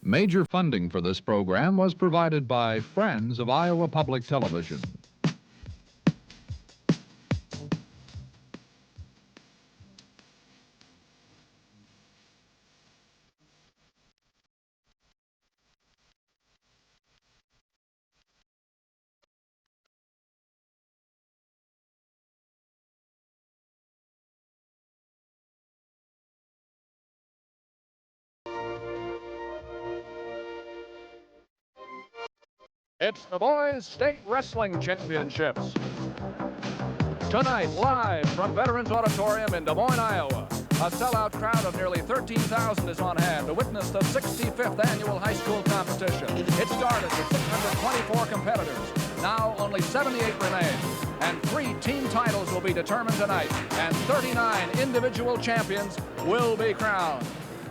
Major funding for this program was provided by Friends of Iowa Public Television. It's the Boys State Wrestling Championships. Tonight, live from Veterans Auditorium in Des Moines, Iowa, a sellout crowd of nearly 13,000 is on hand to witness the 65th annual high school competition. It started with 624 competitors. Now only 78 remain, and 3 team titles will be determined tonight, and 39 individual champions will be crowned.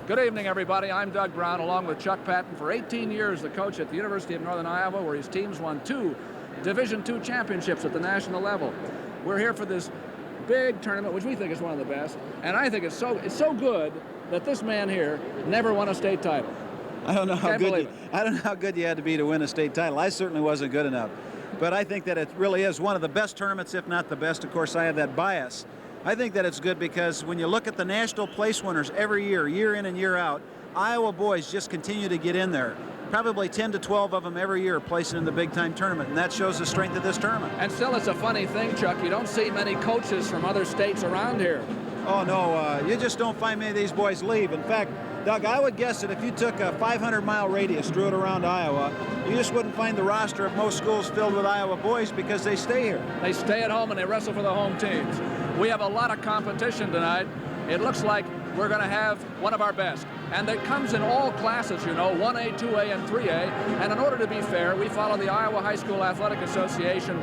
Good evening, everybody. I'm Doug Brown, along with Chuck Patton. For 18 years, the coach at the University of Northern Iowa, where his teams won 2 Division II championships at the national level. We're here for this big tournament, which we think is one of the best, and I think it's so good that this man here never won a state title. I don't know how good you had to be to win a state title. I certainly wasn't good enough, but I think that it really is one of the best tournaments, if not the best. Of course, I have that bias. I think that it's good because when you look at the national place winners every year, year in and year out, Iowa boys just continue to get in there. Probably 10 to 12 of them every year placing in the big-time tournament, and that shows the strength of this tournament. And still, it's a funny thing, Chuck. You don't see many coaches from other states around here. Oh, no, you just don't find many of these boys leave. In fact, Doug, I would guess that if you took a 500-mile radius, drew it around Iowa, you just wouldn't find the roster of most schools filled with Iowa boys because they stay here. They stay at home and they wrestle for the home teams. We have a lot of competition tonight. It looks like we're going to have one of our best. And it comes in all classes, you know, 1A, 2A, and 3A. And in order to be fair, we follow the Iowa High School Athletic Association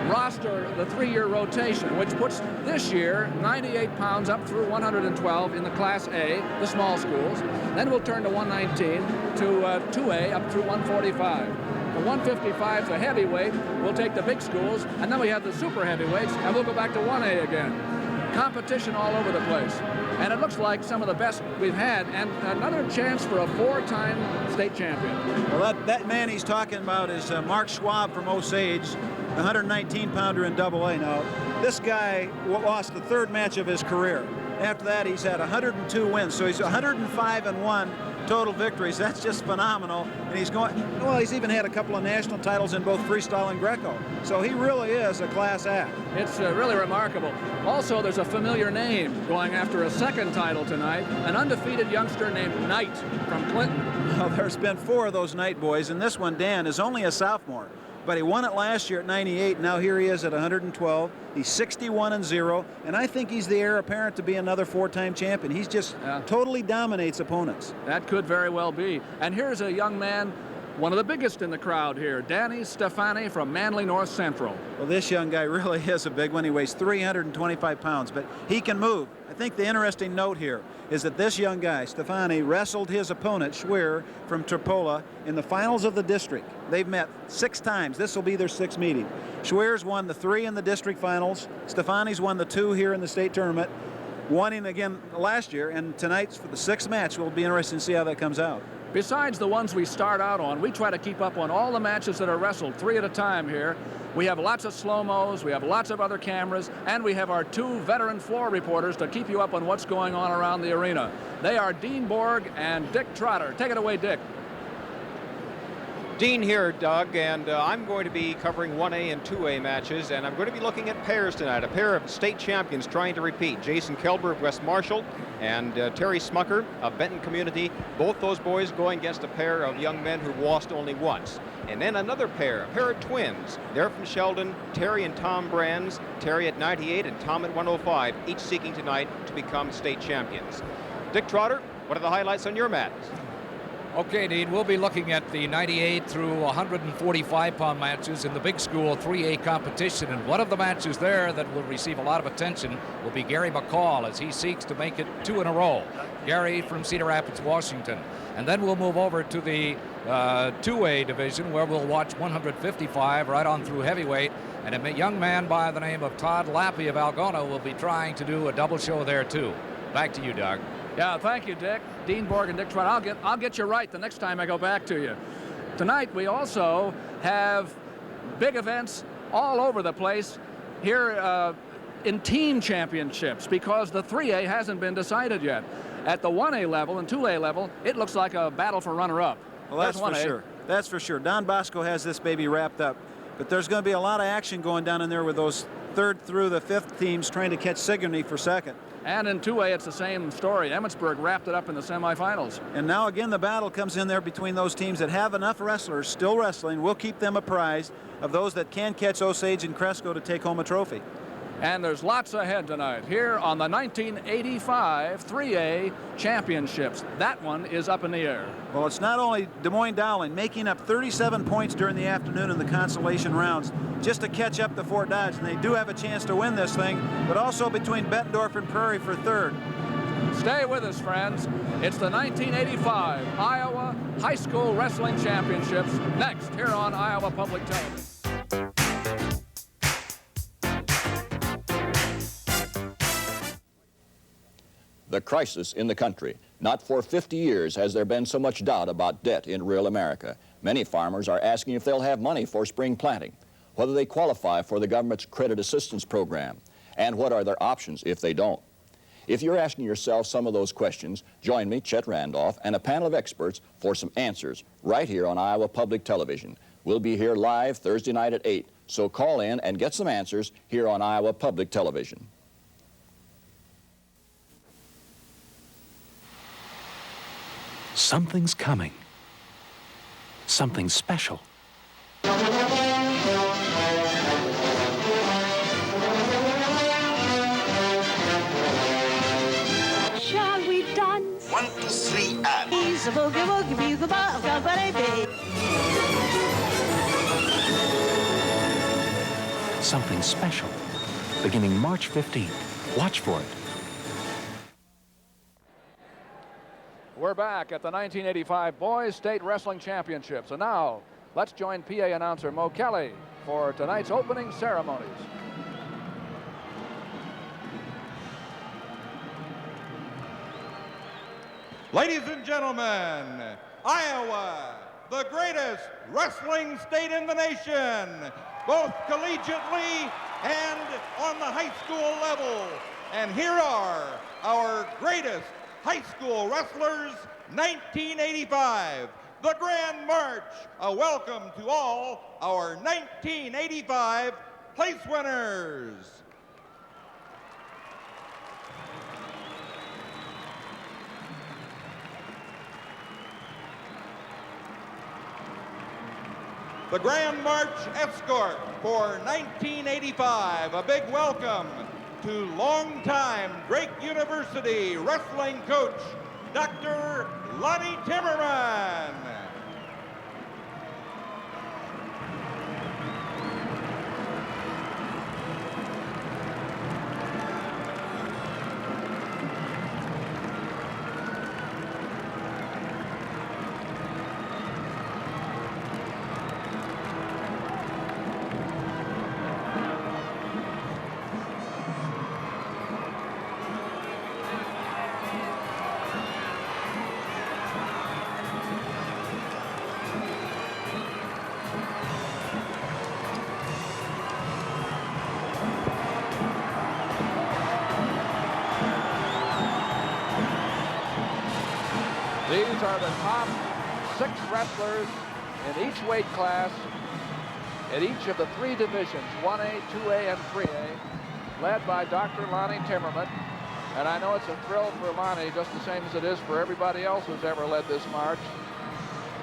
roster, the 3-year rotation, which puts this year 98 pounds up through 112 in the Class A, the small schools. Then we'll turn to 119 to 2A up through 145. The 155 is a heavyweight. We'll take the big schools, and then we have the super heavyweights, and we'll go back to 1A again. Competition all over the place. And it looks like some of the best we've had, and another chance for a 4-time state champion. Well, that man he's talking about is Mark Schwab from Osage, 119-pounder in AA. Now, this guy lost the 3rd match of his career. After that, he's had 102 wins, so he's 105-1 total victories. That's just phenomenal. And he's even had a couple of national titles in both freestyle and Greco. So he really is a class act. It's really remarkable. Also, there's a familiar name going after a 2nd title tonight, an undefeated youngster named Knight from Clinton. Well, there's been 4 of those Knight boys, and this one, Dan, is only a sophomore. But he won it last year at 98, and now here he is at 112. He's 61-0, and I think he's the heir apparent to be another 4-time champion. He's just totally dominates opponents. That could very well be. And here's a young man, one of the biggest in the crowd here, Danny Stefani from Manly North Central. Well, this young guy really is a big one. He weighs 325 pounds, but he can move. I think the interesting note here is that this young guy, Stefani, wrestled his opponent, Schwer, from Tripola, in the finals of the district. They've met 6 times. This will be their 6th meeting. Schwer's won the 3 in the district finals. Stefani's won the 2 here in the state tournament, winning again last year, and tonight's for the 6th match. Will be interesting to see how that comes out. Besides the ones we start out on, we try to keep up on all the matches that are wrestled 3 at a time here. We have lots of slow-mos, we have lots of other cameras, and we have our 2 veteran floor reporters to keep you up on what's going on around the arena. They are Dean Borg and Dick Trotter. Take it away, Dick. Dean here, Doug, and I'm going to be covering 1A and 2A matches, and I'm going to be looking at pairs tonight, a pair of state champions trying to repeat. Jason Kelber of West Marshall and Terry Smucker of Benton Community. Both those boys going against a pair of young men who lost only once. And then another pair, a pair of twins. They're from Sheldon, Terry and Tom Brands, Terry at 98 and Tom at 105, each seeking tonight to become state champions. Dick Trotter, what are the highlights on your mat? Okay, Dean, we'll be looking at the 98 through 145-pound matches in the big school 3A competition. And one of the matches there that will receive a lot of attention will be Gary McCall as he seeks to make it 2 in a row. Gary from Cedar Rapids, Washington. And then we'll move over to the 2A division where we'll watch 155 right on through heavyweight. And a young man by the name of Todd Lappy of Algona will be trying to do a double show there, too. Back to you, Doug. Yeah, thank you, Dick. Dean Borg and Dick Trott. I'll get you right the next time I go back to you. Tonight we also have big events all over the place here in team championships, because the 3A hasn't been decided yet. At the 1A level and 2A level, it looks like a battle for runner-up. Well, that's for sure. That's for sure. Don Bosco has this baby wrapped up, but there's going to be a lot of action going down in there with those 3rd through the 5th teams trying to catch Sigourney for 2nd. And in 2A, it's the same story. Emmetsburg wrapped it up in the semifinals. And now again, the battle comes in there between those teams that have enough wrestlers still wrestling. We'll keep them apprised of those that can catch Osage and Cresco to take home a trophy. And there's lots ahead tonight here on the 1985 3A Championships. That one is up in the air. Well, it's not only Des Moines Dowling making up 37 points during the afternoon in the consolation rounds just to catch up to Fort Dodge, and they do have a chance to win this thing, but also between Bettendorf and Prairie for 3rd. Stay with us, friends. It's the 1985 Iowa High School Wrestling Championships next here on Iowa Public Television. The crisis in the country. Not for 50 years has there been so much doubt about debt in rural America. Many farmers are asking if they'll have money for spring planting, whether they qualify for the government's credit assistance program, and what are their options if they don't. If you're asking yourself some of those questions, join me, Chet Randolph, and a panel of experts for some answers right here on Iowa Public Television. We'll be here live Thursday night at 8, so call in and get some answers here on Iowa Public Television. Something's coming. Something special. Shall we dance? 1, 2, 3, and. He's a boogie woogie bugle bop, baby. Something special. Beginning March 15th. Watch for it. We're back at the 1985 Boys State Wrestling Championships. And now, let's join PA announcer Mo Kelly for tonight's opening ceremonies. Ladies and gentlemen, Iowa, the greatest wrestling state in the nation, both collegiately and on the high school level. And here are our greatest high school wrestlers, 1985, the Grand March. A welcome to all our 1985 place winners. The Grand March Escort for 1985, a big welcome to longtime Drake University wrestling coach, Dr. Lonnie Timmerman. These are the top 6 wrestlers in each weight class in each of the 3 divisions, 1A, 2A, and 3A, led by Dr. Lonnie Timmerman. And I know it's a thrill for Lonnie, just the same as it is for everybody else who's ever led this march,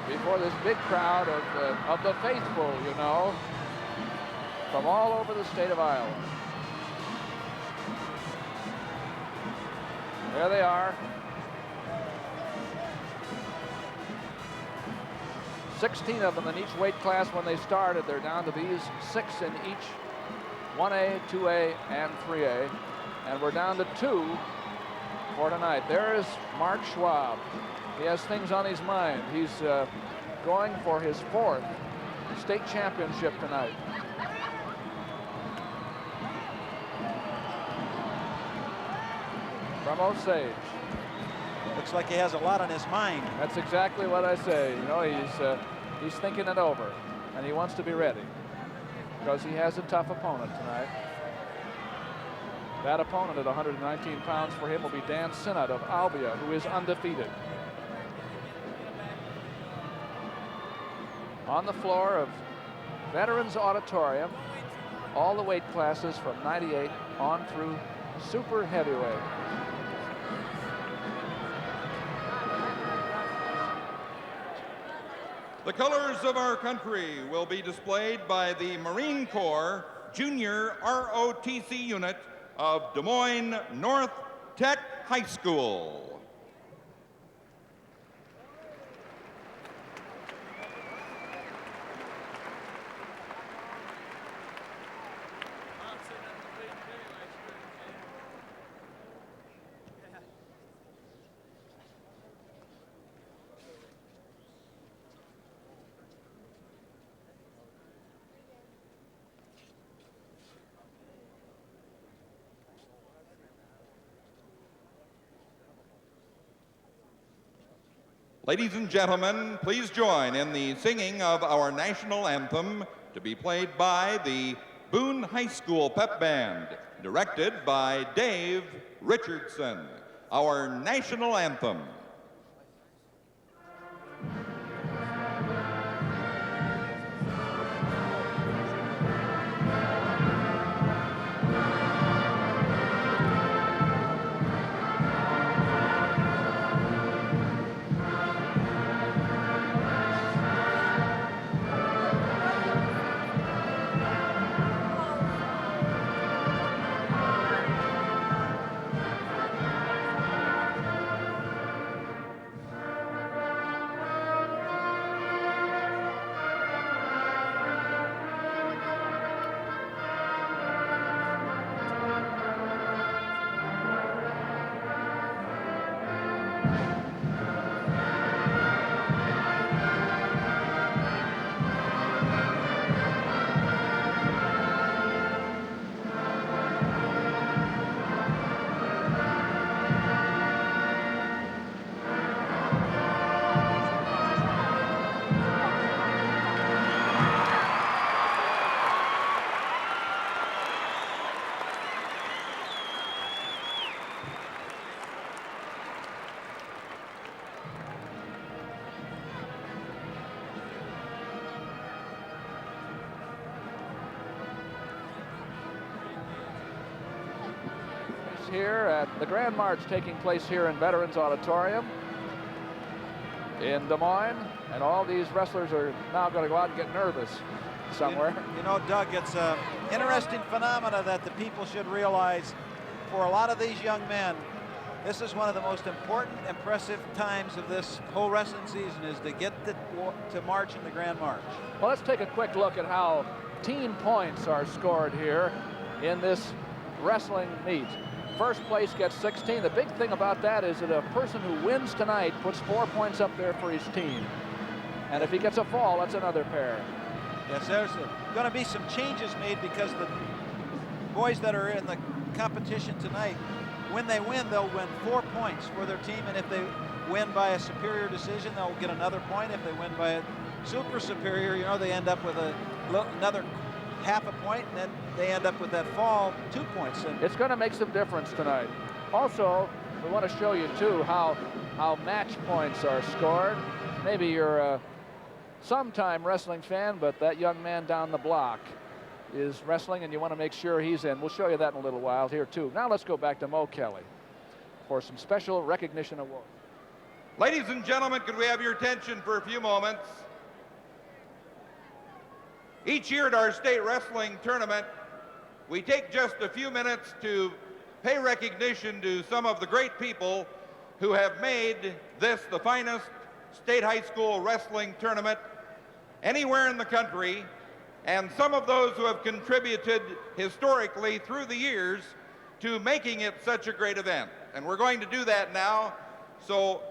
before this big crowd of the faithful, you know, from all over the state of Iowa. There they are. 16 of them in each weight class when they started. They're down to these 6 in each 1A, 2A, and 3A. And we're down to 2 for tonight. There's Mark Schwab. He has things on his mind. He's going for his 4th state championship tonight. From Osage. Looks like he has a lot on his mind. That's exactly what I say. You know, he's thinking it over, and he wants to be ready because he has a tough opponent tonight. That opponent at 119 pounds for him will be Dan Sinnott of Albia, who is undefeated. On the floor of Veterans Auditorium, all the weight classes from 98 on through super heavyweight. The colors of our country will be displayed by the Marine Corps Junior ROTC unit of Des Moines North Tech High School. Ladies and gentlemen, please join in the singing of our national anthem to be played by the Boone High School Pep Band, directed by Dave Richardson. Our national anthem. Here at the Grand March taking place here in Veterans Auditorium in Des Moines, and all these wrestlers are now going to go out and get nervous somewhere. You know, Doug, it's an interesting phenomena that the people should realize. For a lot of these young men, this is one of the most important, impressive times of this whole wrestling season, is to get to march in the Grand March. Well, let's take a quick look at how team points are scored here in this wrestling meet. First place gets 16. The big thing about that is that a person who wins tonight puts 4 points up there for his team. And if he gets a fall, that's another pair. Yes, there's going to be some changes made because the boys that are in the competition tonight, when they win, they'll win 4 points for their team. And if they win by a superior decision, they'll get another point. If they win by a super superior, you know, they end up with another half a point, and then they end up with that fall 2 points. And it's going to make some difference tonight. Also, we want to show you too how match points are scored. Maybe you're a sometime wrestling fan, but that young man down the block is wrestling and you want to make sure he's in. We'll show you that in a little while here too. Now let's go back to Mo Kelly for some special recognition awards. Ladies and gentlemen, could we have your attention for a few moments? Each year at our state wrestling tournament, we take just a few minutes to pay recognition to some of the great people who have made this the finest state high school wrestling tournament anywhere in the country, and some of those who have contributed historically through the years to making it such a great event. And we're going to do that now. So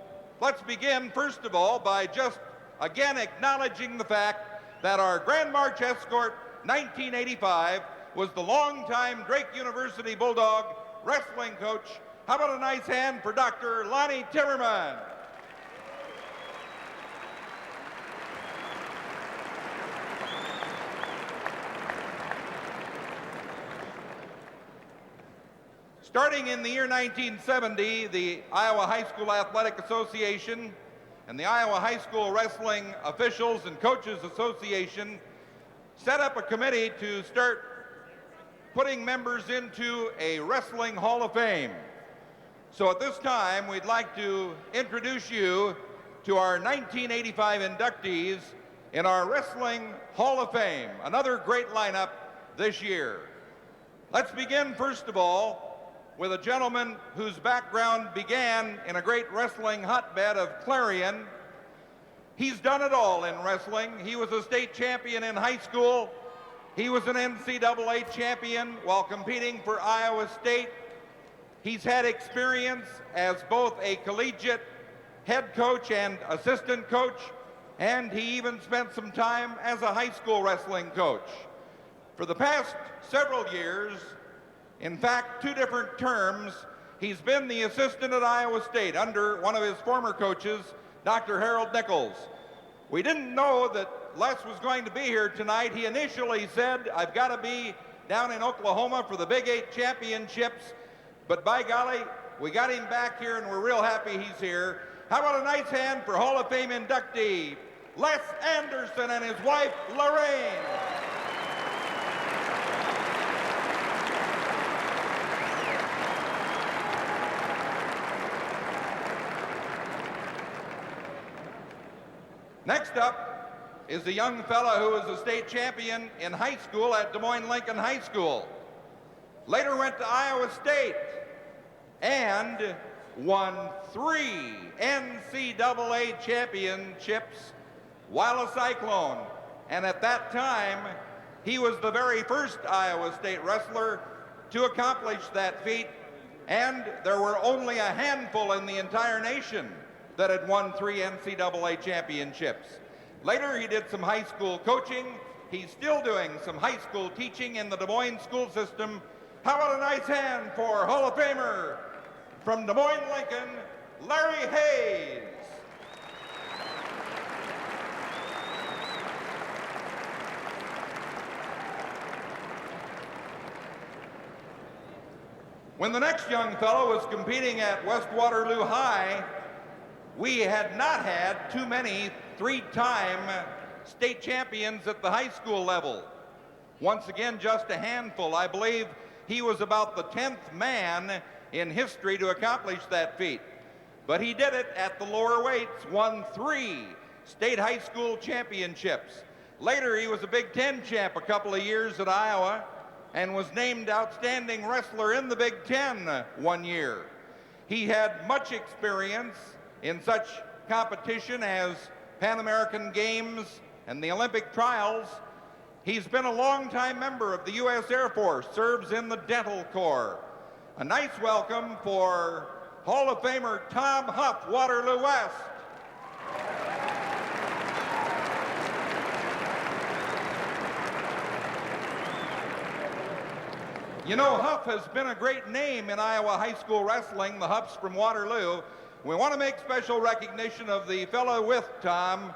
let's begin, first of all, by just again acknowledging the fact that our Grand March Escort 1985 was the longtime Drake University Bulldog wrestling coach, How about a nice hand for Dr. Lonnie Timmerman? Starting in the year 1970, the Iowa High School Athletic Association and the Iowa High School Wrestling Officials and Coaches Association set up a committee to start putting members into a Wrestling Hall of Fame. So at this time, we'd like to introduce you to our 1985 inductees in our Wrestling Hall of Fame. Another great lineup this year. Let's begin, first of all, with a gentleman whose background began in a great wrestling hotbed of Clarion. He's done it all in wrestling. He was a state champion in high school. He was an NCAA champion while competing for Iowa State. He's had experience as both a collegiate head coach and assistant coach, and he even spent some time as a high school wrestling coach. For the past several years, in fact, 2 different terms, he's been the assistant at Iowa State under one of his former coaches, Dr. Harold Nichols. We didn't know that Les was going to be here tonight. He initially said, I've got to be down in Oklahoma for the Big 8 championships, but by golly, we got him back here and we're real happy he's here. How about a nice hand for Hall of Fame inductee, Les Anderson and his wife, Lorraine. Next up is the young fella who was a state champion in high school at Des Moines Lincoln High School. Later went to Iowa State and won 3 NCAA championships while a Cyclone. And at that time, he was the very first Iowa State wrestler to accomplish that feat. And there were only a handful in the entire nation that had won 3 NCAA championships. Later, he did some high school coaching. He's still doing some high school teaching in the Des Moines school system. How about a nice hand for Hall of Famer from Des Moines Lincoln, Larry Hayes. When the next young fellow was competing at West Waterloo High, we had not had too many 3-time state champions at the high school level. Once again, just a handful. I believe he was about the 10th man in history to accomplish that feat. But he did it at the lower weights, won 3 state high school championships. Later, he was a Big Ten champ a couple of years at Iowa and was named outstanding wrestler in the Big Ten one year. He had much experience in such competition as Pan American Games and the Olympic trials. He's been a longtime member of the U.S. Air Force, serves in the Dental Corps. A nice welcome for Hall of Famer Tom Huff, Waterloo West. You know, Huff has been a great name in Iowa high school wrestling, the Huffs from Waterloo. We want to make special recognition of the fellow with Tom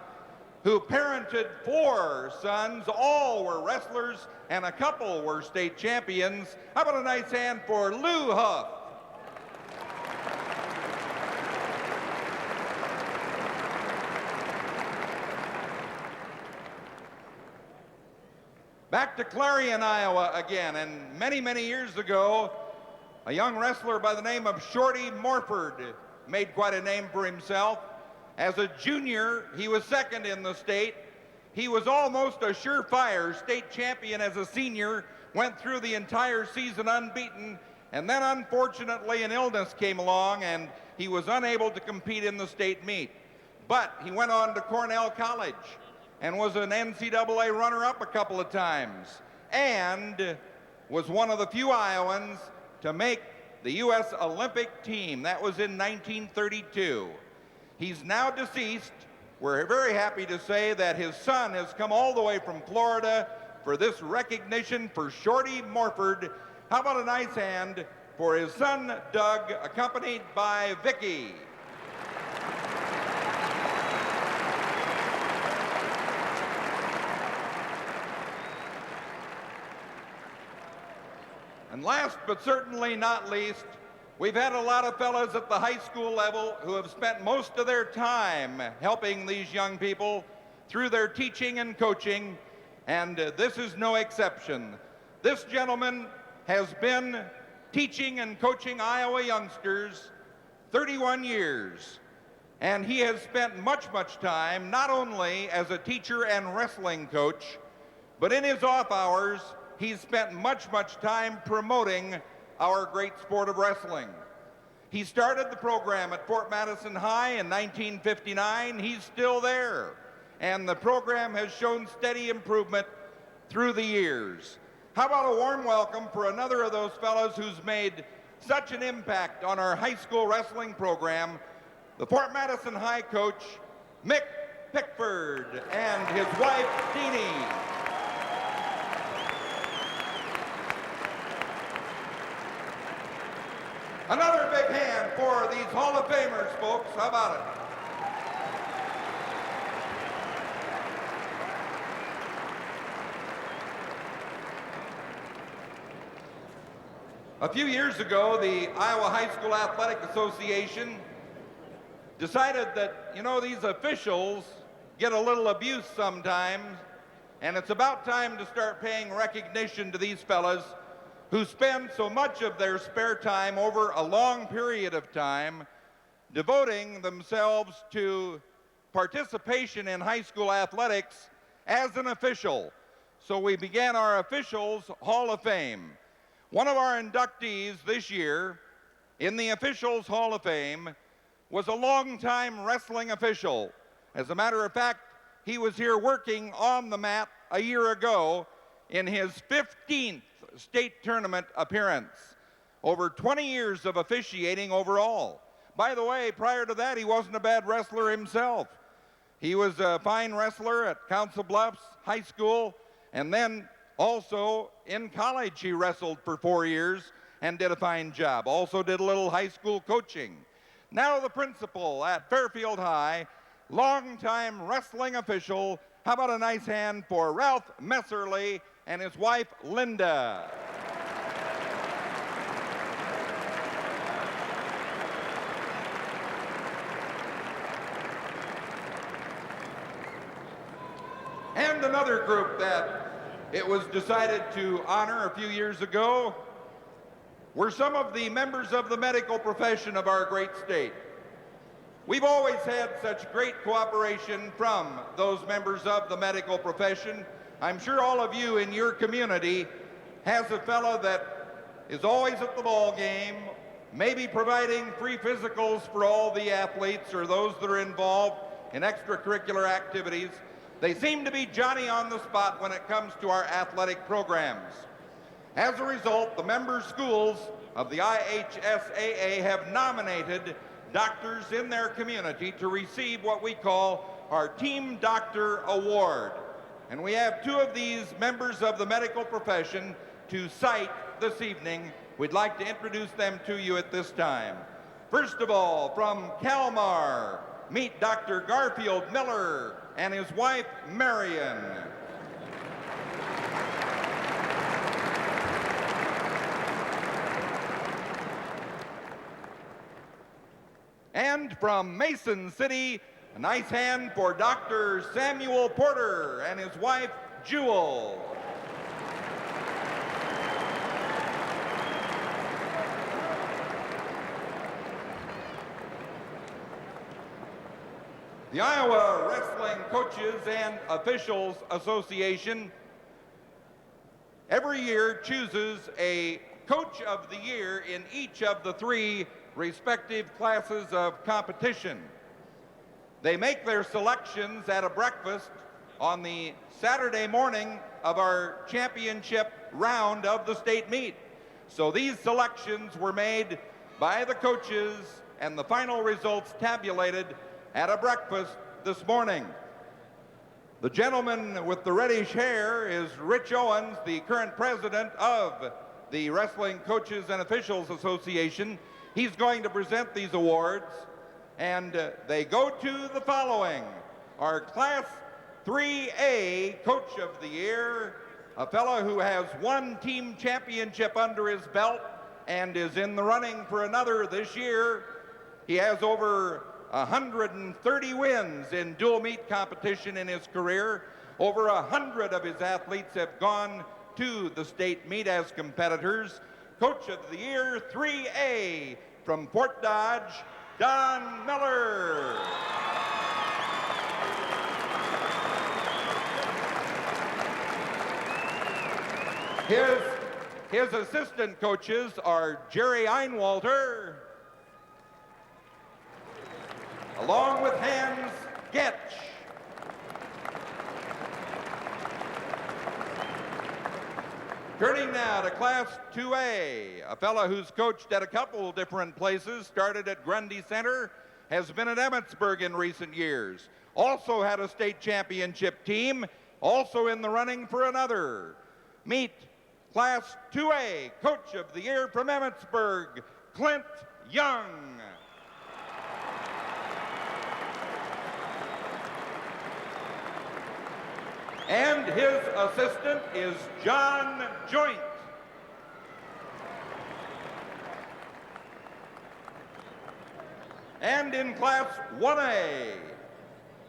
who parented 4 sons. All were wrestlers and a couple were state champions. How about a nice hand for Lou Huff? Back to Clarion, Iowa again, and many, many years ago, a young wrestler by the name of Shorty Morford made quite a name for himself. As a junior, he was second in the state. He was almost a surefire state champion as a senior, went through the entire season unbeaten, and then unfortunately an illness came along and he was unable to compete in the state meet. But he went on to Cornell College and was an NCAA runner-up a couple of times, and was one of the few Iowans to make the U.S. Olympic team. That was in 1932. He's now deceased. We're very happy to say that his son has come all the way from Florida for this recognition for Shorty Morford. How about a nice hand for his son, Doug, accompanied by Vicky. And last but certainly not least, we've had a lot of fellas at the high school level who have spent most of their time helping these young people through their teaching and coaching, and this is no exception. This gentleman has been teaching and coaching Iowa youngsters 31 years, and he has spent much time not only as a teacher and wrestling coach, but in his off hours, he's spent much time promoting our great sport of wrestling. He started the program at Fort Madison High in 1959. He's still there, and the program has shown steady improvement through the years. How about a warm welcome for another of those fellows who's made such an impact on our high school wrestling program, the Fort Madison High coach, Mick Pickford, and his wife, Deanie. Another big hand for these Hall of Famers, folks. How about it? A few years ago, the Iowa High School Athletic Association decided that, you know, these officials get a little abuse sometimes, and it's about time to start paying recognition to these fellas who spend so much of their spare time over a long period of time devoting themselves to participation in high school athletics as an official. So we began our Officials Hall of Fame. One of our inductees this year in the Officials Hall of Fame was a longtime wrestling official. As a matter of fact, he was here working on the mat a year ago in his 15th state tournament appearance. Over 20 years of officiating overall. By the way, prior to that, he wasn't a bad wrestler himself. He was a fine wrestler at Council Bluffs High School, and then also in college he wrestled for 4 years and did a fine job. Also did a little high school coaching. Now the principal at Fairfield High, longtime wrestling official. How about a nice hand for Ralph Messerly and his wife, Linda. And another group that it was decided to honor a few years ago were some of the members of the medical profession of our great state. We've always had such great cooperation from those members of the medical profession. I'm sure all of you in your community has a fellow that is always at the ball game, maybe providing free physicals for all the athletes or those that are involved in extracurricular activities. They seem to be Johnny on the spot when it comes to our athletic programs. As a result, the member schools of the IHSAA have nominated doctors in their community to receive what we call our Team Doctor Award. And we have two of these members of the medical profession to cite this evening. We'd like to introduce them to you at this time. First of all, from Kalmar, meet Dr. Garfield Miller and his wife, Marion. And from Mason City, a nice hand for Dr. Samuel Porter and his wife, Jewel. The Iowa Wrestling Coaches and Officials Association every year chooses a Coach of the Year in each of the 3 respective classes of competition. They make their selections at a breakfast on the Saturday morning of our championship round of the state meet. So these selections were made by the coaches and the final results tabulated at a breakfast this morning. The gentleman with the reddish hair is Rich Owens, the current president of the Wrestling Coaches and Officials Association. He's going to present these awards, and they go to the following. Our Class 3A Coach of the Year, a fellow who has one team championship under his belt and is in the running for another this year. He has over 130 wins in dual meet competition in his career. Over 100 of his athletes have gone to the state meet as competitors. Coach of the Year 3A from Fort Dodge, Don Miller. His assistant coaches are Jerry Einwalter, along with Hans Getch. Turning now to Class 2A, a fellow who's coached at a couple different places, started at Grundy Center, has been at Emmetsburg in recent years, also had a state championship team, also in the running for another. Meet Class 2A Coach of the Year from Emmetsburg, Clint Young. And his assistant is John Joint. And in Class 1A,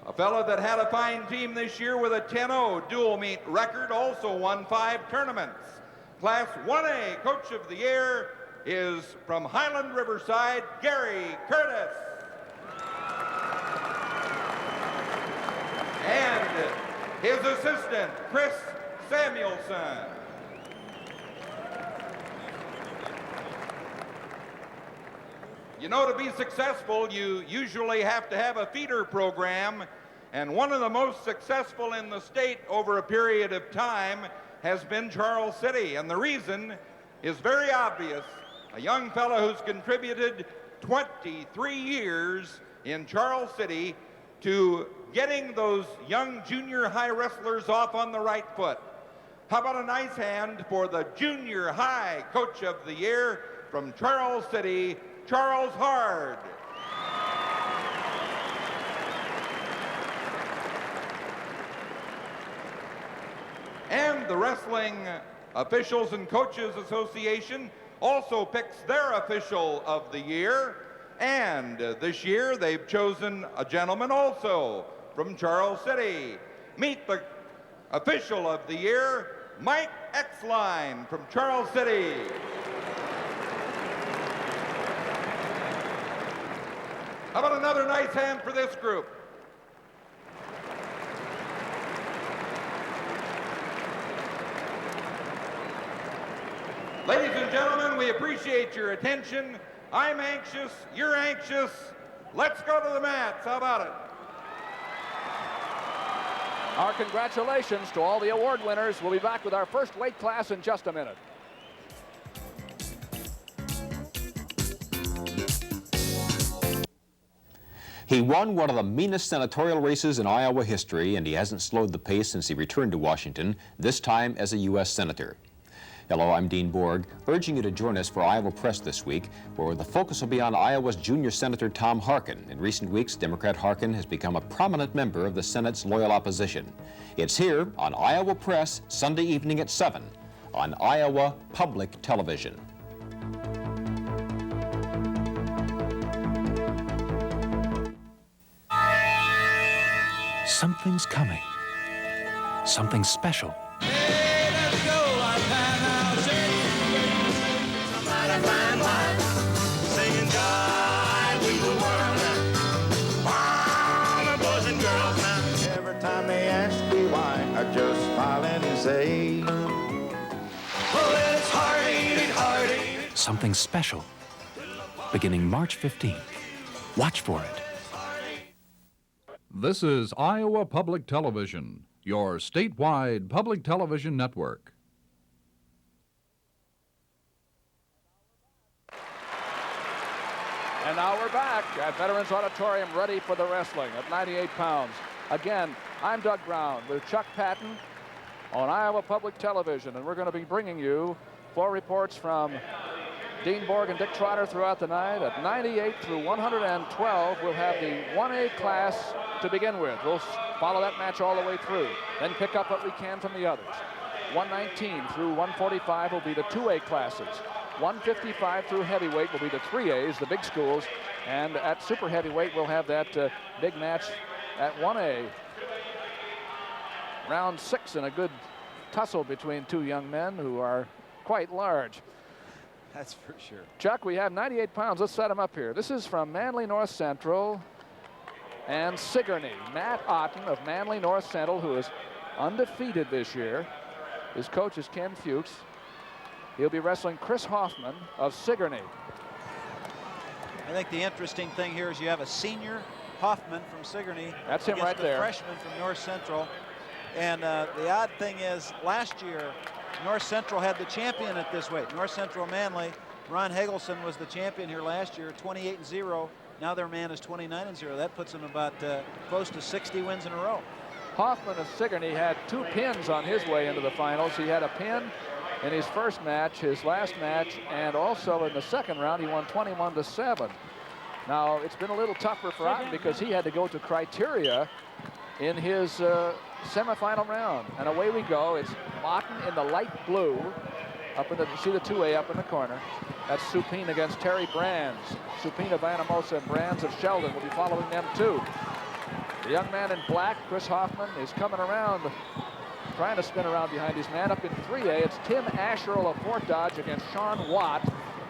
a fellow that had a fine team this year with a 10-0 dual meet record, also won 5 tournaments. Class 1A Coach of the Year is from Highland Riverside, Gary Curtis. And his assistant, Chris Samuelson. You know, to be successful, you usually have to have a feeder program, and one of the most successful in the state over a period of time has been Charles City, and the reason is very obvious. A young fellow who's contributed 23 years in Charles City to getting those young junior high wrestlers off on the right foot. How about a nice hand for the Junior High Coach of the Year from Charles City, Charles Hard. And the Wrestling Officials and Coaches Association also picks their official of the year. And this year they've chosen a gentleman also from Charles City. Meet the official of the year, Mike Exline from Charles City. How about another nice hand for this group? Ladies and gentlemen, we appreciate your attention. I'm anxious, you're anxious. Let's go to the mats. How about it? Our congratulations to all the award winners. We'll be back with our first weight class in just a minute. He won one of the meanest senatorial races in Iowa history, and he hasn't slowed the pace since he returned to Washington, this time as a U.S. Senator. Hello, I'm Dean Borg, urging you to join us for Iowa Press this week, where the focus will be on Iowa's junior Senator Tom Harkin. In recent weeks, Democrat Harkin has become a prominent member of the Senate's loyal opposition. It's here on Iowa Press, Sunday evening at 7 on Iowa Public Television. Something's coming. Something special. Every time they ask me why, I just smile and say, well, it's hard. Something special. Beginning March 15th. Watch for it. This is Iowa Public Television, your statewide public television network. And now we're back at Veterans Auditorium, ready for the wrestling at 98 pounds. Again, I'm Doug Brown with Chuck Patton on Iowa Public Television, and we're going to be bringing you Floor reports from Dean Borg and Dick Trotter throughout the night. At 98 through 112, we'll have the 1A class to begin with. We'll follow that match all the way through, then pick up what we can from the others. 119 through 145 will be the 2A classes. 155 through heavyweight will be the 3As, the big schools. And at super heavyweight, we'll have that big match at 1A. Round 6 and a good tussle between two young men who are quite large. That's for sure. Chuck, we have 98 pounds. Let's set them up here. This is from Manly North Central and Sigourney. Matt Otten of Manly North Central, who is undefeated this year. His coach is Ken Fuchs. He'll be wrestling Chris Hoffman of Sigourney. I think the interesting thing here is you have a senior Hoffman from Sigourney. That's him right there. Freshman from North Central. And the odd thing is, last year, North Central had the champion at this weight. North Central Manly. Ron Hegelson was the champion here last year, 28-0. Now their man is 29-0. That puts them about close to 60 wins in a row. Hoffman of Sigourney had 2 pins on his way into the finals. He had a pin in his first match, his last match, and also in the second round, he won 21-7. Now, it's been a little tougher for Otten because he had to go to criteria in his semifinal round. And away we go. It's Otten in the light blue. Up in the, see the 2A up in the corner. That's Supine against Terry Brands. Supine of Anamosa and Brands of Sheldon will be following them too. The young man in black, Chris Hoffman, is coming around, trying to spin around behind his man. Up in 3A, it's Tim Asherle of Fort Dodge against Sean Watt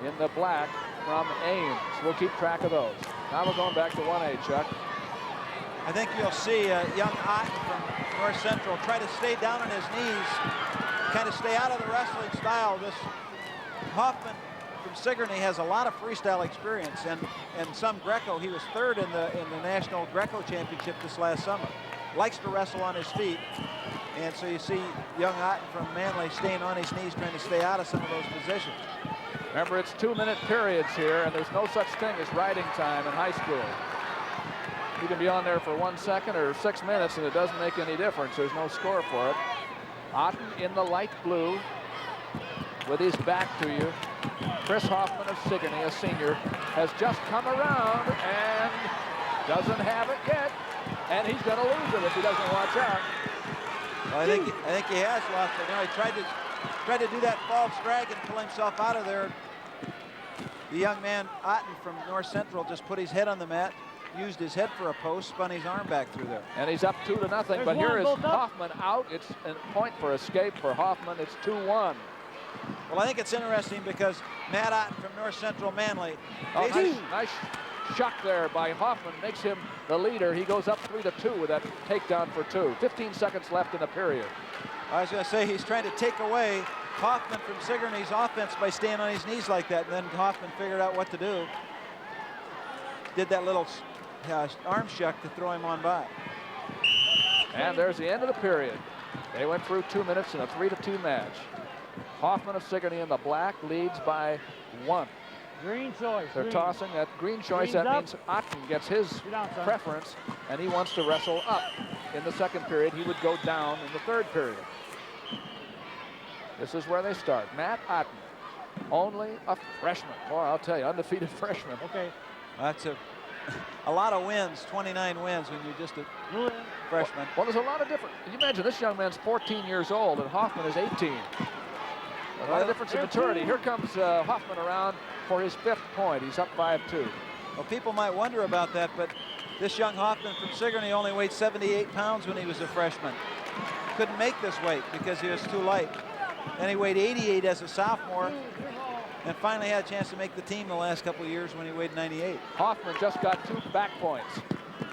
in the black from Ames. We'll keep track of those. Now we're going back to 1A, Chuck. I think you'll see young Otten from North Central try to stay down on his knees, kind of stay out of the wrestling style. This Hoffman from Sigourney has a lot of freestyle experience, and some Greco. He was third in the National Greco Championship this last summer. Likes to wrestle on his feet, and so you see young Otten from Manly staying on his knees, trying to stay out of some of those positions. Remember, it's 2-minute periods here, and there's no such thing as riding time in high school. You can be on there for 1 second or 6 minutes, and it doesn't make any difference. There's no score for it. Otten in the light blue with his back to you. Chris Hoffman of Sigourney, a senior, has just come around and doesn't have it yet. And he's going to lose it if he doesn't watch out. Well, I think he has lost it. Now he tried to do that false drag and pull himself out of there. The young man Otten from North Central just put his head on the mat, used his head for a post, spun his arm back through there. And he's up 2-0. But here is Hoffman out. It's a point for escape for Hoffman. It's 2-1. Well, I think it's interesting because Matt Otten from North Central Manly. Oh, nice shock there by Hoffman, makes him the leader. He goes up 3-2 with that takedown for 2. 15 seconds left in the period. I was going to say he's trying to take away Hoffman from Sigourney's offense by staying on his knees like that. And then Hoffman figured out what to do. Did that little arm shuck to throw him on by. And there's the end of the period. They went through 2 minutes in a 3-2 match. Hoffman of Sigourney in the black leads by 1. Green choice. They're green. tossing that green choice. Green's that up. means Otten gets his preference, and he wants to wrestle up. In the second period, he would go down in the third period. This is where they start. Matt Otten, only a freshman. Boy, I'll tell you, undefeated freshman. Okay. That's a lot of wins, 29 wins when you're just a freshman. Well, there's a lot of different. You imagine this young man's 14 years old, and Hoffman is 18. A lot of difference in maturity. Here comes Hoffman around for his 5th point. He's up 5-2. Well, people might wonder about that, but this young Hoffman from Sigourney only weighed 78 pounds when he was a freshman. Couldn't make this weight because he was too light. Then he weighed 88 as a sophomore, and finally had a chance to make the team the last couple of years when he weighed 98. Hoffman just got 2 back points,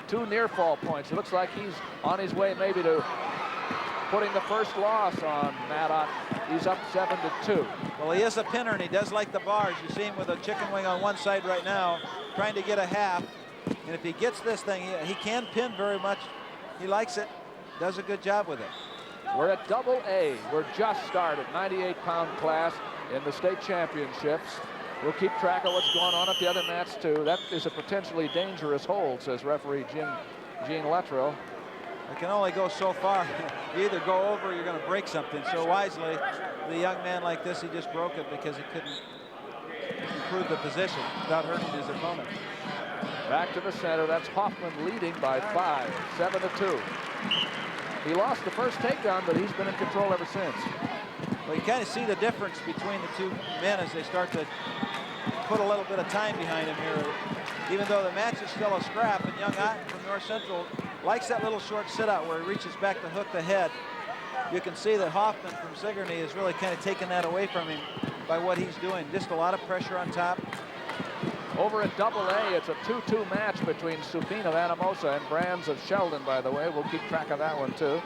2 near fall points. It looks like he's on his way maybe to putting the first loss on Matt Otten. He's up 7-2. Well, he is a pinner, and he does like the bars. You see him with a chicken wing on one side right now, trying to get a half. And if he gets this thing, he can pin very much. He likes it, does a good job with it. We're at double A. We're just started, 98-pound class in the state championships. We'll keep track of what's going on at the other mats, too. That is a potentially dangerous hold, says referee Gene Luttrell. It can only go so far. You either go over or you're going to break something. So wisely, the young man like this, he just broke it because he couldn't improve the position without hurting his opponent. Back to the center. That's Hoffman leading by 5, 7-2. He lost the first takedown, but he's been in control ever since. Well, you kind of see the difference between the two men as they start to put a little bit of time behind him here. Even though the match is still a scrap, and young Otten from North Central likes that little short sit-out where he reaches back to hook the head. You can see that Hoffman from Sigourney is really kind of taking that away from him by what he's doing. Just a lot of pressure on top. Over at AA, it's a 2-2 match between Supine of Anamosa and Brands of Sheldon, by the way. We'll keep track of that one, too.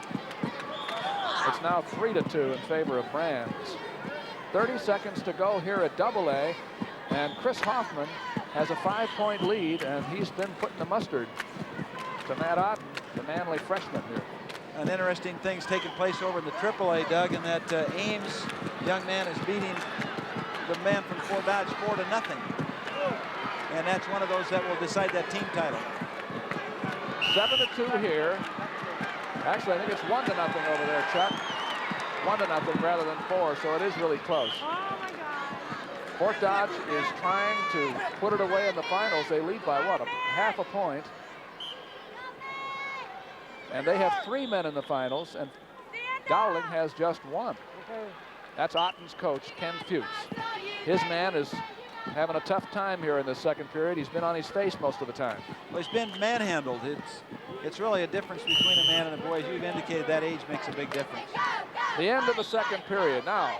It's now 3-2 in favor of Brands. 30 seconds to go here at AA, and Chris Hoffman has a 5-point lead, and he's been putting the mustard to Matt Otten, the Manly freshman here. An interesting thing's taking place over in the AAA, Doug, and that Ames young man is beating the man from Fort Dodge 4-0. And that's one of those that will decide that team title. 7-2 here. Actually, I think it's 1-0 over there, Chuck. 1-0 rather than 4, so it is really close. Oh my God. Fort Dodge is trying to put it away in the finals. They lead by what, half a point. And they have 3 men in the finals, and Dowling has just 1. That's Otten's coach, Ken Fuchs. His man is having a tough time here in the second period. He's been on his face most of the time. Well, he's been manhandled. It's really a difference between a man and a boy. As you've indicated, that age makes a big difference. The end of the second period. Now,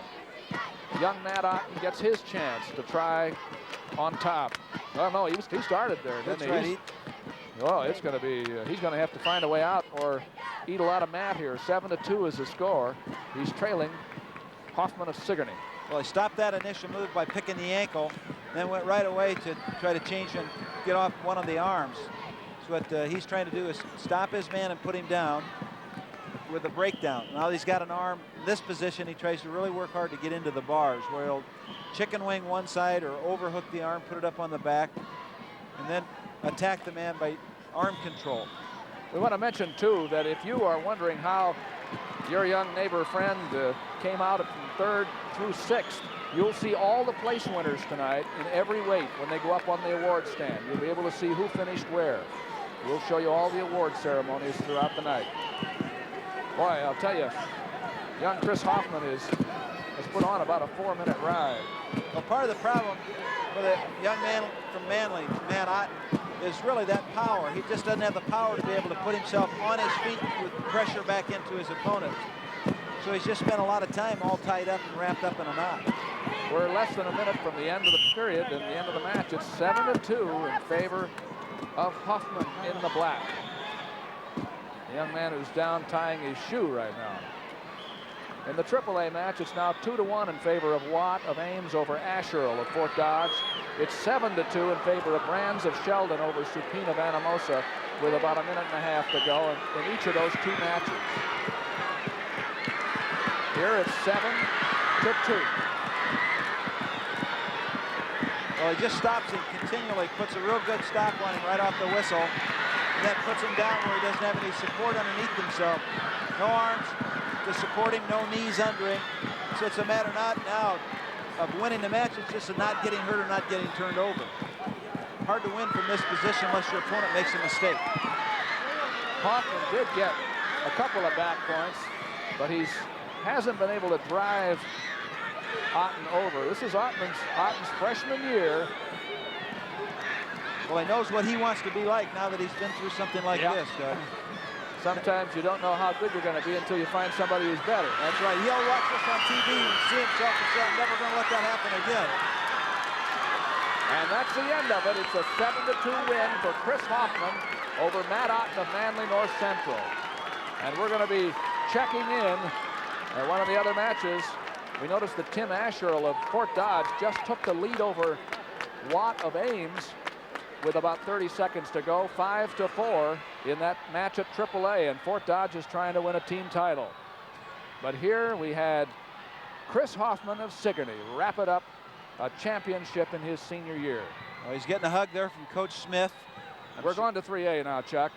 young Matt Otten gets his chance to try on top. Oh, no, he started there, didn't That's he? right. Oh, it's going to be, he's going to have to find a way out or eat a lot of mat here. 7-2 is the score. He's trailing Hoffman of Sigourney. Well, he stopped that initial move by picking the ankle, then went right away to try to change and get off one of the arms. So what he's trying to do is stop his man and put him down with a breakdown. Now he's got an arm in this position. He tries to really work hard to get into the bars where he'll chicken wing one side or overhook the arm, put it up on the back, and then attack the man by arm control. We want to mention, too, that if you are wondering how your young neighbor friend came out from 3rd through 6th, you'll see all the place winners tonight in every weight when they go up on the award stand. You'll be able to see who finished where. We'll show you all the award ceremonies throughout the night. Boy, I'll tell you, young Chris Hoffman has put on about a 4-minute ride. Well, part of the problem for the young man from Manly, Matt Otten, is really that power. He just doesn't have the power to be able to put himself on his feet with pressure back into his opponent. So he's just spent a lot of time all tied up and wrapped up in a knot. We're less than a minute from the end of the period and the end of the match. It's 7-2 in favor of Hoffman in the black. The young man who's down tying his shoe right now. In the AAA match, it's now 2-1 in favor of Watt of Ames over Asherle of Fort Dodge. It's 7-2 in favor of Brands of Sheldon over Supine of Anamosa with about a minute and a half to go in each of those 2 matches. Here it's 7-2. Well, he just stops him continually, puts a real good stop on him right off the whistle, and then puts him down where he doesn't have any support underneath himself. No arms to support him, no knees under him. So it's a matter not now of winning the match, it's just of not getting hurt or not getting turned over. Hard to win from this position unless your opponent makes a mistake. Hoffman did get a couple of back points, but he hasn't been able to drive Otten over. This is Otten's freshman year. Well, he knows what he wants to be like now that he's been through something like this, Doug. Sometimes you don't know how good you're going to be until you find somebody who's better. That's right. He'll watch this on TV and see himself and say, I'm never going to let that happen again. And that's the end of it. It's a 7-2 win for Chris Hoffman over Matt Otten of Manly North Central. And we're going to be checking in at one of the other matches. We noticed that Tim Asherle of Fort Dodge just took the lead over Watt of Ames with about 30 seconds to go, 5-4 in that match at AAA, and Fort Dodge is trying to win a team title. But here we had Chris Hoffman of Sigourney wrap it up a championship in his senior year. Well, he's getting a hug there from Coach Smith. We're going to 3A now, Chuck,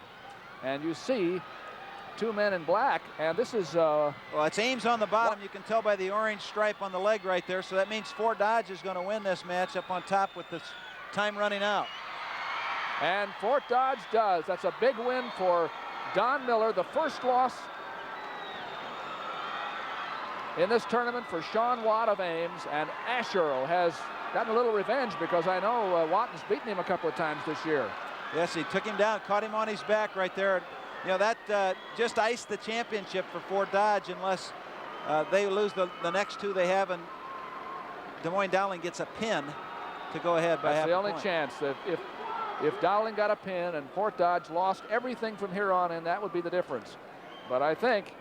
and you see two men in black, and this is well, it's Ames on the bottom. You can tell by the orange stripe on the leg right there. So that means Fort Dodge is going to win this match up on top with this time running out. And Fort Dodge does. That's a big win for Don Miller, the first loss in this tournament for Sean Watt of Ames, and Asherle has gotten a little revenge because I know Watton's beaten him a couple of times this year. Yes, he took him down, caught him on his back right there. You know, that just iced the championship for Fort Dodge unless they lose the next two they have, and Des Moines Dowling gets a pin to go ahead by half a point. That's the only chance. That if Dowling got a pin and Fort Dodge lost everything from here on in, that would be the difference. But I think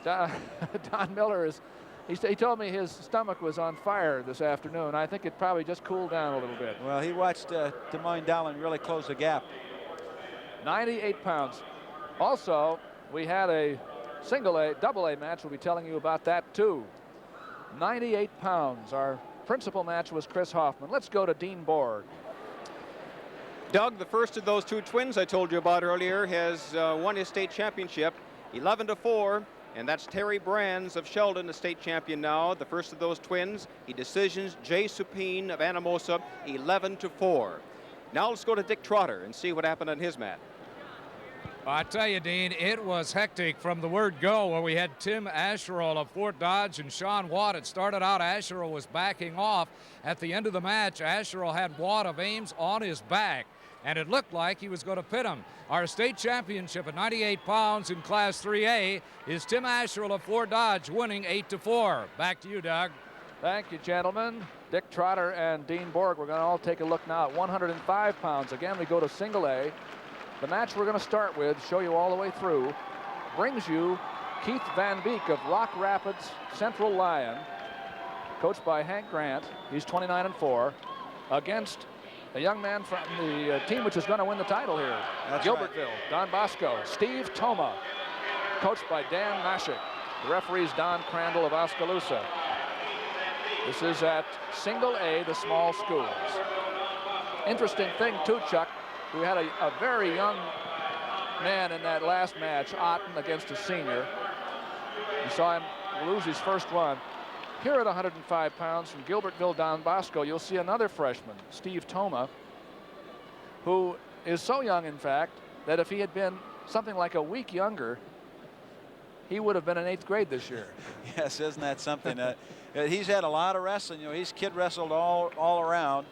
Don Miller is, he told me his stomach was on fire this afternoon. I think it probably just cooled down a little bit. Well, he watched Des Moines Dowling really close the gap. 98 pounds. Also, we had a double A match. We'll be telling you about that too. 98 pounds. Our principal match was Chris Hoffman. Let's go to Dean Borg. Doug, the first of those two twins I told you about earlier, has won his state championship 11-4, and that's Terry Brands of Sheldon, the state champion now. The first of those twins, he decisions Jay Supine of Anamosa 11-4. Now let's go to Dick Trotter and see what happened on his mat. I tell you, Dean, it was hectic from the word go, where we had Tim Asherle of Fort Dodge and Sean Watt. It started out, Asherle was backing off. At the end of the match, Asherle had Watt of Ames on his back, and it looked like he was going to pit him. Our state championship at 98 pounds in Class 3A is Tim Asherle of Fort Dodge winning 8-4. Back to you, Doug. Thank you, gentlemen. Dick Trotter and Dean Borg. We're going to all take a look now at 105 pounds. Again, we go to single A. The match we're going to start with, show you all the way through, brings you Keith Van Beek of Rock Rapids Central Lyon, coached by Hank Grant. He's 29-4, against a young man from the team which is going to win the title here. That's Gilbertville, right. Don Bosco. Steve Toma, coached by Dan Mashik. The referee's Don Crandall of Oskaloosa. This is at single A, the small schools. Interesting thing too, Chuck, we had a very young man in that last match, Otten against a senior. You saw him lose his first one. Here at 105 pounds from Gilbertville, Don Bosco, you'll see another freshman, Steve Toma, who is so young, in fact, that if he had been something like a week younger, he would have been in 8th grade this year. Yes, isn't that something? He's had a lot of wrestling. You know, he's kid wrestled all around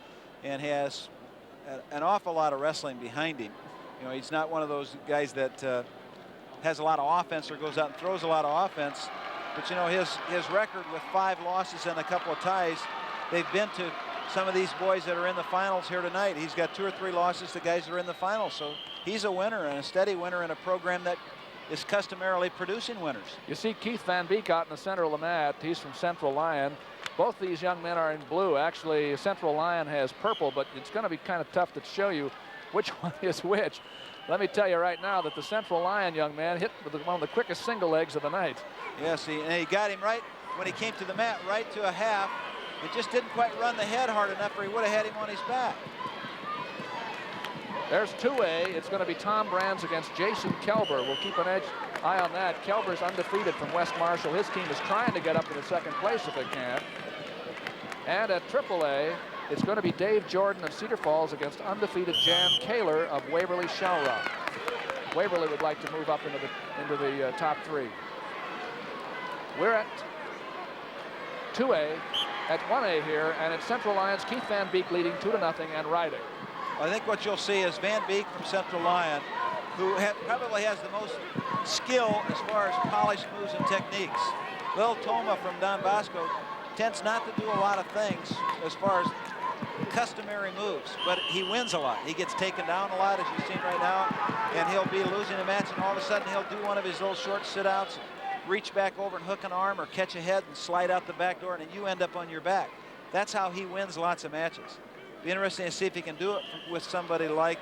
and has an awful lot of wrestling behind him. You know, he's not one of those guys that has a lot of offense or goes out and throws a lot of offense. But, you know, his record with 5 losses and a couple of ties, they've been to some of these boys that are in the finals here tonight. He's got 2 or 3 losses to guys that are in the finals. So he's a winner and a steady winner in a program that is customarily producing winners. You see Keith Van Beek out in the center of the mat. He's from Central Lyon. Both these young men are in blue. Actually, Central Lyon has purple, but it's going to be kind of tough to show you which one is which. Let me tell you right now that the Central Lyon young man hit with one of the quickest single legs of the night. Yes, and he got him right when he came to the mat, right to a half. It just didn't quite run the head hard enough, or he would have had him on his back. There's 2A. It's going to be Tom Brands against Jason Kelber. We'll keep an eye on that. Kelber's undefeated from West Marshall. His team is trying to get up into 2nd place if they can. And at AAA, it's going to be Dave Jordan of Cedar Falls against undefeated Jan Kaler of Waverly Shellrock. Waverly would like to move up into the top 3. We're at 2A, at 1A here, and it's Central Lyon's Keith Van Beek leading 2-0 and riding. I think what you'll see is Van Beek from Central Lyon, who probably has the most skill as far as polished moves and techniques. Lil Toma from Don Bosco tends not to do a lot of things as far as customary moves, but he wins a lot. He gets taken down a lot, as you've seen right now, and he'll be losing a match, and all of a sudden he'll do one of his little short sit-outs, reach back over and hook an arm or catch a head and slide out the back door, and then you end up on your back. That's how he wins lots of matches. Be interesting to see if he can do it with somebody like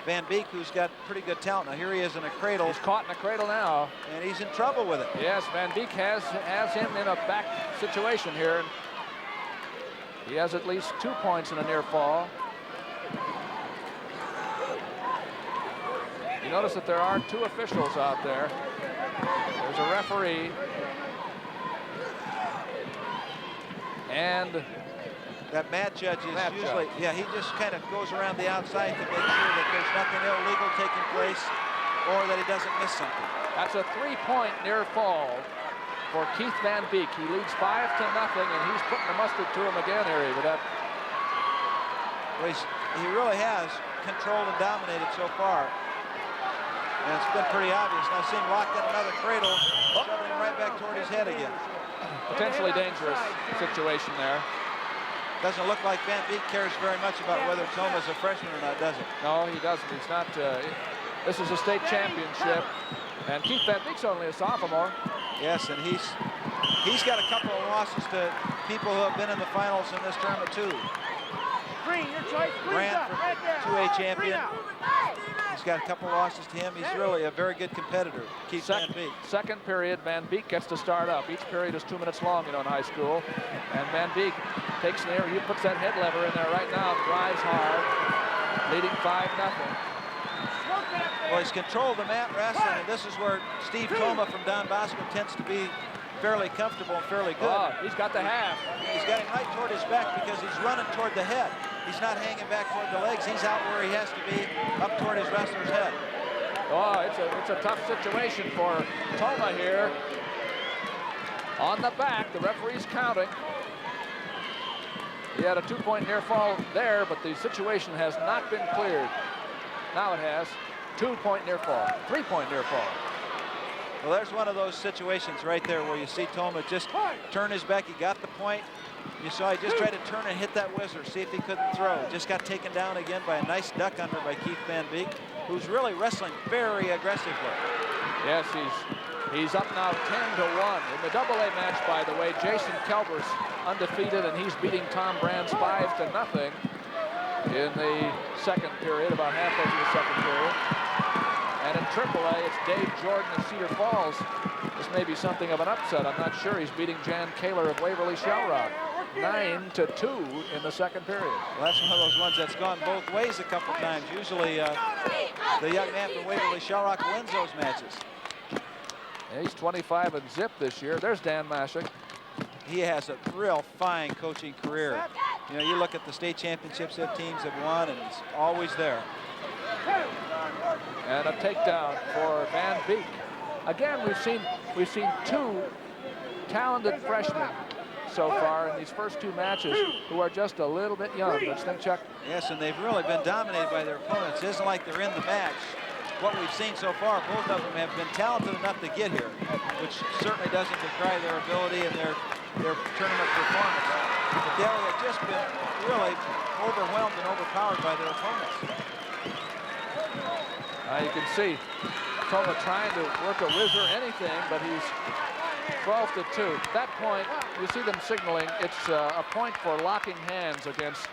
Van Beek, who's got pretty good talent. Now here he is in a cradle. He's caught in a cradle now. And he's in trouble with it. Yes, Van Beek has him in a back situation here. He has at least 2 points in a near fall. You notice that there are 2 officials out there. There's a referee. And that mat judge is usually, yeah, he just kind of goes around the outside to make sure that there's nothing illegal taking place or that he doesn't miss something. That's a 3-point near fall for Keith Van Beek. He leads 5-0, and he's putting the mustard to him again, Harry, with that. Well, he really has controlled and dominated so far. And it's been pretty obvious. And I see him locked in another cradle, shoving him right back toward his head again. Potentially dangerous situation there. Doesn't look like Van Beek cares very much about whether Toma's a freshman or not, does it? No, he doesn't. He's not. This is a state championship, and Keith Van Beek's only a sophomore. Yes, and he's got a couple of losses to people who have been in the finals in this tournament too. Green, your choice. Grant, 2A champion. He's got a couple of losses to him. He's really a very good competitor, Keith Van Beek. Second period, Van Beek gets to start up. Each period is 2 minutes long, you know, in high school. And Van Beek takes there. He puts that head lever in there right now, drives hard, leading 5-0. Well, he's controlled the mat wrestling, and this is where Steve Toma from Don Bosco tends to be fairly comfortable and fairly good. Oh, he's got the half. He's got him right toward his back because he's running toward the head. He's not hanging back toward the legs. He's out where he has to be, up toward his wrestler's head. Oh, it's a tough situation for Toma here. On the back, the referee's counting. He had a 2-point near fall there, but the situation has not been cleared. Now it has. 2-point near fall, 3-point near fall. Well, there's one of those situations right there where you see Toma just turn his back. He got the point. You saw he just tried to turn and hit that whizzer, see if he couldn't throw. Just got taken down again by a nice duck under by Keith Van Beek, who's really wrestling very aggressively. Yes, he's up now 10-1. In the AA match, by the way, Jason Kelber's undefeated, and he's beating Tom Brands 5-0 in the second period, about halfway through the second period. And in AAA, it's Dave Jordan of Cedar Falls. This may be something of an upset. I'm not sure. He's beating Jan Kaler of Waverly Shell Rock 9-2 in the second period. Well, that's one of those ones that's gone both ways a couple times. Usually, the young man from Waverly Shell Rock wins those matches. Yeah, he's 25 and zip this year. There's Dan Mashik. He has a real fine coaching career. You know, you look at the state championships that teams have won, and he's always there. And a takedown for Van Beek. Again, we've seen two talented freshmen so far in these first two matches who are just a little bit young. Don't you think, Chuck? Yes, and they've really been dominated by their opponents. It isn't like they're in the match. What we've seen so far, both of them have been talented enough to get here, which certainly doesn't decry their ability and their tournament performance. But they have just been really overwhelmed and overpowered by their opponents. You can see Toma trying to work a whizzer, anything, but he's 12-2. At that point, you see them signaling it's a point for locking hands against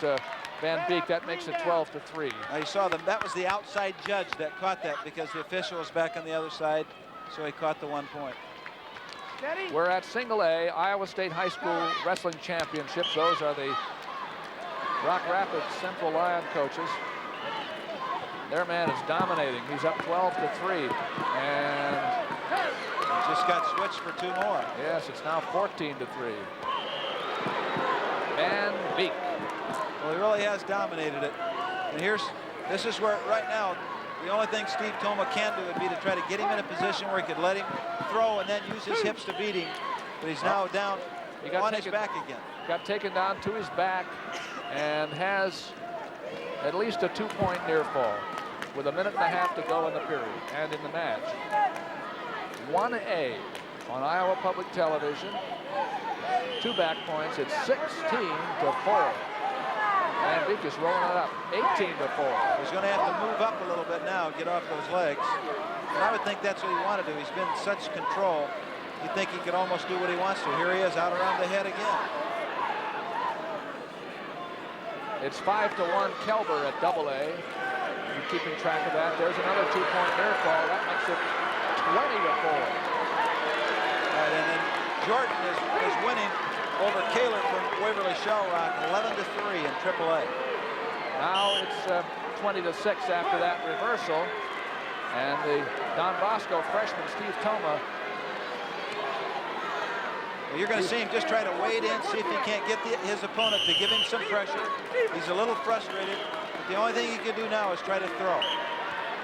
Van Beek. That makes it 12-3. You saw them. That was the outside judge that caught that because the official was back on the other side, so he caught the 1 point. We're at Single A, Iowa State High School Wrestling Championships. Those are the Rock Rapids Central Lion coaches. Their man is dominating. He's up 12-3, and just got switched for 2 more. Yes, it's now 14-3. Van Beek. Well, he really has dominated it. And this is where right now the only thing Steve Toma can do would be to try to get him in a position where he could let him throw and then use his hips to beat him. But he's now down on his back again. Got taken down to his back and has at least a 2-point near fall with 1.5 minutes to go in the period and in the match. 1A on Iowa Public Television. 2 back points. It's 16-4. Van Beek is rolling it up, 18-4. He's going to have to move up a little bit now, get off those legs. And I would think that's what he wanted to do. He's been in such control. You'd think he could almost do what he wants to. Here he is, out around the head again. It's 5-1 Kelber at AA. You're keeping track of that. There's another 2-point near fall. That makes it 20-4. All right, and then Jordan is winning over Kaler from Waverly Shell Rock, 11-3 in AAA. Now it's 20-6 after that reversal. And the Don Bosco freshman, Steve Toma. Well, you're going to see him just try to wade in, see if he can't get his opponent to give him some pressure. He's a little frustrated, but the only thing he can do now is try to throw.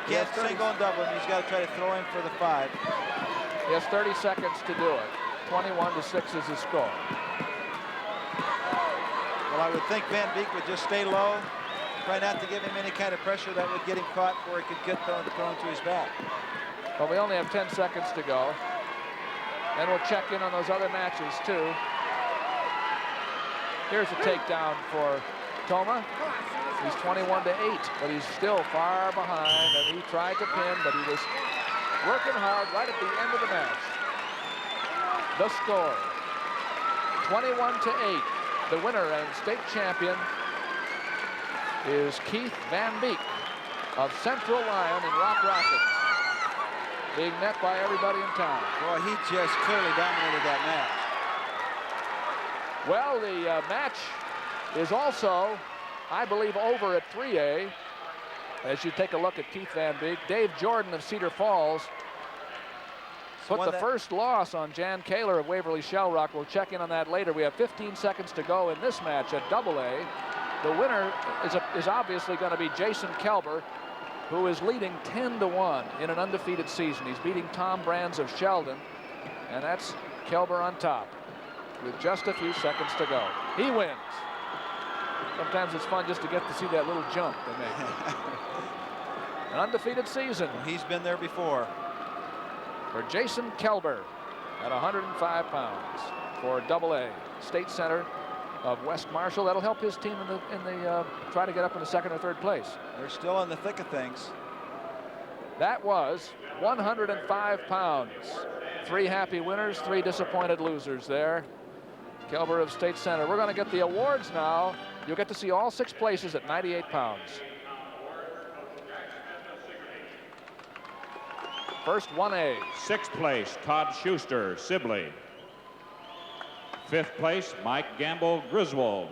Can't single and double him. He's got to try to throw him for the 5. He has 30 seconds to do it. 21-6 is his score. Well, I would think Van Beek would just stay low, try not to give him any kind of pressure that would get him caught where he could get thrown to his back. But we only have 10 seconds to go. And we'll check in on those other matches, too. Here's a takedown for Toma. He's 21-8, but he's still far behind. And he tried to pin, but he was working hard right at the end of the match. The score, 21-8. The winner and state champion is Keith Van Beek of Central Lyon in Rock Rapids, being met by everybody in town. Boy, he just clearly dominated that match. Well, the match is also, I believe, over at 3A. As you take a look at Keith Van Beek, Dave Jordan of Cedar Falls put the first loss on Jan Kaler of Waverly Shell Rock. We'll check in on that later. We have 15 seconds to go in this match at AA. The winner is obviously going to be Jason Kelber, who is leading 10-1 in an undefeated season. He's beating Tom Brands of Sheldon, and that's Kelber on top with just a few seconds to go. He wins. Sometimes it's fun just to get to see that little jump they make. An undefeated season. He's been there before. For Jason Kelber at 105 pounds for AA State Center of West Marshall. That'll help his team in the try to get up in the 2nd or 3rd place. They're still in the thick of things. That was 105 pounds. 3 happy winners, 3 disappointed losers there. Kelber of State Center. We're going to get the awards now. You'll get to see all 6 places at 98 pounds. First 1A. 6th place, Todd Schuster, Sibley. 5th place, Mike Gamble, Griswold.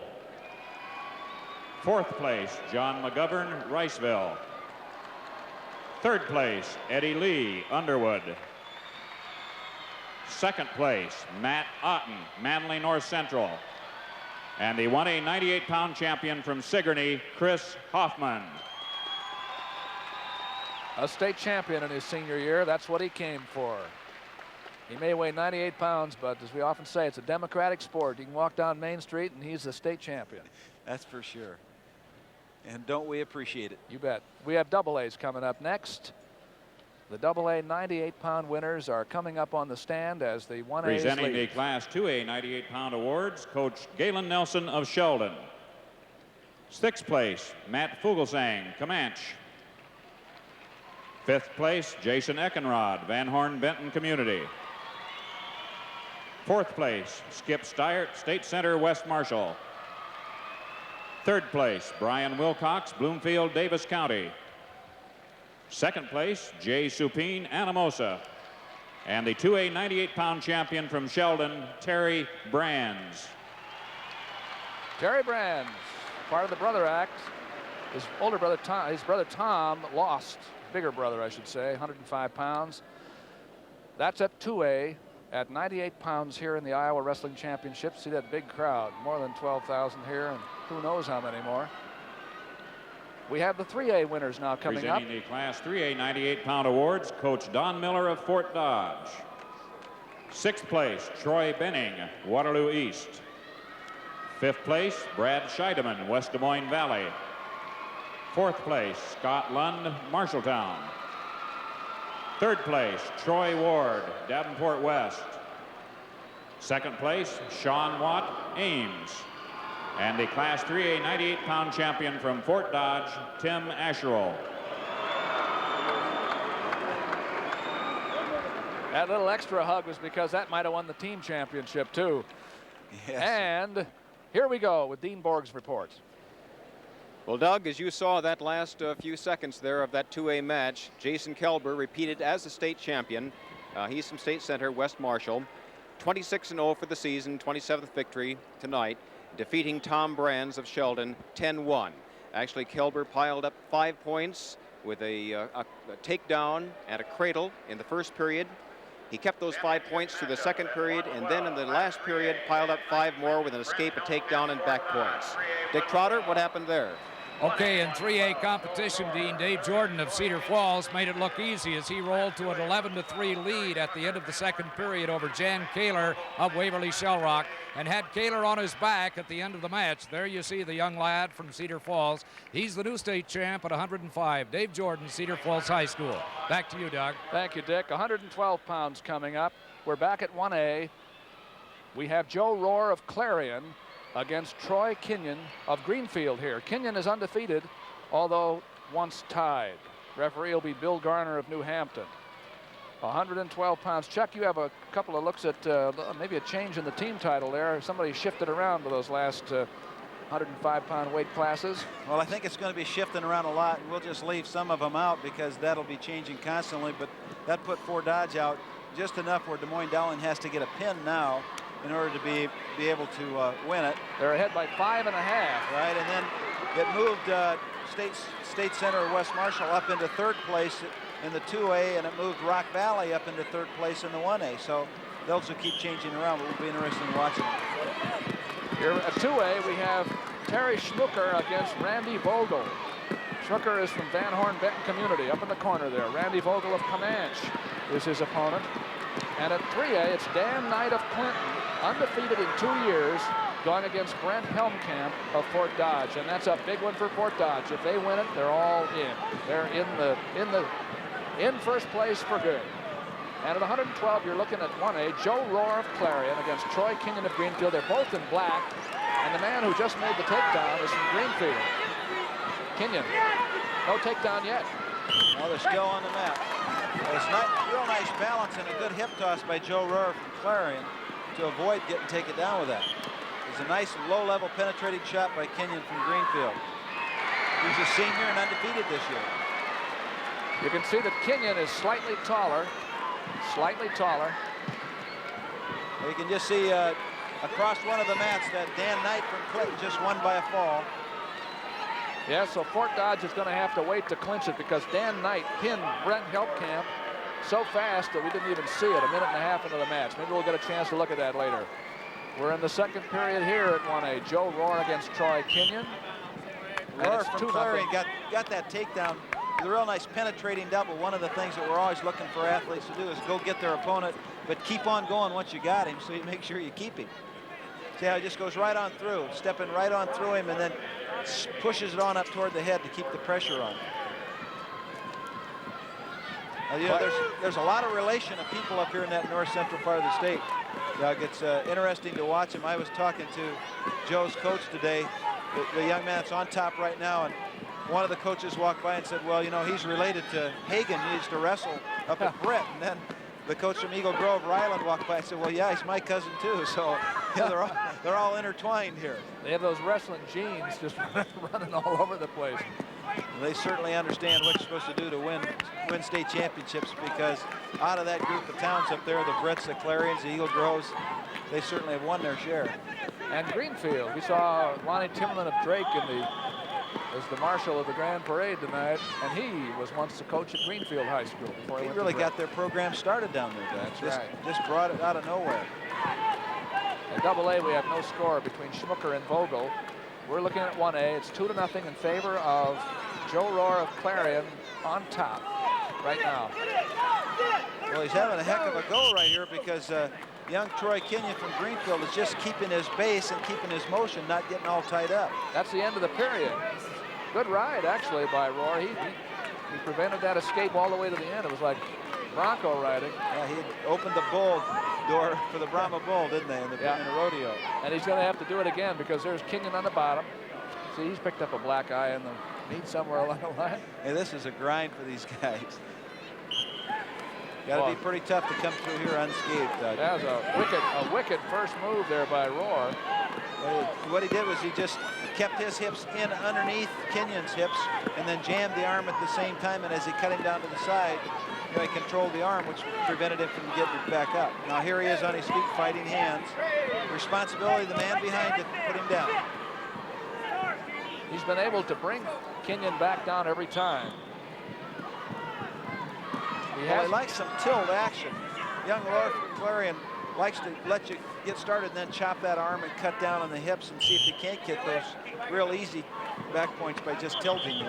4th place, John McGovern, Riceville. 3rd place, Eddie Lee, Underwood. 2nd place, Matt Otten, Manly North Central. And the 1A 98-pound champion from Sigourney, Chris Hoffman. A state champion in his senior year. That's what he came for. He may weigh 98 pounds, but as we often say, it's a democratic sport. You can walk down Main Street and he's the state champion. That's for sure. And don't we appreciate it? You bet. We have AA's coming up next. The AA 98-pound winners are coming up on the stand as the 1A presenting the Class 2A 98-pound awards, Coach Galen Nelson of Sheldon. 6th place, Matt Fugelsang, Comanche. 5th place, Jason Eckenrod, Van Horn Benton Community. 4th place, Skip Steyert, State Center, West Marshall. 3rd place, Brian Wilcox, Bloomfield, Davis County. 2nd place, Jay Supine, Anamosa. And the 2A 98-pound champion from Sheldon, Terry Brands. Terry Brands, part of the Brother Act. His older brother, his brother Tom lost, bigger brother, I should say, 105 pounds. That's at 2A at 98 pounds here in the Iowa Wrestling Championship. See that big crowd, more than 12,000 here, and who knows how many more. We have the 3A winners now coming up. Presenting the Class 3A 98-pound awards, Coach Don Miller of Fort Dodge. 6th place, Troy Benning, Waterloo East. 5th place, Brad Scheidemann, West Des Moines Valley. 4th place, Scott Lund, Marshalltown. 3rd place, Troy Ward, Davenport West. 2nd place, Sean Watt, Ames. And the Class 3A 98-pound champion from Fort Dodge, Tim Asherall. That little extra hug was because that might have won the team championship, too. Yes. And here we go with Dean Borg's report. Well, Doug, as you saw that last few seconds there of that 2A match, Jason Kelber repeated as the state champion. He's from State Center, West Marshall. 26-0 for the season, 27th victory tonight, defeating Tom Brands of Sheldon 10-1. Actually, Kelber piled up 5 points with a takedown and a cradle in the first period. He kept those 5 points through the second period, and then in the last period piled up 5 more with an escape, a takedown, and back points. Dick Trotter, what happened there? Okay, in 3A competition, Dean, Dave Jordan of Cedar Falls made it look easy as he rolled to an 11-3 lead at the end of the second period over Jan Kaler of Waverly Shellrock, and had Kaler on his back at the end of the match. There you see the young lad from Cedar Falls. He's the new state champ at 105. Dave Jordan, Cedar Falls High School. Back to you, Doug. Thank you, Dick. 112 pounds coming up. We're back at 1A. We have Joe Rohr of Clarion against Troy Kenyon of Greenfield here. Kenyon is undefeated, although once tied. Referee will be Bill Garner of New Hampton. 112 pounds. Chuck, you have a couple of looks at maybe a change in the team title there. Somebody shifted around with those last 105-pound weight classes. Well, I think it's going to be shifting around a lot, and we'll just leave some of them out because that'll be changing constantly. But that put Fort Dodge out just enough where Des Moines Dowling has to get a pin now in order to be able to win it. They're ahead by 5.5. Right, and then it moved State Center of West Marshall up into third place in the 2A, and it moved Rock Valley up into third place in the 1A. So they'll also keep changing around, but we'll be interested in watching it. Here at 2A, we have Terry Schmucker against Randy Vogel. Schmucker is from Van Horn Benton Community, up in the corner there. Randy Vogel of Comanche is his opponent. And at 3A, it's Dan Knight of Clinton, undefeated in 2 years, going against Brent Helmkamp of Fort Dodge. And that's a big one for Fort Dodge. If they win it, they're all in. They're in first place for good. And at 112, you're looking at 1A, Joe Rohr of Clarion against Troy Kenyon of Greenfield. They're both in black. And the man who just made the takedown is from Greenfield. Kenyon, no takedown yet. Well, they're still on the mat. It's real nice balance and a good hip toss by Joe Rohr from Clarion to avoid getting taken down with that. It's a nice low-level penetrating shot by Kenyon from Greenfield. He's a senior and undefeated this year. You can see that Kenyon is slightly taller. Slightly taller. You can just see across one of the mats that Dan Knight from Clinton just won by a fall. Yeah, so Fort Dodge is going to have to wait to clinch it because Dan Knight pinned Brent Helmkamp so fast that we didn't even see it a minute and a half into the match. Maybe we'll get a chance to look at that later. We're in the second period here at 1A. Joe Rohr against Troy Kenyon. Rohr from Clarion got that takedown. It's a real nice penetrating double. One of the things that we're always looking for athletes to do is go get their opponent, but keep on going once you got him, so you make sure you keep him. See how he just goes right on through, stepping right on through him, and then pushes it on up toward the head to keep the pressure on. You know, there's a lot of relation of people up here in that north central part of the state. Doug, it's interesting to watch him. I was talking to Joe's coach today, the young man that's on top right now, and one of the coaches walked by and said, well, you know, he's related to Hagen. He used to wrestle up at Britt. And then the coach from Eagle Grove, Ryland, walked by and said, well, yeah, he's my cousin too. So yeah, they're all intertwined here. They have those wrestling genes just running all over the place. They certainly understand what you're supposed to do to win state championships, because out of that group of towns up there, the Britts, the Clarions, the Eagle Groves, they certainly have won their share. And Greenfield, we saw Lonnie Timmerman of Drake as the marshal of the Grand Parade tonight, and he was once the coach at Greenfield High School before he went really to got their program started down there. That's right. Just brought it out of nowhere. At Double-A, we have no score between Schmucker and Vogel. We're looking at 1A. It's 2-0 in favor of Joe Rohr of Clarion on top right now. Well, he's having a heck of a go right here because young Troy Kenyon from Greenfield is just keeping his base and keeping his motion, not getting all tied up. That's the end of the period. Good ride, actually, by Rohr. He prevented that escape all the way to the end. It was like Bronco riding. Yeah, he opened the bull door for the Brahma Bull, didn't they, in the rodeo? And he's going to have to do it again because there's Kenyon on the bottom. See, he's picked up a black eye in the meat somewhere along the line. Hey, this is a grind for these guys. Got to be pretty tough to come through here unscathed. That was a wicked first move there by Rohr. What he did was he just kept his hips in underneath Kenyon's hips and then jammed the arm at the same time. And as he cut him down to the side, you know, he controlled the arm, which prevented him from getting it back up. Now here he is on his feet fighting hands. Responsibility of the man behind to put him down. He's been able to bring Kenyon back down every time. He likes some tilt action. Young Roar from Clarion likes to let you get started and then chop that arm and cut down on the hips and see if he can't get those real easy back points by just tilting you.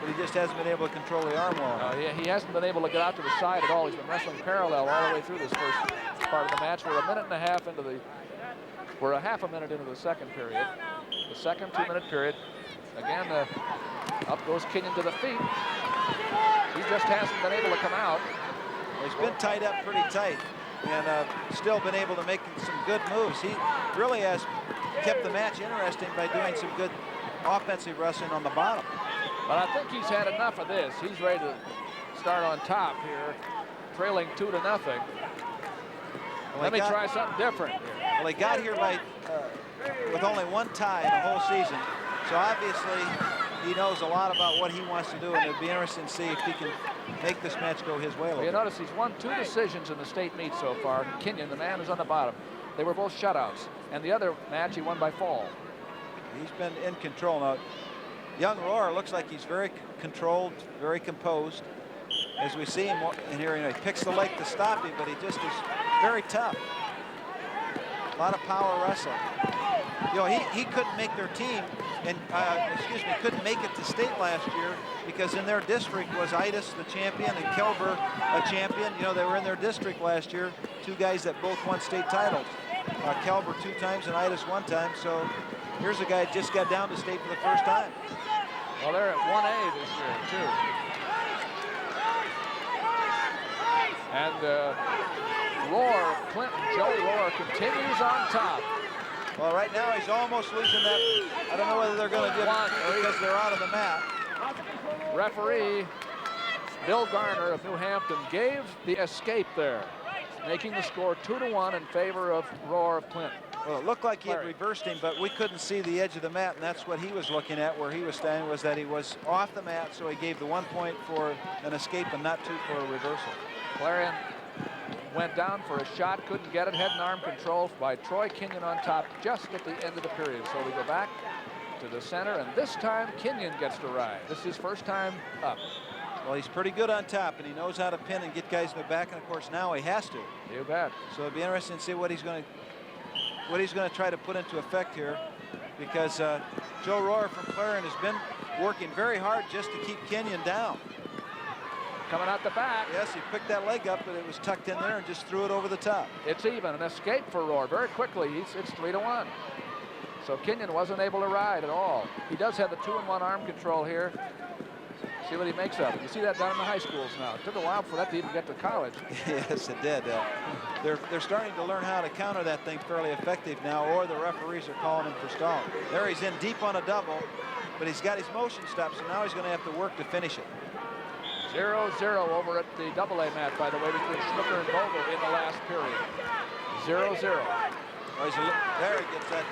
But he just hasn't been able to control the arm well. He hasn't been able to get out to the side at all. He's been wrestling parallel all the way through this first part of the match. We're a minute and a half into the, we're a half a minute into the second period. The second 2-minute period. Again, up goes Kenyon to the feet. He just hasn't been able to come out. He's been tied up pretty tight and still been able to make some good moves. He really has kept the match interesting by doing some good offensive wrestling on the bottom. But I think he's had enough of this. He's ready to start on top here, trailing 2-0. Let me try something different. Well, he got here with only one tie in the whole season. So obviously he knows a lot about what he wants to do, and it'll be interesting to see if he can make this match go his way a little You bit. notice he's won 2 decisions in the state meet so far. Kenyon, the man who's on the bottom, they were both shutouts. And the other match he won by fall. He's been in control now. Young Roar looks like he's very controlled, very composed. As we see him in here, he picks the leg to stop him, but he just is very tough. A lot of power wrestling. He couldn't make their team, and couldn't make it to state last year because in their district was Itis the champion and Kelber a champion. They were in their district last year, 2 guys that both won state titles. Kelber 2 times and Itis 1 time. So here's a guy that just got down to state for the first time. Well, they're at 1A this year, too. And Roar, Clinton, Joe Roar continues on top. Well, right now he's almost losing that. I don't know whether they're going to do it because they're out of the mat. Referee Bill Garner of New Hampton gave the escape there, making the score 2-1 in favor of Roar of Clinton. Well, it looked like he had reversed him, but we couldn't see the edge of the mat, and that's what he was looking at. Where he was standing was that he was off the mat, so he gave the 1 point for an escape and not 2 for a reversal. Clarion went down for a shot, couldn't get it. Head and arm control by Troy Kenyon on top just at the end of the period. So we go back to the center, and this time Kenyon gets to ride. This is his first time up. Well, he's pretty good on top, and he knows how to pin and get guys in the back, and of course now he has to. You bet. So it'll be interesting to see what he's going to try to put into effect here, because Joe Roar from Clarion has been working very hard just to keep Kenyon down. Coming out the back. Yes, he picked that leg up, but it was tucked in there and just threw it over the top. It's even. An escape for Roar very quickly. It's 3-1. So Kenyon wasn't able to ride at all. He does have the 2-1 arm control here. See what he makes of it. You see that down in the high schools now. It took a while for that to even get to college. Yes, it did. They're starting to learn how to counter that thing fairly effective now, or the referees are calling him for stall. There he's in deep on a double, but he's got his motion stopped, so now he's going to have to work to finish it. 0-0 over at the AA mat, by the way, between Schmucker and Vogel in the last period. 0-0. There he gets that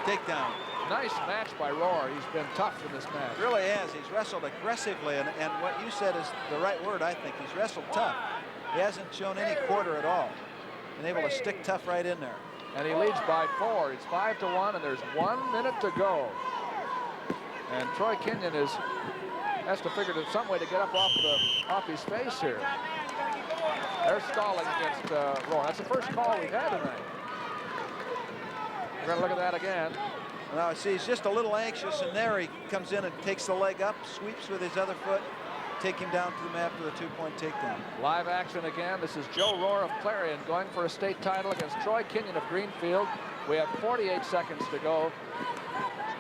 takedown. Nice match by Roar. He's been tough in this match. Really has. He's wrestled aggressively, and what you said is the right word, I think. He's wrestled tough. He hasn't shown any quarter at all. Been able to stick tough right in there. And he leads by 4. It's 5-1, and there's 1 minute to go. And Troy Kenyon has to figure out some way to get up off his face here. They're stalling against Roar. That's the first call we've had tonight. We're going to look at that again. Now, see, he's just a little anxious, and there he comes in and takes the leg up, sweeps with his other foot, take him down to the mat for the 2-point takedown. Live action again. This is Joe Roar of Clarion going for a state title against Troy Kenyon of Greenfield. We have 48 seconds to go,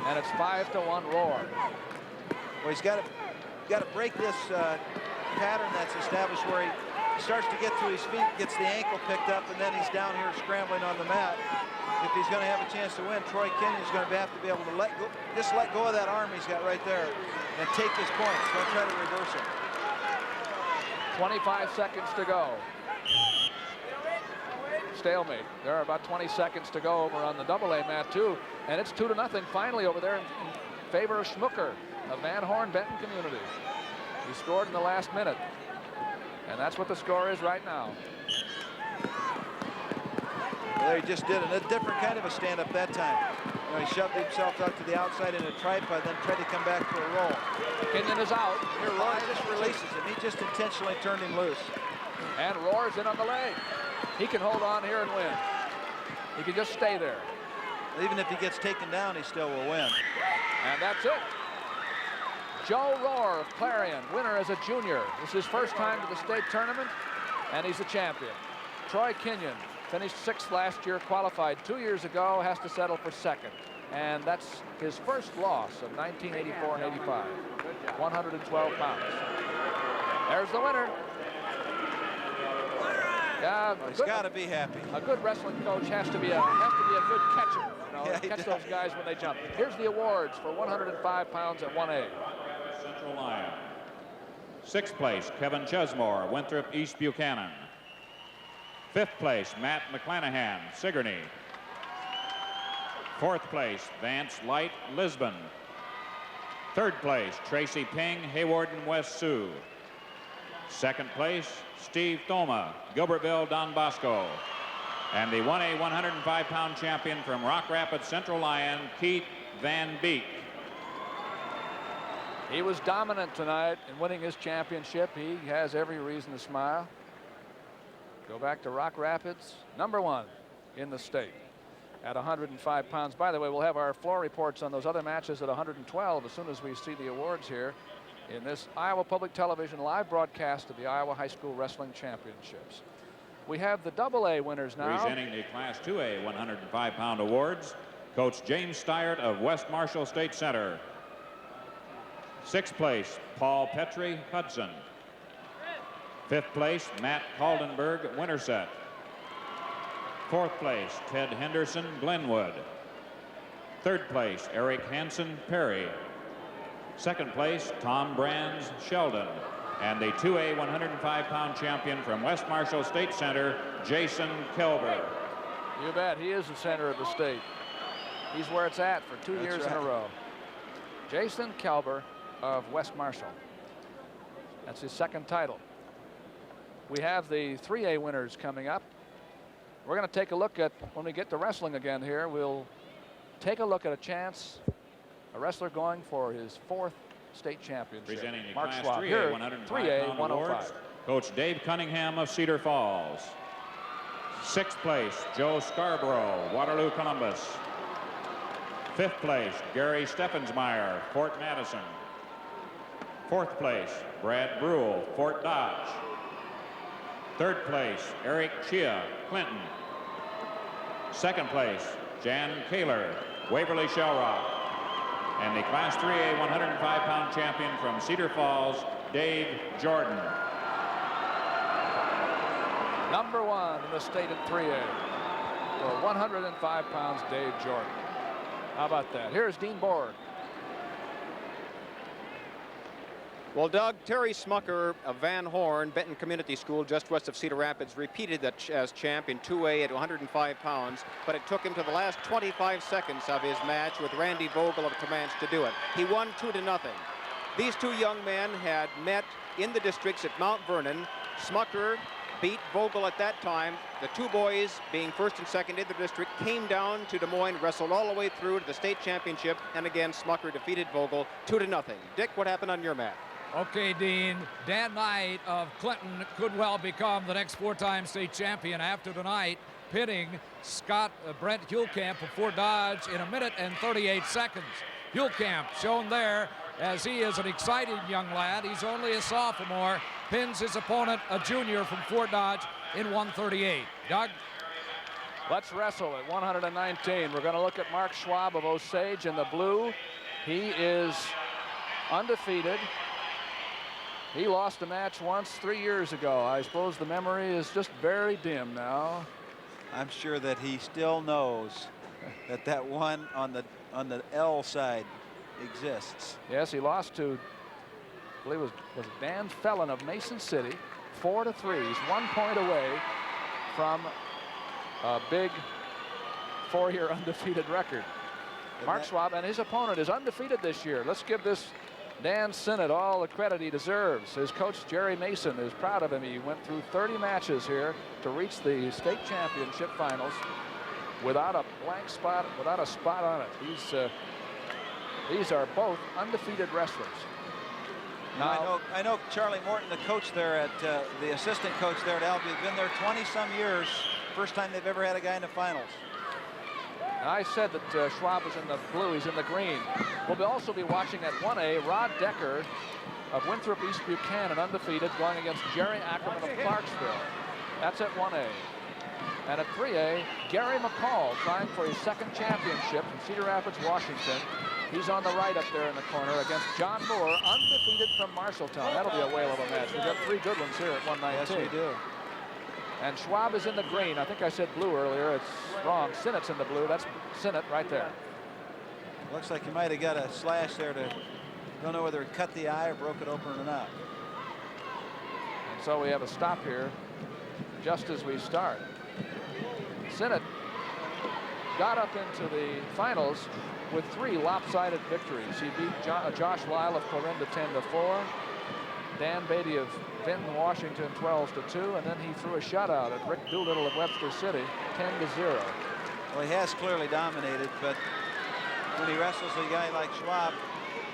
and it's 5-1 Roar. Well, he's got to break this pattern that's established where he starts to get to his feet, gets the ankle picked up, and then he's down here scrambling on the mat. If he's going to have a chance to win, Troy Kenyon's going to have to be able to let go of that arm he's got right there and take his points. Don't try to reverse it. 25 seconds to go. Stalemate. There are about 20 seconds to go over on the AA mat too, and it's 2-0 finally over there in favor of Schmucker of Van Horn Benton Community. He scored in the last minute, and that's what the score is right now. There he just did a different kind of a stand-up that time. He shoved himself out to the outside in a tripod, then tried to come back to a roll. Kenyon is out. Here, Roy just releases him. He just intentionally turned him loose. And roars in on the leg. He can hold on here and win. He can just stay there. Even if he gets taken down, he still will win. And that's it. Joe Rohr of Clarion, winner as a junior. This is his first time to the state tournament, and he's a champion. Troy Kenyon finished 6th last year, qualified 2 years ago, has to settle for 2nd. And that's his first loss of 1984 and 85. 112 pounds. There's the winner. Yeah, He's got to be happy. A good wrestling coach has to be a good catcher. You know, Yeah, catch those guys when they jump. Here's the awards for 105 pounds at 1A. Central Lyon. 6th place, Kevin Chesmore, Winthrop East Buchanan. 5th place, Matt McClanahan, Sigourney. 4th place, Vance Light, Lisbon. 3rd place, Tracy Ping, Haywarden West Sioux. 2nd place, Steve Thoma, Gilbertville, Don Bosco. And the 1A 105-pound champion from Rock Rapids, Central Lyon, Keith Van Beek. He was dominant tonight in winning his championship. He has every reason to smile. Go back to Rock Rapids, #1 in the state at 105 pounds. By the way, we'll have our floor reports on those other matches at 112 as soon as we see the awards here in this Iowa Public Television live broadcast of the Iowa High School Wrestling Championships. We have the AA winners now. Presenting the Class 2A 105-pound awards, Coach James Steyert of West Marshall State Center. 6th place, Paul Petrie, Hudson. 5th place, Matt Caldenberg, Winterset. 4th place, Ted Henderson, Glenwood. 3rd place, Eric Hansen, Perry. 2nd place, Tom Brands, Sheldon. And the 2A 105-pound champion from West Marshall State Center, Jason Kelber. You bet. He is the center of the state. He's where it's at for 2 years in a row. Jason Kelber of West Marshall. That's his 2nd title. We have the 3A winners coming up. We're going to take a look at, when we get to wrestling again here, we'll take a look at a wrestler going for his 4th state championship. Presenting the Mark Class Schwab 3A here, 105-pound awards, Coach Dave Cunningham of Cedar Falls. 6th place, Joe Scarborough, Waterloo, Columbus. 5th place, Gary Steffensmeyer, Fort Madison. 4th place, Brad Brule, Fort Dodge. 3rd place, Eric Chia, Clinton. 2nd place, Jan Kaler, Waverly Shell Rock. And the Class 3A 105-pound champion from Cedar Falls, Dave Jordan. #1 in the state at 3A. For 105 pounds, Dave Jordan. How about that? Here's Dean Borg. Well, Doug, Terry Smucker of Van Horn, Benton Community School, just west of Cedar Rapids, repeated that as champ in 2A at 105 pounds, but it took him to the last 25 seconds of his match with Randy Vogel of Comanche to do it. He won 2-0. These two young men had met in the districts at Mount Vernon. Smucker beat Vogel at that time. The two boys, being 1st and 2nd in the district, came down to Des Moines, wrestled all the way through to the state championship, and again, Smucker defeated Vogel 2-0. Dick, what happened on your match? Okay, Dean, Dan Knight of Clinton could well become the next 4-time state champion after tonight, pitting Brent Huelkamp of Fort Dodge in 1 minute and 38 seconds. Huelkamp shown there as he is an exciting young lad. He's only a sophomore, pins his opponent, a junior from Fort Dodge, in 138. Doug? Let's wrestle at 119. We're going to look at Mark Schwab of Osage in the blue. He is undefeated. He lost a match once 3 years ago. I suppose the memory is just very dim now. I'm sure that he still knows that one on the L side exists. Yes, he lost to, I believe it was Dan Felon of Mason City, 4-3. He's 1 point away from a big 4-year undefeated record. Mark Schwab and his opponent is undefeated this year. Let's give this Dan Sinnott all the credit he deserves. His coach, Jerry Mason, is proud of him. He went through 30 matches here to reach the state championship finals without a blank spot, without a spot on it. These are both undefeated wrestlers. Now, I know Charlie Morton, the coach there at the assistant coach there at Albany, has been there 20-some years. First time they've ever had a guy in the finals. I said that Schwab was in the blue. He's in the green. We'll also be watching at 1A, Rod Decker of Winthrop East Buchanan, undefeated, going against Jerry Ackerman of Clarksville. That's at 1A. And at 3A, Gary McCall trying for his second championship in Cedar Rapids, Washington. He's on the right up there in the corner against John Moore, undefeated from Marshalltown. That'll be a whale of a match. We've got 3 good ones here at 119. Yes, we do. And Schwab is in the green. I think I said blue earlier. It's wrong. Sinnott's in the blue. That's Sinnott right there. Looks like you might have got a slash there to, don't know whether it cut the eye or broke it open or not. And so we have a stop here just as we start. Sinnott got up into the finals with 3 lopsided victories. He beat Josh Lyle of Clarinda 10-4, Dan Beatty of Vinton, Washington 12-2, and then he threw a shutout at Rick Doolittle of Webster City 10-0. Well, he has clearly dominated, but when he wrestles a guy like Schwab,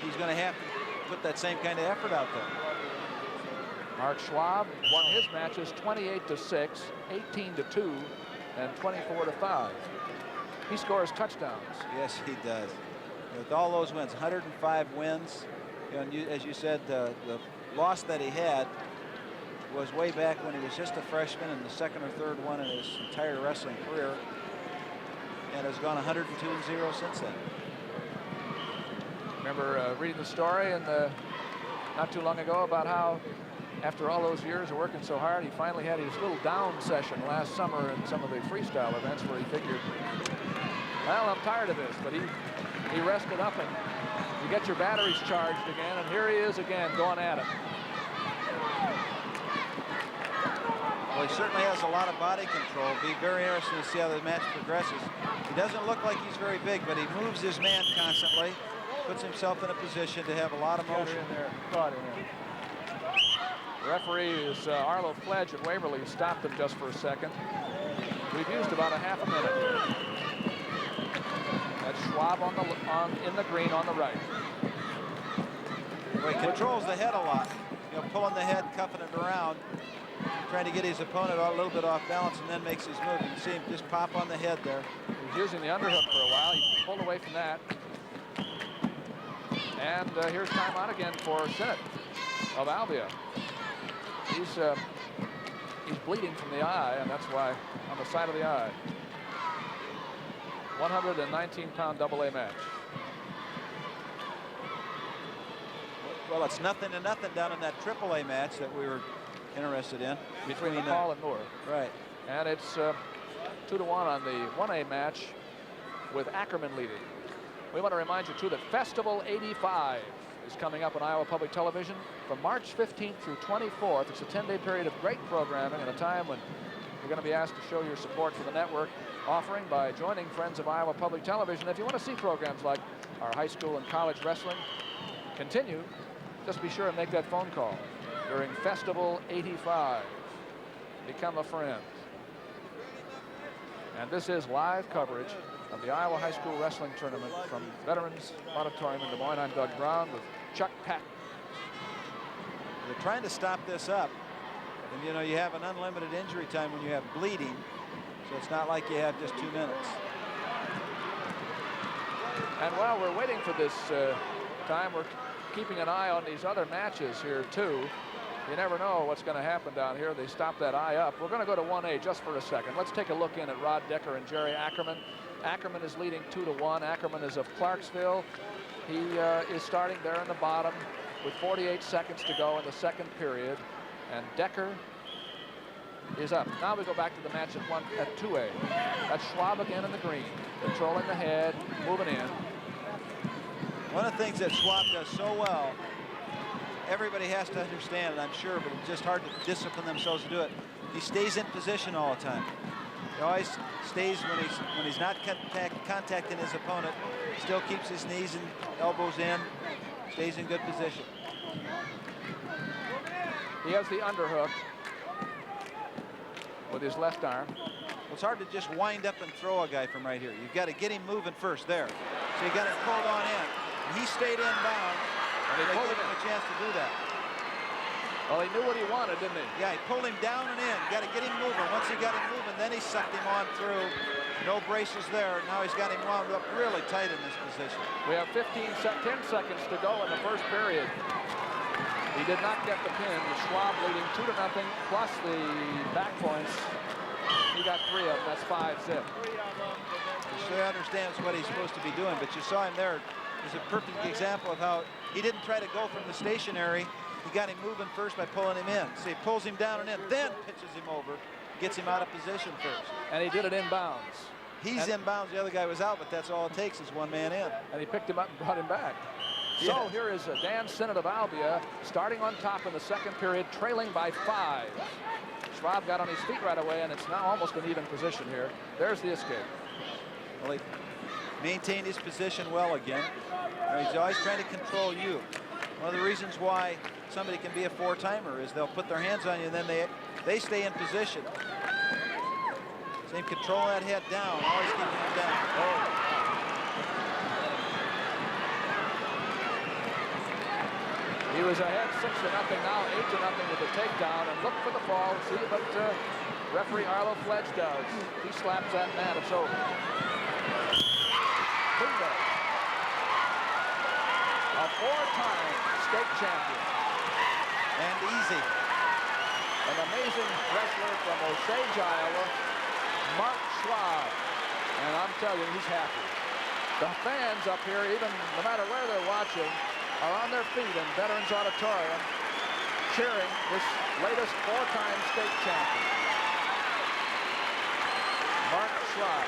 he's going to have to put that same kind of effort out there. Mark Schwab won his matches 28-6, 18-2, and 24-5. He scores touchdowns. Yes, he does. With all those wins, 105 wins. You know, and as you said, the loss that he had was way back when he was just a freshman, and the second or third one in his entire wrestling career, and has gone 102-0 since then. Remember reading the story not too long ago about how after all those years of working so hard, he finally had his little down session last summer in some of the freestyle events where he figured, well, I'm tired of this, but he rested up and you get your batteries charged again, and here he is again going at it. Well, he certainly has a lot of body control. It'll be very interesting to see how the match progresses. He doesn't look like he's very big, but he moves his man constantly, puts himself in a position to have a lot of motion. Caught him in. The referee is Arlo Fledge at Waverly. Stopped him just for a second. We've used about a half a minute. That's Schwab in the green on the right. Well, he controls the head a lot. You know, pulling the head, cuffing it around, trying to get his opponent a little bit off balance, and then makes his move. You can see him just pop on the head there. He was using the underhook for a while. He pulled away from that. And here's timeout again for Sinnott of Albia. He's bleeding from the eye, and that's why on the side of the eye. 119-pound AA match. Well, it's 0-0 down in that AAA match that we were interested in. Between McCall and Moore. Right. And it's 2-1 on the 1A match with Ackerman leading. We want to remind you, too, that Festival 85 is coming up on Iowa Public Television from March 15th through 24th. It's a 10-day period of great programming and a time when you're going to be asked to show your support for the network, offering by joining Friends of Iowa Public Television. If you want to see programs like our high school and college wrestling continue, just be sure and make that phone call during Festival 85. Become a friend. And this is live coverage of the Iowa High School Wrestling Tournament from Veterans Auditorium in Des Moines. I'm Doug Brown with Chuck Patton. They're trying to stop this up. And, you know, you have an unlimited injury time when you have bleeding, so it's not like you have just 2 minutes. And while we're waiting for this time, we're keeping an eye on these other matches here, too. You never know what's going to happen down here. They stop that eye up. We're going to go to 1A just for a second. Let's take a look in at Rod Decker and Jerry Ackerman. Ackerman is leading 2-1. Ackerman is of Clarksville. He is starting there in the bottom with 48 seconds to go in the second period. And Decker is up. Now we go back to the match at 2A. That's Schwab again in the green, controlling the head, moving in. One of the things that Schwab does so well, everybody has to understand it, I'm sure, but it's just hard to discipline themselves to do it. He stays in position all the time. He always stays when he's not contacting his opponent. Still keeps his knees and elbows in, stays in good position. He has the underhook with his left arm. Well, it's hard to just wind up and throw a guy from right here. You've got to get him moving first there. So you got him pulled on in. And he stayed inbound, and they gave him a chance to do that. Well, he knew what he wanted, didn't he? Yeah, he pulled him down and in. Got to get him moving. Once he got him moving, then he sucked him on through. No braces there. Now he's got him wound up really tight in this position. We have 10 seconds to go in the first period. He did not get the pin. Schwab leading 2-0, plus the back points. He got 3 of them. That's 5 zip. He sure understands what he's supposed to be doing, but you saw him there. He's a perfect example of how he didn't try to go from the stationary. He got him moving first by pulling him in. So he pulls him down and in, then pitches him over, gets him out of position first. And he did it inbounds. He's inbounds, the other guy was out, but that's all it takes is one man in. And he picked him up and brought him back. Yeah. So here is Dan Sinnott of Albia starting on top in the second period, trailing by 5. Schwab got on his feet right away, and it's now almost an even position here. There's the escape. Well, he maintained his position well again. He's always trying to control you. One of the reasons why somebody can be a 4-timer is they'll put their hands on you, and then they stay in position. Same control that head down, always keeping him down. Oh. He was ahead 6-0, now 8-0 with the takedown, and look for the fall. See what referee Arlo Fledge does. He slaps that mat. So, bingo. A 4-time state champion. And easy. An amazing wrestler from Osage, Iowa, Mark Schwab. And I'm telling you, he's happy. The fans up here, even no matter where they're watching, are on their feet in Veterans Auditorium cheering this latest 4-time state champion, Mark Schwab.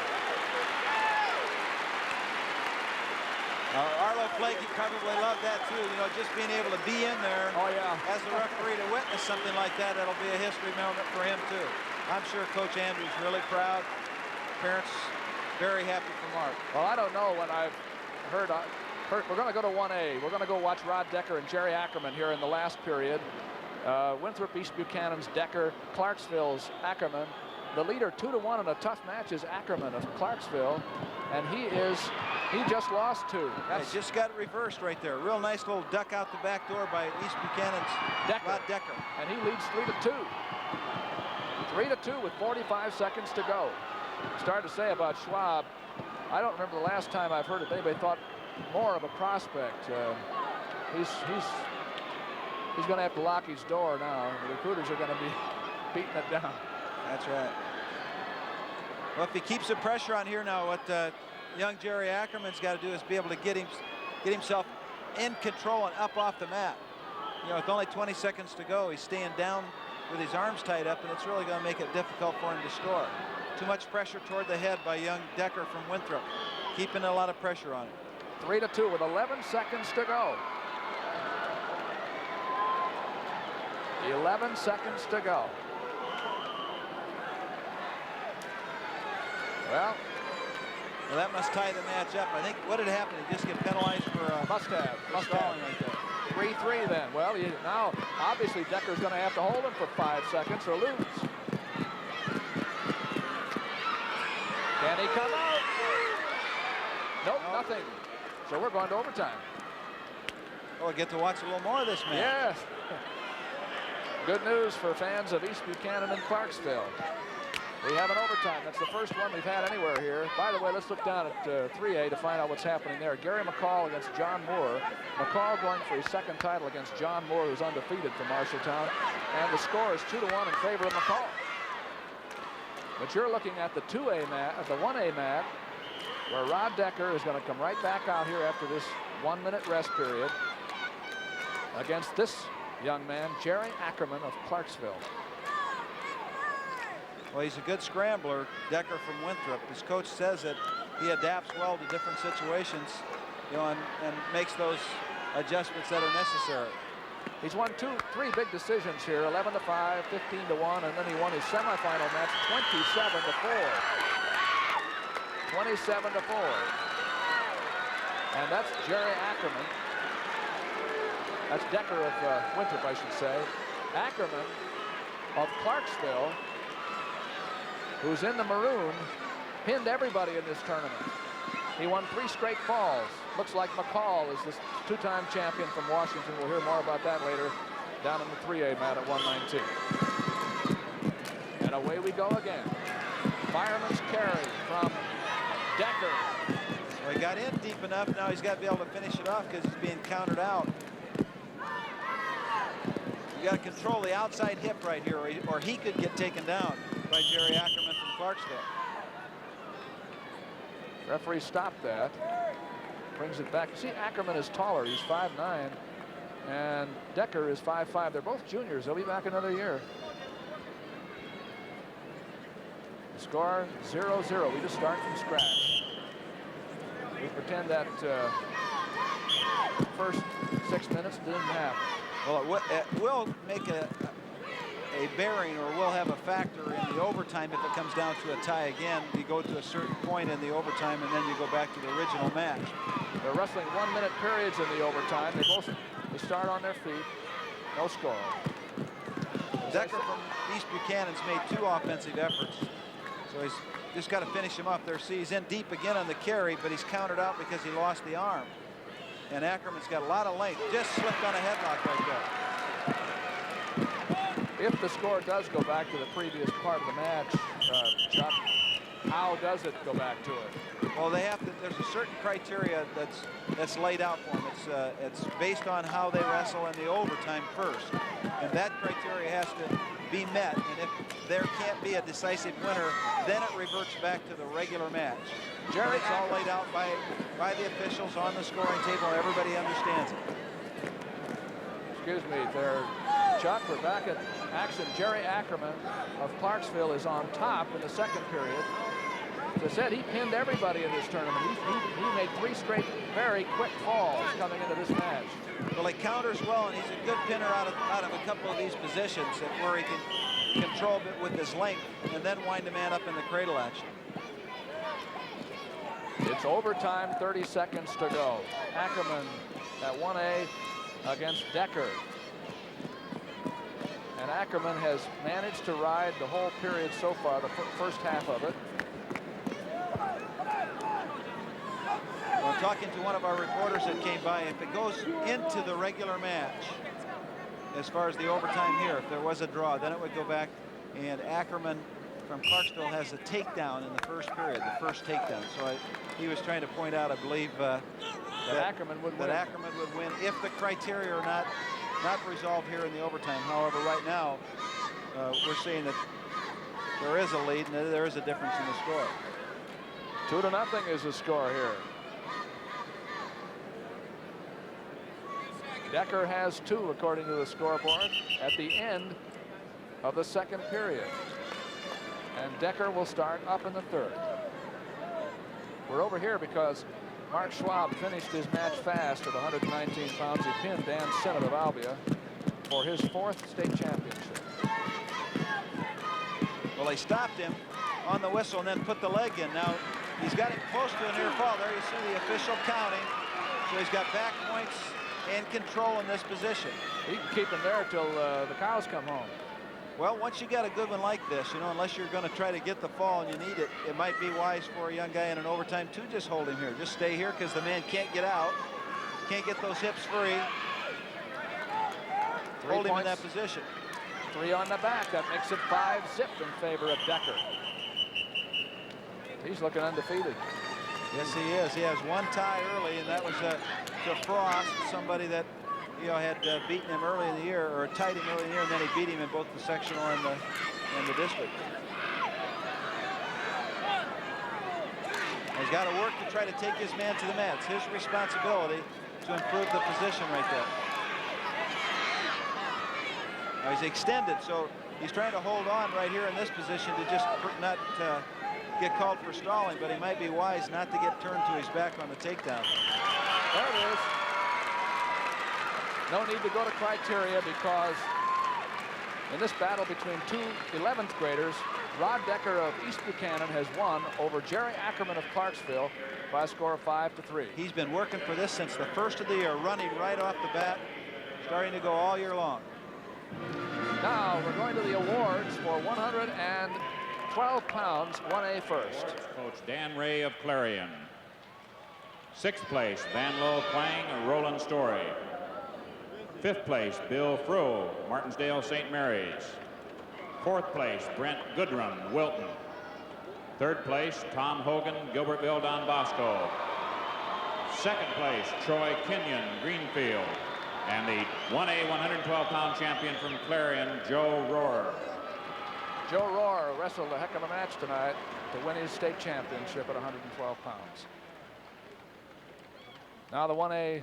Arlo Flake, he probably loved that too, you know, just being able to be in there. Oh, yeah. As the referee to witness something like that, that'll be a history moment for him too. I'm sure Coach Andrews really proud. Parents very happy for Mark. Well, I don't know when I've heard. We're going to go to 1A. We're going to go watch Rod Decker and Jerry Ackerman here in the last period. Winthrop, East Buchanan's Decker, Clarksville's Ackerman. The leader 2-1 in a tough match is Ackerman of Clarksville, and he just lost 2. That's just got it reversed right there. Real nice little duck out the back door by East Buchanan's Rod Decker. And he leads 3-2. 3-2 with 45 seconds to go. Started to say about Schwab, I don't remember the last time I've heard it. Anybody thought more of a prospect. He's going to have to lock his door now. The recruiters are going to be beating it down. That's right. Well, if he keeps the pressure on here now, what young Jerry Ackerman's got to do is be able to get himself in control and up off the mat. You know, with only 20 seconds to go, he's staying down with his arms tied up, and it's really going to make it difficult for him to score. Too much pressure toward the head by young Decker from Winthrop, keeping a lot of pressure on him. 3-2 with 11 seconds to go. 11 seconds to go. Well, that must tie the match up. I think what had happened, he just get penalized for must have like that. 3-3 then. Well, now obviously Decker's going to have to hold him for 5 seconds or lose. Can he come out? Nope, nothing. So we're going to overtime. Oh, we'll get to watch a little more of this match. Yes. Good news for fans of East Buchanan and Clarksville. We have an overtime. That's the first one we've had anywhere here. By the way, let's look down at 3A to find out what's happening there. Gary McCall against John Moore. McCall going for his second title against John Moore, who's undefeated from Marshalltown. And the score is 2-1 in favor of McCall. But you're looking at the 2A mat, at the 1A mat, where Rod Decker is going to come right back out here after this 1-minute rest period against this young man, Jerry Ackerman of Clarksville. Well, he's a good scrambler, Decker from Winthrop. His coach says that he adapts well to different situations, you know, and makes those adjustments that are necessary. He's won 3 big decisions here, 11-5, 15-1, and then he won his semifinal match 27-4. 27-4. And that's Jerry Ackerman. That's Decker of Winthrop, I should say. Ackerman of Clarksville, who's in the maroon, pinned everybody in this tournament. He won 3 straight falls. Looks like McCall is this 2-time champion from Washington. We'll hear more about that later. down in the 3A mat at 119. And away we go again. Fireman's carry from Decker. Well, he got in deep enough. Now he's got to be able to finish it off because he's being countered out. You got to control the outside hip right here, or he could get taken down by Jerry Ackerman from Clarksville. Referee stopped that. Brings it back. See, Ackerman is taller. He's 5'9", and Decker is 5'5". They're both juniors. They'll be back another year. The score 0-0. We just start from scratch. We pretend that first 6 minutes didn't happen. Well, it will make a bearing, or will have a factor in the overtime if it comes down to a tie again. You go to a certain point in the overtime, and then you go back to the original match. They're wrestling 1 minute periods in the overtime. They start on their feet. No score. Decker from East Buchanan's made 2 offensive efforts. So he's just got to finish him up there. See, he's in deep again on the carry, but he's countered out because he lost the arm. And Ackerman's got a lot of length. Just slipped on a headlock right there. If the score does go back to the previous part of the match, Chuck, how does it go back to it? Well, they have to. There's a certain criteria that's laid out for them. It's based on how they wrestle in the overtime first, and that criteria has to be met. And if there can't be a decisive winner, then it reverts back to the regular match. Jerry, it's all laid out by the officials on the scoring table. Everybody understands it. Excuse me, there, Chuck. We're back at action. Jerry Ackerman of Clarksville is on top in the second period. As I said, he pinned everybody in this tournament. He made 3 straight very quick falls coming into this match. Well, he counters well, and he's a good pinner out of a couple of these positions where he can control it with his length and then wind a man up in the cradle action. It's overtime, 30 seconds to go. Ackerman at 1A against Decker. And Ackerman has managed to ride the whole period so far, the first half of it. Well, talking to one of our reporters that came by, if it goes into the regular match, as far as the overtime here, if there was a draw, then it would go back, and Ackerman from Clarksville has a takedown in the first period, the first takedown. So he was trying to point out, I believe, that Ackerman would win. Ackerman would win if the criteria are not resolved here in the overtime. However, right now, we're seeing that there is a lead and there is a difference in the score. 2-0 is the score here. Decker has 2 according to the scoreboard at the end of the second period. And Decker will start up in the third. We're over here because Mark Schwab finished his match fast at 119 pounds. He pinned Dan Sinnott of Albia for his 4th state championship. Well, they stopped him on the whistle and then put the leg in. Now, he's got him close to a near fall. There you see the official counting. So he's got back points and control in this position. He can keep him there till the cows come home. Well, once you got a good one like this, you know, unless you're going to try to get the fall and you need it, it might be wise for a young guy in an overtime to just hold him here. Just stay here because the man can't get out, can't get those hips free. Hold him in that position. 3 on the back. That makes it 5-zip in favor of Decker. He's looking undefeated. Yes, he is. He has 1 tie early, and that was to Frost, somebody that had beaten him early in the year, or tied him early in the year, and then he beat him in both the sectional and the district. He's got to work to try to take his man to the mat. It's his responsibility to improve the position right there. Now he's extended, so he's trying to hold on right here in this position to just not get called for stalling, but he might be wise not to get turned to his back on the takedown. There it is. No need to go to criteria because in this battle between 2 11th graders, Rod Decker of East Buchanan has won over Jerry Ackerman of Clarksville by a score of 5-3. He's been working for this since the first of the year, running right off the bat, starting to go all year long. Now we're going to the awards for 112 pounds, 1A first. Coach Dan Ray of Clarion. 6th place, Van Lo Quang, Roland Story. Fifth place, Bill Froh, Martinsdale St. Mary's. Fourth place, Brent Goodrum, Wilton. Third place, Tom Hogan, Gilbertville, Don Bosco. Second place, Troy Kenyon, Greenfield. And the 1A 112-pound champion from Clarion, Joe Rohr. Joe Rohr wrestled a heck of a match tonight to win his state championship at 112 pounds. Now the 1A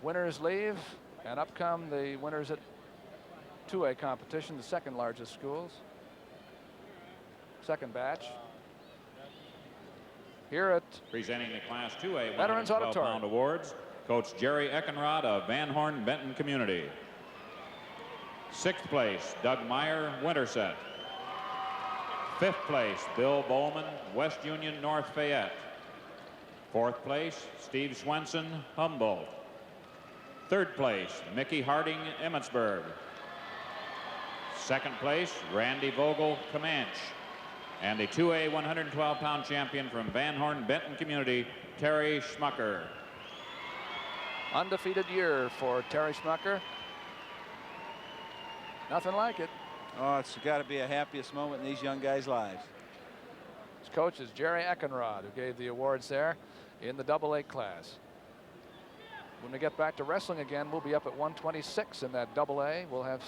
winners leave, and up come the winners at 2A competition, the second largest schools. Second batch. Here at presenting the Class 2A Veterans Auditorium 112-pound awards, Coach Jerry Eckenrod of Van Horn Benton Community. Sixth place, Doug Meyer, Winterset. Fifth place, Bill Bowman, West Union, North Fayette. Fourth place, Steve Swenson, Humboldt. Third place, Mickey Harding, Emmetsburg. Second place, Randy Vogel, Comanche. And the 2A 112-pound champion from Van Horn Benton Community, Terry Schmucker. Undefeated year for Terry Schmucker. Nothing like it. Oh, it's got to be a happiest moment in these young guys' lives. His coach is Jerry Eckenrod, who gave the awards there in the AA class. When we get back to wrestling again, we'll be up at 126 in that AA. We'll have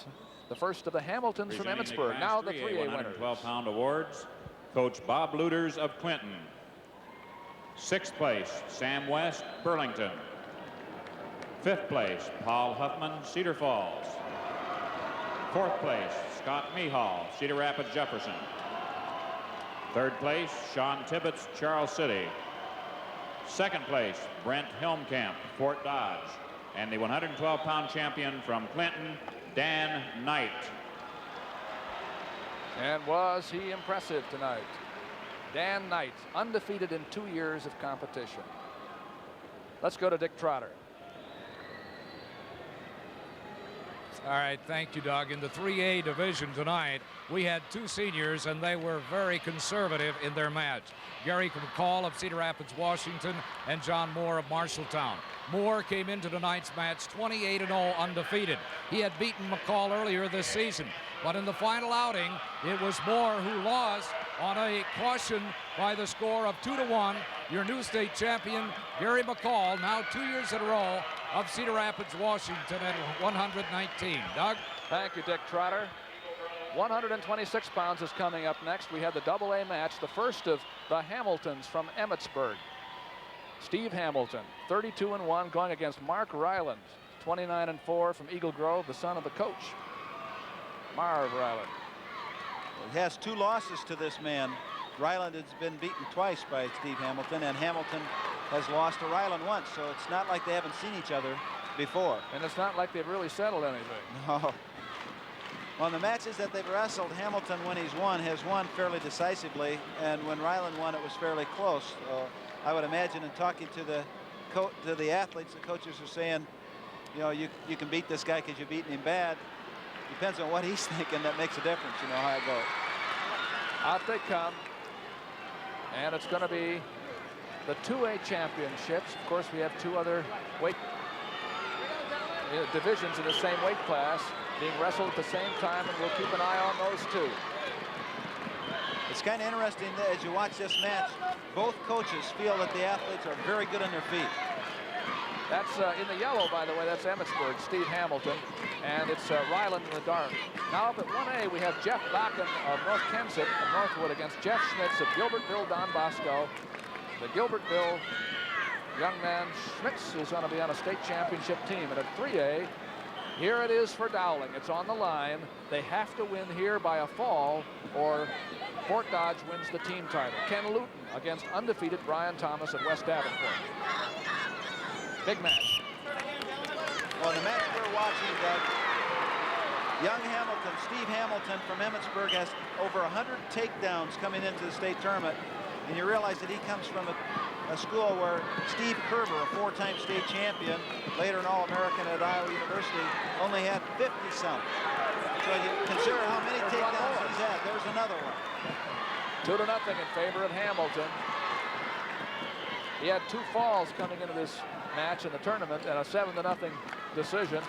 the first of the Hamiltons from Emmetsburg. Now the 3A winners. 112-pound awards, Coach Bob Luters of Clinton. Sixth place, Sam West, Burlington. Fifth place, Paul Huffman, Cedar Falls. Fourth place, Scott Mehall, Cedar Rapids, Jefferson. Third place, Sean Tibbetts, Charles City. Second place, Brent Helmkamp, Fort Dodge. And the 112-pound champion from Clinton, Dan Knight. And was he impressive tonight? Dan Knight, undefeated in 2 years of competition. Let's go to Dick Trotter. All right, thank you, Doug. In the 3A division tonight, we had two seniors, and they were very conservative in their match. Gary McCall of Cedar Rapids, Washington, and John Moore of Marshalltown. Moore came into tonight's match 28-0 undefeated. He had beaten McCall earlier this season, but in the final outing, it was Moore who lost on a caution by the score of 2-1. Your new state champion, Gary McCall, now 2 years in a row, of Cedar Rapids, Washington at 119. Doug? Thank you, Dick Trotter. 126 pounds is coming up next. We had the AA match, the first of the Hamiltons from Emmetsburg. Steve Hamilton, 32-1, going against Mark Ryland, 29-4 from Eagle Grove, the son of the coach, Marv Ryland. He has 2 losses to this man. Ryland has been beaten twice by Steve Hamilton, and Hamilton has lost to Ryland once, so it's not like they haven't seen each other before. And it's not like they've really settled anything. No. On the matches that they've wrestled, Hamilton, when he's won, has won fairly decisively, and when Ryland won, it was fairly close. I would imagine in talking to the athletes, the coaches are saying, you know, you can beat this guy because you've beaten him bad. Depends on what he's thinking. That makes a difference, you know, how it goes. Out they come. And it's going to be the 2A championships. Of course, we have 2 other weight divisions in the same weight class being wrestled at the same time, and we'll keep an eye on those 2. It's kind of interesting that as you watch this match, both coaches feel that the athletes are very good on their feet. That's in the yellow, by the way. That's Emmetsburg, Steve Hamilton, and it's Ryland in the dark. Now up at 1A, we have Jeff Bakken of North Kensett of Northwood against Jeff Schmitz of Gilbertville, Don Bosco. The Gilbertville young man Schmitz is going to be on a state championship team. And at 3A, here it is for Dowling. It's on the line. They have to win here by a fall, or Fort Dodge wins the team title. Ken Luton against undefeated Brian Thomas of West Davenport. Big match. Well, the match we're watching, Doug, young Hamilton, Steve Hamilton from Emmetsburg, has over 100 takedowns coming into the state tournament. And you realize that he comes from a school where Steve Kerber, a 4-time state champion, later an All-American at Iowa University, only had 50-some. So you consider how many takedowns he's had. There's another one. 2-0 in favor of Hamilton. He had 2 falls coming into this match in the tournament and a 7-0 decision.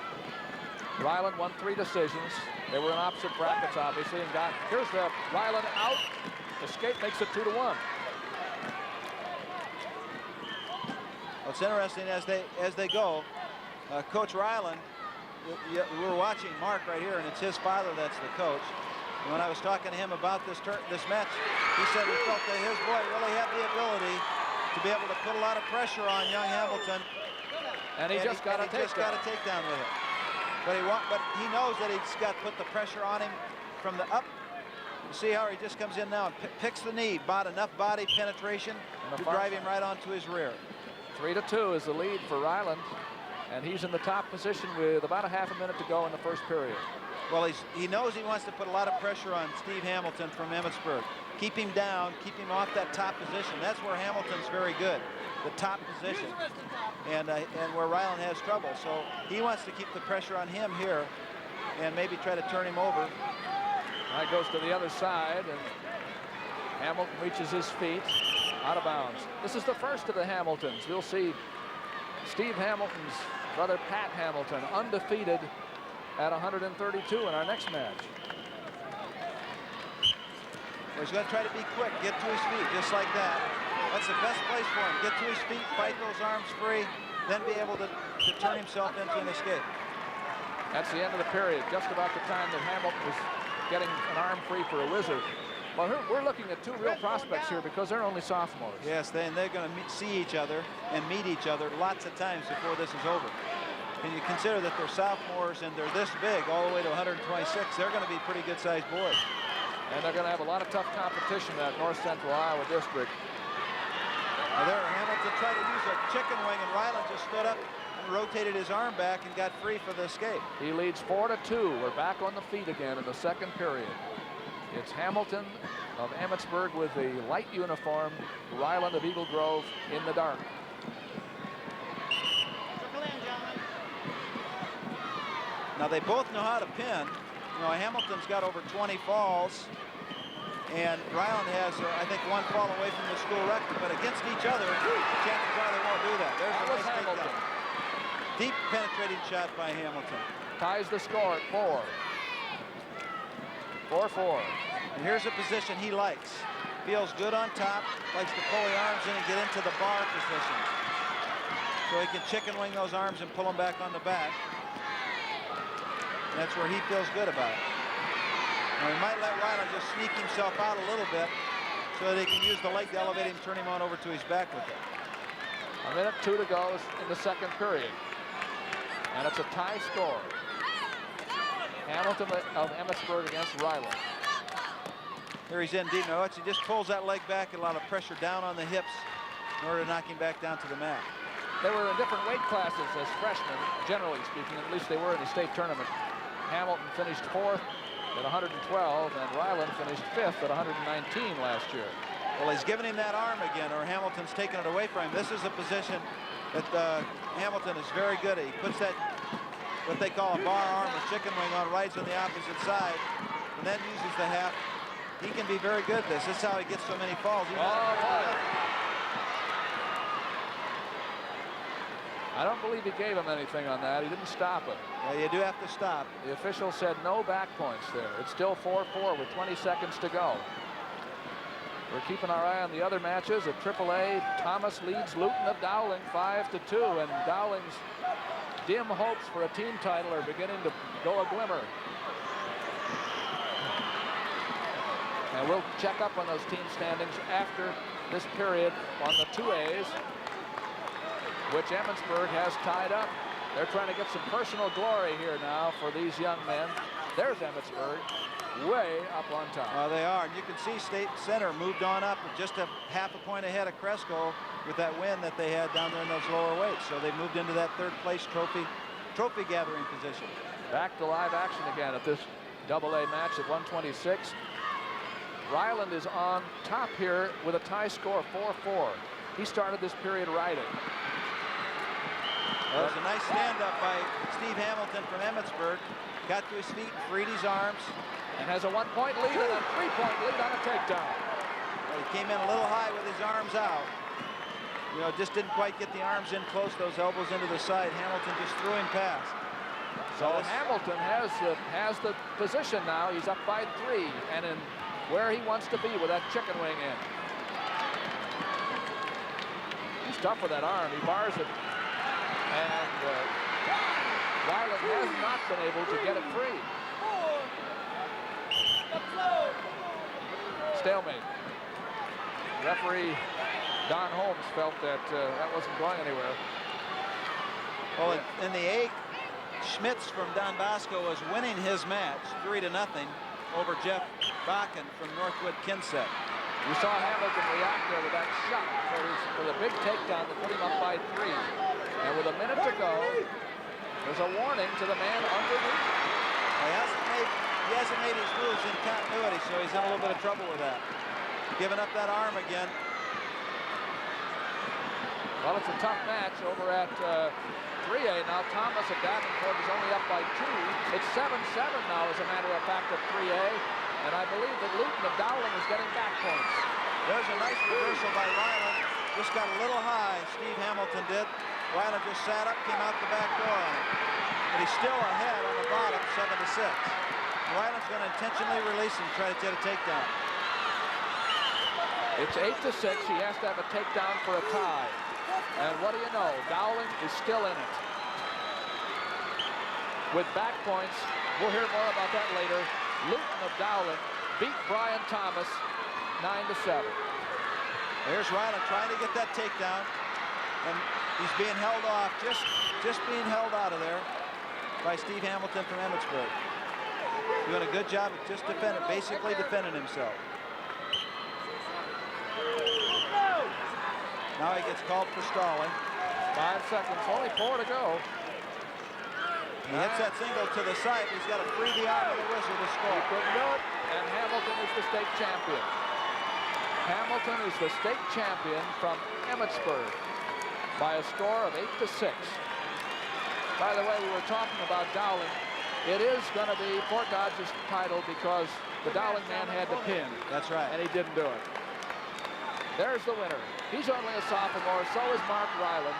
Ryland won 3 decisions. They were in opposite brackets, obviously, and here's the Ryland out. Escape makes it 2-1. Well, it's interesting as they go. Coach Ryland, we're watching Mark right here, and it's his father that's the coach. And when I was talking to him about this match, he said he felt that his boy really had the ability to be able to put a lot of pressure on young Hamilton. And he just got a takedown with it. But he knows that he's got to put the pressure on him from the up. You see how he just comes in now and picks the knee, enough body penetration to drive him right onto his rear. 3-2 is the lead for Ryland, and he's in the top position with about a half a minute to go in the first period. Well, he knows he wants to put a lot of pressure on Steve Hamilton from Emmetsburg. Keep him down, keep him off that top position. That's where Hamilton's very good, the top position, and where Ryland has trouble. So he wants to keep the pressure on him here and maybe try to turn him over. That goes to the other side, and Hamilton reaches his feet, out of bounds. This is the first of the Hamiltons. We'll see Steve Hamilton's brother Pat Hamilton undefeated at 132 in our next match. Well, he's going to try to be quick, get to his feet, just like that. That's the best place for him. Get to his feet, fight those arms free, then be able to turn himself into an escape. That's the end of the period, just about the time that Hamilton was getting an arm free for a wizard. Well, we're looking at 2 real prospects here because they're only sophomores. Yes, they're going to see each other and meet each other lots of times before this is over. And you consider that they're sophomores and they're this big, all the way to 126, they're going to be pretty good-sized boys. And they're going to have a lot of tough competition at North Central Iowa District. Now there, Hamilton tried to use a chicken wing, and Ryland just stood up and rotated his arm back and got free for the escape. He leads 4-2. We're back on the feet again in the second period. It's Hamilton of Emmetsburg with the light uniform, Ryland of Eagle Grove in the dark. Now they both know how to pin. You know, Hamilton's got over 20 falls, and Ryland has, I think, 1 fall away from the school record. But against each other, chances are they won't do that. There's a nice Hamilton. Deep penetrating shot by Hamilton. Ties the score at 4. 4-4. And here's a position he likes. Feels good on top, likes to pull the arms in and get into the bar position. So he can chicken wing those arms and pull them back on the back. And that's where he feels good about it. Now he might let Ryland just sneak himself out a little bit so that he can use the leg to elevate him, turn him on over to his back with it. 1:02 to go in the second period. And it's a tie score. Hamilton of Emmetsburg against Ryland. Here he's in deep. Now he just pulls that leg back and a lot of pressure down on the hips in order to knock him back down to the mat. They were in different weight classes as freshmen, generally speaking. At least they were in the state tournament. Hamilton finished 4th at 112, and Ryland finished 5th at 119 last year. Well, he's giving him that arm again, or Hamilton's taking it away from him. This is a position that Hamilton is very good at. He puts that, what they call a bar arm or chicken wing on, rides on the opposite side, and then uses the half. He can be very good at this. This is how he gets so many falls. I don't believe he gave him anything on that. He didn't stop it. Yeah, you do have to stop. The official said no back points there. It's still 4-4 with 20 seconds to go. We're keeping our eye on the other matches. At AAA, Thomas leads Luton of Dowling 5-2, and Dowling's dim hopes for a team title are beginning to go a glimmer. And we'll check up on those team standings after this period on the 2As, which Emmetsburg has tied up. They're trying to get some personal glory here now for these young men. There's Emmetsburg, way up on top. They are, and you can see State Center moved on up just a half a point ahead of Cresco with that win that they had down there in those lower weights. So they moved into that 3rd place trophy gathering position. Back to live action again at this AA match at 126. Ryland is on top here with a tie score of 4-4. He started this period riding. That was a nice stand-up by Steve Hamilton from Emmetsburg. Got to his feet, freed his arms. And has a 1-point lead and a 3-point lead on a takedown. Well, he came in a little high with his arms out. You know, just didn't quite get the arms in close, those elbows into the side. Hamilton just threw him past. So Hamilton has the position now. He's up by 3 and in where he wants to be with that chicken wing in. He's tough with that arm. He bars it. And Ryland has not been able to get it free. Stalemate. Referee Don Holmes felt that that wasn't going anywhere. Well, in the 8th, Schmitz from Don Bosco was winning his match 3-0 over Jeff Bakken from Northwood Kinset. You saw Hamilton react there with that shot for the big takedown to put him up by 3. And with a minute to go, there's a warning to the man underneath. He hasn't made his moves in continuity, so he's in a little bit of trouble with that. Giving up that arm again. Well, it's a tough match over at 3A. Now Thomas of Davenport is only up by 2. It's 7-7 now, as a matter of fact, at 3A. And I believe that Luton of Dowling is getting back points. There's a nice reversal by Ryland. Just got a little high, Steve Hamilton did. Ryland just sat up, came out the back door on him. But he's still ahead on the bottom, 7-6. Ryland's going to intentionally release him, try to get a takedown. It's 8-6. He has to have a takedown for a tie. And what do you know? Dowling is still in it. With back points, we'll hear more about that later. Luton of Dowling beat Brian Thomas 9-7. There's Ryland trying to get that takedown. And he's being held off, just being held out of there by Steve Hamilton from Emmitsburg. Doing a good job of just basically defending himself. Now he gets called for stalling. 5 seconds, only 4 to go. He hits that single to the side. He's got to free the arm of the whistle to score. He couldn't do it, and Hamilton is the state champion. Hamilton is the state champion from Emmitsburg by a score of 8-6. By the way, we were talking about Dowling. It is going to be Fort Dodge's title because the Dowling man had the pin. That's right. And he didn't do it. There's the winner. He's only a sophomore, so is Mark Ryland.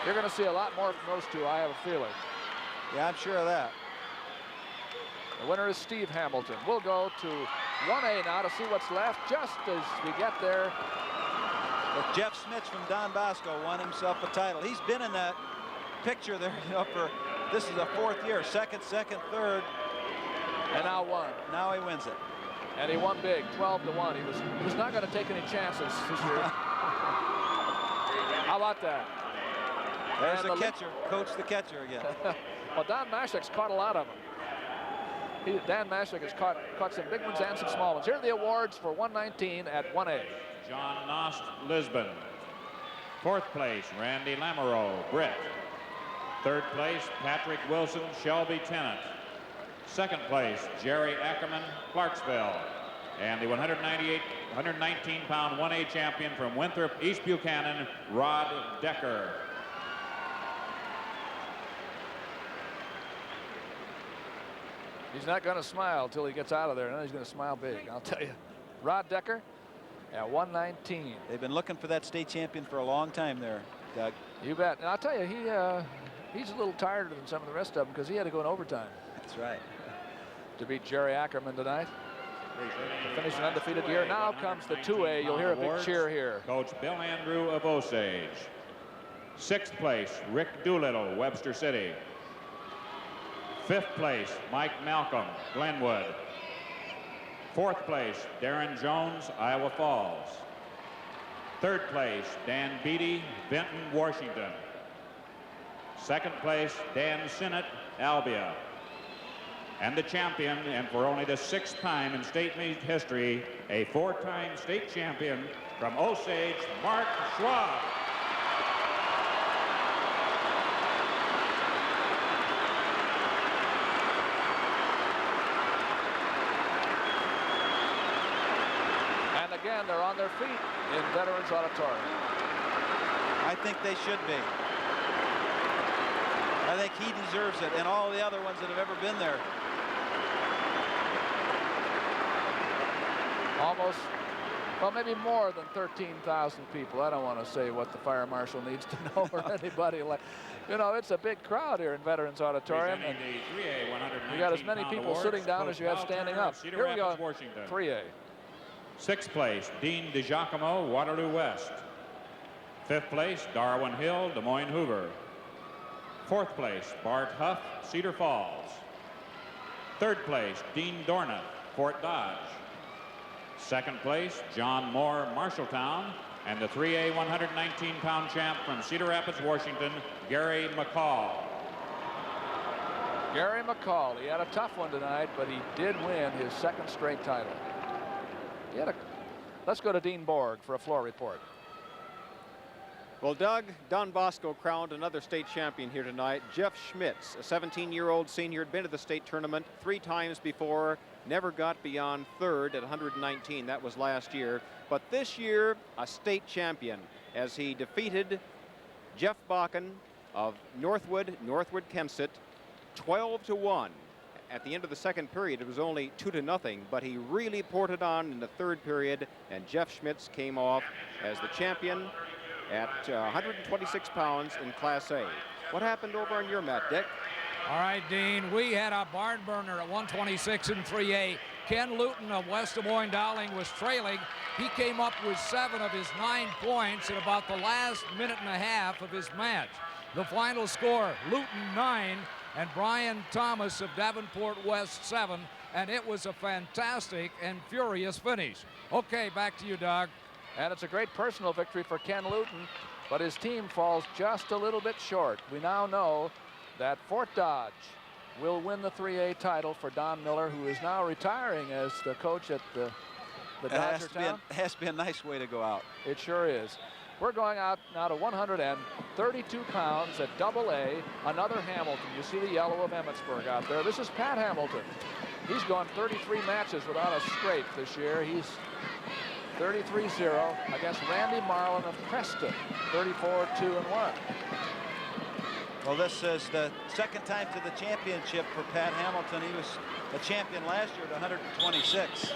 You're going to see a lot more from those two, I have a feeling. Yeah, I'm sure of that. The winner is Steve Hamilton. We'll go to 1A now to see what's left just as we get there. But Jeff Schmitz from Don Bosco won himself a title. He's been in that picture there, you know, for this is the 4th year, second, third. And now won. Now he wins it. And he won big, 12-1. He was not going to take any chances this year. How about that? There's the catcher, coach the catcher again. Well, Don Mashek's caught a lot of them. Dan Mashek has caught some big ones and some small ones. Here are the awards for 119 at 1A. John Nost, Lisbon. 4th place, Randy Lamoureux, Britt. 3rd place, Patrick Wilson, Shelby Tennant. 2nd place, Jerry Ackerman, Clarksville. And the 119-pound 1A champion from Winthrop, East Buchanan, Rod Decker. He's not going to smile until he gets out of there. Now he's going to smile big, I'll tell you. Rod Decker at 119. They've been looking for that state champion for a long time there, Doug. You bet. And I'll tell you, he's a little tired than some of the rest of them because he had to go in overtime. That's right. To beat Jerry Ackerman tonight. To finish an undefeated year. Now comes the 2A. You'll hear a big cheer here. Coach Bill Andrew of Osage. 6th place, Rick Doolittle, Webster City. 5th place, Mike Malcolm, Glenwood. 4th place, Darren Jones, Iowa Falls. 3rd place, Dan Beatty, Benton, Washington. 2nd place, Dan Sinnott, Albia. And the champion, and for only the 6th time in state meet history, a 4-time state champion from Osage, Mark Schwab. Again, they're on their feet in Veterans Auditorium. I think they should be. I think he deserves it, and all the other ones that have ever been there. Well, maybe more than 13,000 people. I don't want to say what the fire marshal needs to know or anybody like. You know, it's a big crowd here in Veterans Auditorium. And you got as many people sitting down as you have standing up. Here we go. Washington. 3A. 6th place, Dean DiGiacomo, Waterloo West. 5th place, Darwin Hill, Des Moines Hoover. 4th place, Bart Huff, Cedar Falls. 3rd place, Dean Dornoff, Fort Dodge. 2nd place, John Moore, Marshalltown. And the 3A 119-pound champ from Cedar Rapids, Washington, Gary McCall. Gary McCall. He had a tough one tonight, but he did win his 2nd straight title. Let's go to Dean Borg for a floor report. Well, Doug, Don Bosco crowned another state champion here tonight. Jeff Schmitz, a 17-year-old senior, had been to the state tournament 3 times before, never got beyond 3rd at 119. That was last year. But this year, a state champion, as he defeated Jeff Bakken of Northwood Kensett, 12-1. At the end of the 2nd period, it was only 2-0, but he really poured it on in the 3rd period, and Jeff Schmitz came off as the champion at 126 pounds in Class A. What happened over on your mat, Dick? All right, Dean, we had a barn burner at 126 in 3A. Ken Luton of West Des Moines Dowling was trailing. He came up with 7 of his 9 points in about the last minute and a half of his match. The final score, Luton 9 and Brian Thomas of Davenport West 7, and it was a fantastic and furious finish. Okay, back to you, Doug. And it's a great personal victory for Ken Luton, but his team falls just a little bit short. We now know that Fort Dodge will win the 3A title for Don Miller, who is now retiring as the coach at the Dodger Town. It has to be a nice way to go out. It sure is. We're going out now to 132 pounds at AA, another Hamilton. You see the yellow of Emmetsburg out there. This is Pat Hamilton. He's gone 33 matches without a scrape this year. He's 33-0 against Randy Marlin of Preston, 34-2-1. Well, this is the 2nd time to the championship for Pat Hamilton. He was a champion last year at 126.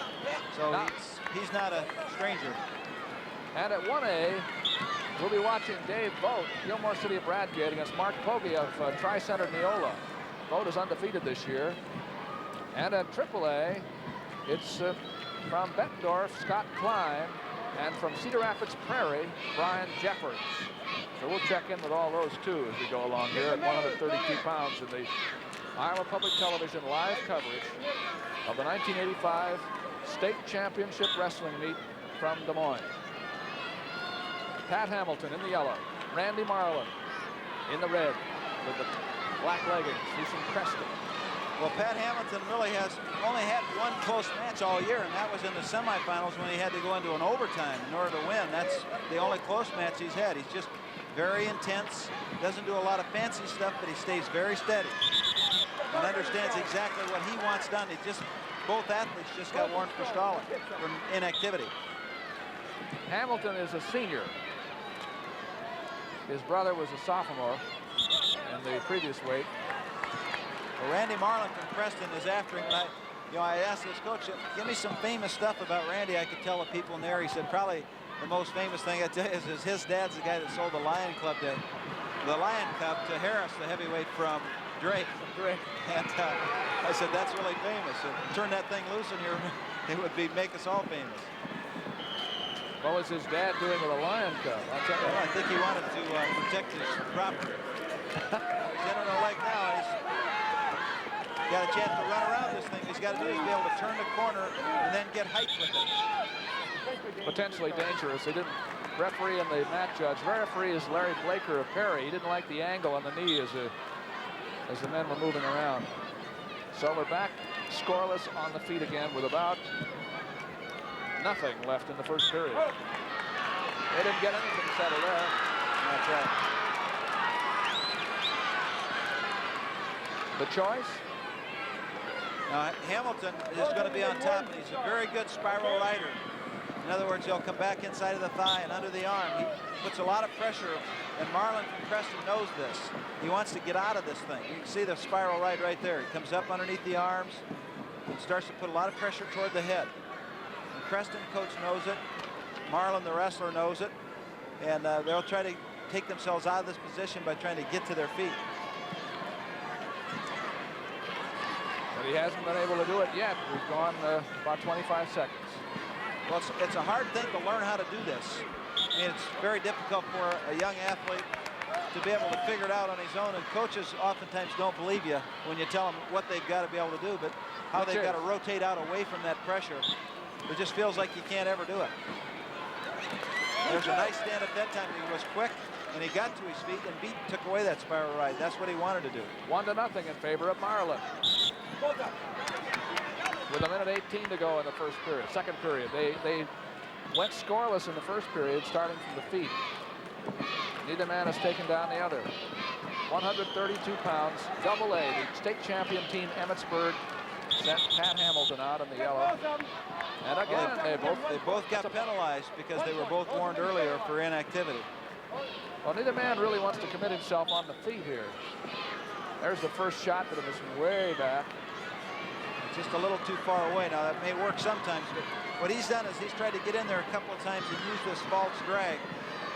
So he's not a stranger. And at 1A, we'll be watching Dave Vogt, Gilmore City of Bradgate, against Mark Pogge of Tri-Center Neola. Vogt is undefeated this year. And at AAA, it's from Bettendorf, Scott Klein, and from Cedar Rapids Prairie, Brian Jeffords. So we'll check in with all those too as we go along here at 132 pounds in the Iowa Public Television live coverage of the 1985 State Championship Wrestling meet from Des Moines. Pat Hamilton in the yellow, Randy Marlin in the red with the black leggings. He's from Preston. Well, Pat Hamilton really has only had 1 close match all year, and that was in the semifinals when he had to go into an overtime in order to win. That's the only close match he's had. He's just very intense, doesn't do a lot of fancy stuff, but he stays very steady and understands exactly what he wants done. Both athletes just got warned for stalling, from inactivity. Hamilton is a senior. His brother was a sophomore in the previous weight. Well, Randy Marlin from Preston is after him. I asked his coach, give me some famous stuff about Randy. I could tell the people in there. He said probably the most famous thing I tell you is his dad's the guy that sold the Lion Cup to Harris, the heavyweight from Drake. And I said that's really famous. So turn that thing loose in here, it would make us all famous. What was his dad doing with a Lion Cup? I think he wanted to protect his property. He's in on the leg now. He's got a chance to run around this thing. He's got to do is be able to turn the corner and then get height with it. Potentially dangerous. They didn't referee and the mat judge. Referee is Larry Blaker of Perry. He didn't like the angle on the knee as the men were moving around. So we're back scoreless on the feet again with about nothing left in the first period. They didn't get anything settled there. That's right. The choice? Now, Hamilton is going to be on top, and he's a very good spiral rider. In other words, he'll come back inside of the thigh and under the arm. He puts a lot of pressure, and Marlin from Preston knows this. He wants to get out of this thing. You can see the spiral ride right there. He comes up underneath the arms and starts to put a lot of pressure toward the head. And Preston coach knows it. Marlin, the wrestler, knows it, and they'll try to take themselves out of this position by trying to get to their feet. But he hasn't been able to do it yet. We've gone about 25 seconds. Well, it's a hard thing to learn how to do this. I mean, it's very difficult for a young athlete to be able to figure it out on his own, and coaches oftentimes don't believe you when you tell them what they've got to be able to do, but how they've got to rotate out away from that pressure. It just feels like you can't ever do it. There's a nice stand up that time. He was quick, and he got to his feet, and Beat took away that spiral ride. That's what he wanted to do. 1-0 in favor of Marlin. With a minute 18 to go in the second period. They went scoreless in the first period, starting from the feet. Neither man has taken down the other. 132 pounds, double A. The state champion team, Emmetsburg, sent Pat Hamilton out in the yellow. And again, they both got penalized because they were both warned earlier for inactivity. Well, neither man really wants to commit himself on the feet here. There's the first shot, but it was way back. Just a little too far away. Now, that may work sometimes, but what he's done is he's tried to get in there a couple of times and use this false drag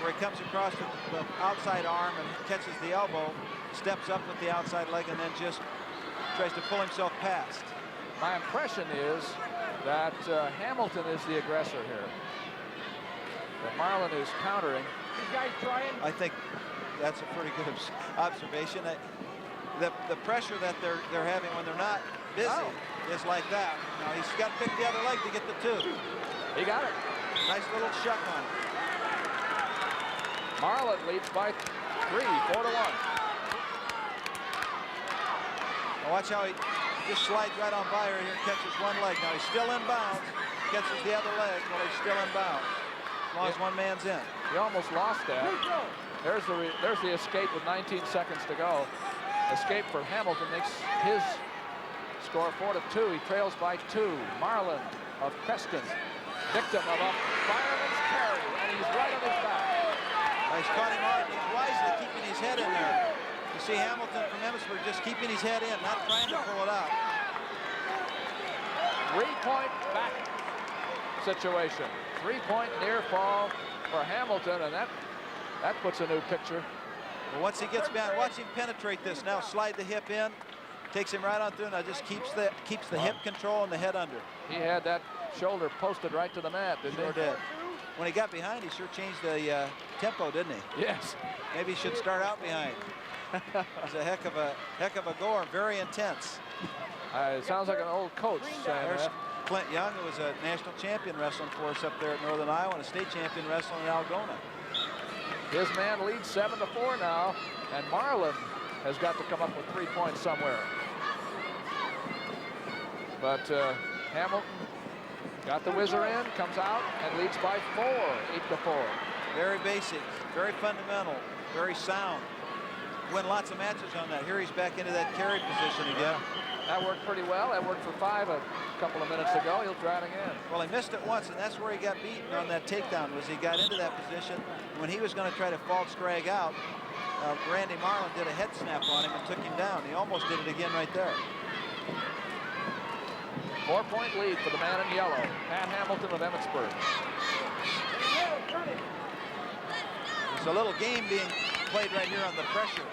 where he comes across the outside arm and catches the elbow, steps up with the outside leg, and then just tries to pull himself past. My impression is that Hamilton is the aggressor here. That Marlin is countering. These guys trying. I think that's a pretty good observation. The pressure that they're having when they're not busy is like that. Now he's got to pick the other leg to get the two. He got it. Nice little shuck on it. Marlin leads by 3, 4-1. Now watch how he just slides right on by her here and catches one leg. Now he's still in bounds, catches the other leg while he's still in bounds. As long as one man's in. He almost lost that. There's the escape with 19 seconds to go. Escape for Hamilton makes his score 4-2. He trails by 2. Marlin of Preston, victim of a fireman's carry, and he's right on his back. He's caught him hard. He's wisely keeping his head in there. You see Hamilton from Emmetsburg just keeping his head in, not trying to pull it out. 3-point back situation. 3-point near fall for Hamilton, and that puts a new picture. Well, once he gets behind, watch him penetrate this. Now slide the hip in, takes him right on through. Now just keeps the hip control and the head under. He had that shoulder posted right to the mat, didn't he? Sure did. When he got behind, he sure changed the tempo, didn't he? Yes. Maybe he should start out behind. It's a heck of a goer, very intense. It sounds like an old coach saying There's that. Clint Young, who was a national champion wrestling for us up there at Northern Iowa, and a state champion wrestling in Algona. His man leads 7-4 now, and Marlin has got to come up with 3 points somewhere. But Hamilton got the whizzer in, comes out, and leads by 4, 8-4. Very basic, very fundamental, very sound. Win lots of matches on that. Here he's back into that carry position again. That worked pretty well. That worked for 5 a couple of minutes ago. He'll try it again. Well, he missed it once, and that's where he got beaten on that takedown, was he got into that position. When he was going to try to false drag out, Randy Marlin did a head snap on him and took him down. He almost did it again right there. 4-point lead for the man in yellow, Pat Hamilton of Emmetsburg. There's a little game being played right here on the pressure.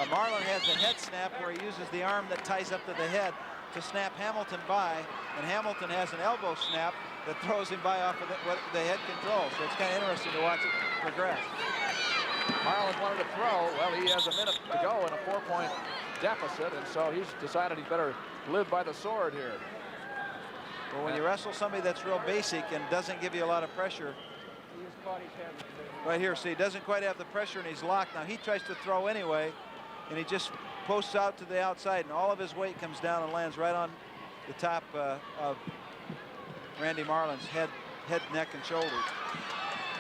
Marlin has the head snap where he uses the arm that ties up to the head to snap Hamilton by, and Hamilton has an elbow snap that throws him by off of the head control. So it's kind of interesting to watch it progress. Marlin wanted to throw. Well, he has a minute to go in a 4-point deficit, and so he's decided he better live by the sword here. Well, when you wrestle somebody that's real basic and doesn't give you a lot of pressure, right here, see, he doesn't quite have the pressure and he's locked. Now he tries to throw anyway, and he just posts out to the outside, and all of his weight comes down and lands right on the top of Randy Marlin's head, neck, and shoulders.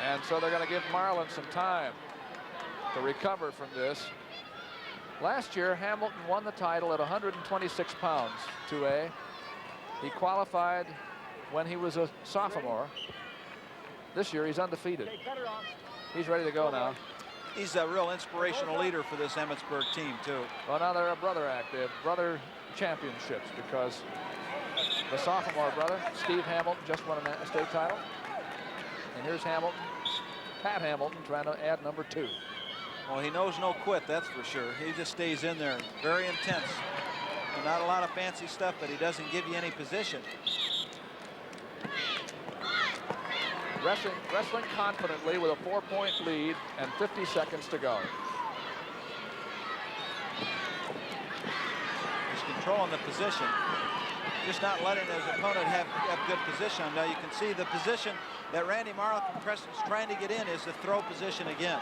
And so they're going to give Marlin some time to recover from this. Last year, Hamilton won the title at 126 pounds, 2A. He qualified when he was a sophomore. This year, he's undefeated. He's ready to go now. He's a real inspirational leader for this Emmetsburg team, too. Well, now they're a brother act. They have brother championships because the sophomore brother, Steve Hamilton, just won a state title. And here's Hamilton, Pat Hamilton, trying to add number 2. Well, he knows no quit, that's for sure. He just stays in there, very intense. And not a lot of fancy stuff, but he doesn't give you any position. Wrestling confidently with a 4-point lead and 50 seconds to go. He's controlling the position, just not letting his opponent have good position. Now you can see the position that Randy Marlowe from Preston's trying to get in is the throw position again.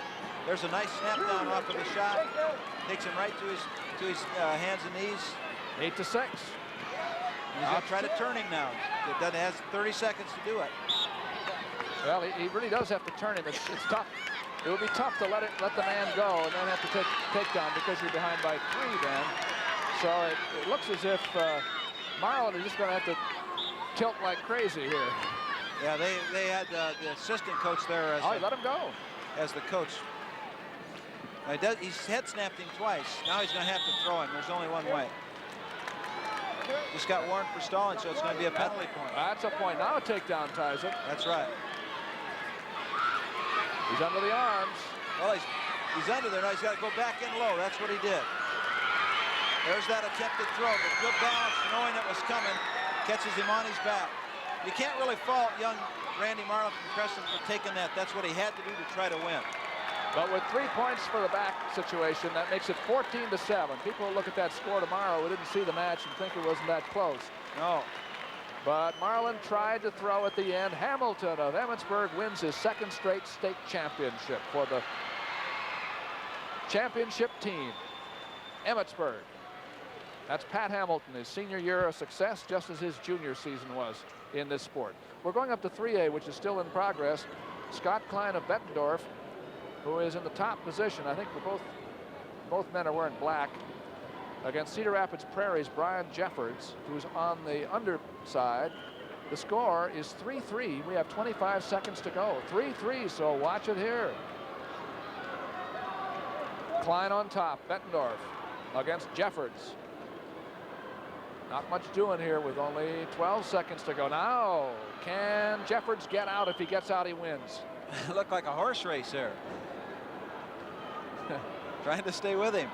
There's a nice snap down off of the shot. Takes him right to his hands and knees. 8-6. He's going to try to turn him now. It has 30 seconds to do it. Well, he really does have to turn him. It's tough. It would be tough to let the man go and then have to take down because you're behind by 3 then. So it looks as if Marlin is just going to have to tilt like crazy here. Yeah, they had the assistant coach there as he let him go as the coach. He's head snapped him twice. Now he's going to have to throw him. There's only one way. Just got warned for stalling, so it's going to be a penalty point. That's a point. Now a takedown ties it. That's right. He's under the arms. Well, he's under there. Now he's got to go back in low. That's what he did. There's that attempted throw, but good balance, knowing it was coming. Catches him on his back. You can't really fault young Randy Marlowe from Preston for taking that. That's what he had to do to try to win. But with 3 points for the back situation, that makes it 14-7. People will look at that score tomorrow who didn't see the match and think it wasn't that close. No. But Marlin tried to throw at the end. Hamilton of Emmetsburg wins his 2nd straight state championship for the championship team. Emmetsburg. That's Pat Hamilton, his senior year of success, just as his junior season was in this sport. We're going up to 3A, which is still in progress. Scott Klein of Bettendorf, who is in the top position. I think both men are wearing black. Against Cedar Rapids Prairie's Brian Jeffords, who's on the underside. The score is 3-3. We have 25 seconds to go. 3-3, so watch it here. Klein on top, Bettendorf against Jeffords. Not much doing here with only 12 seconds to go. Now, can Jeffords get out? If he gets out, he wins. It looked like a horse race there. Trying to stay with him.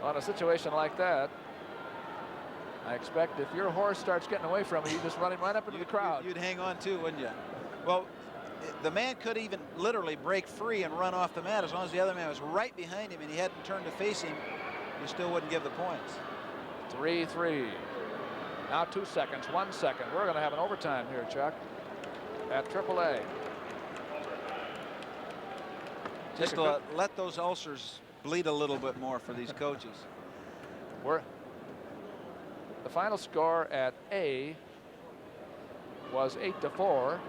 On a situation like that, I expect if your horse starts getting away from you, you just run him right up into the crowd. You'd hang on too, wouldn't you? Well, the man could even literally break free and run off the mat as long as the other man was right behind him and he hadn't turned to face him. You still wouldn't give the points. 3-3. Now 2 seconds, 1 second. We're going to have an overtime here, Chuck, at AAA. Just to let those ulcers bleed a little bit more for these coaches. The final score at A was 8-4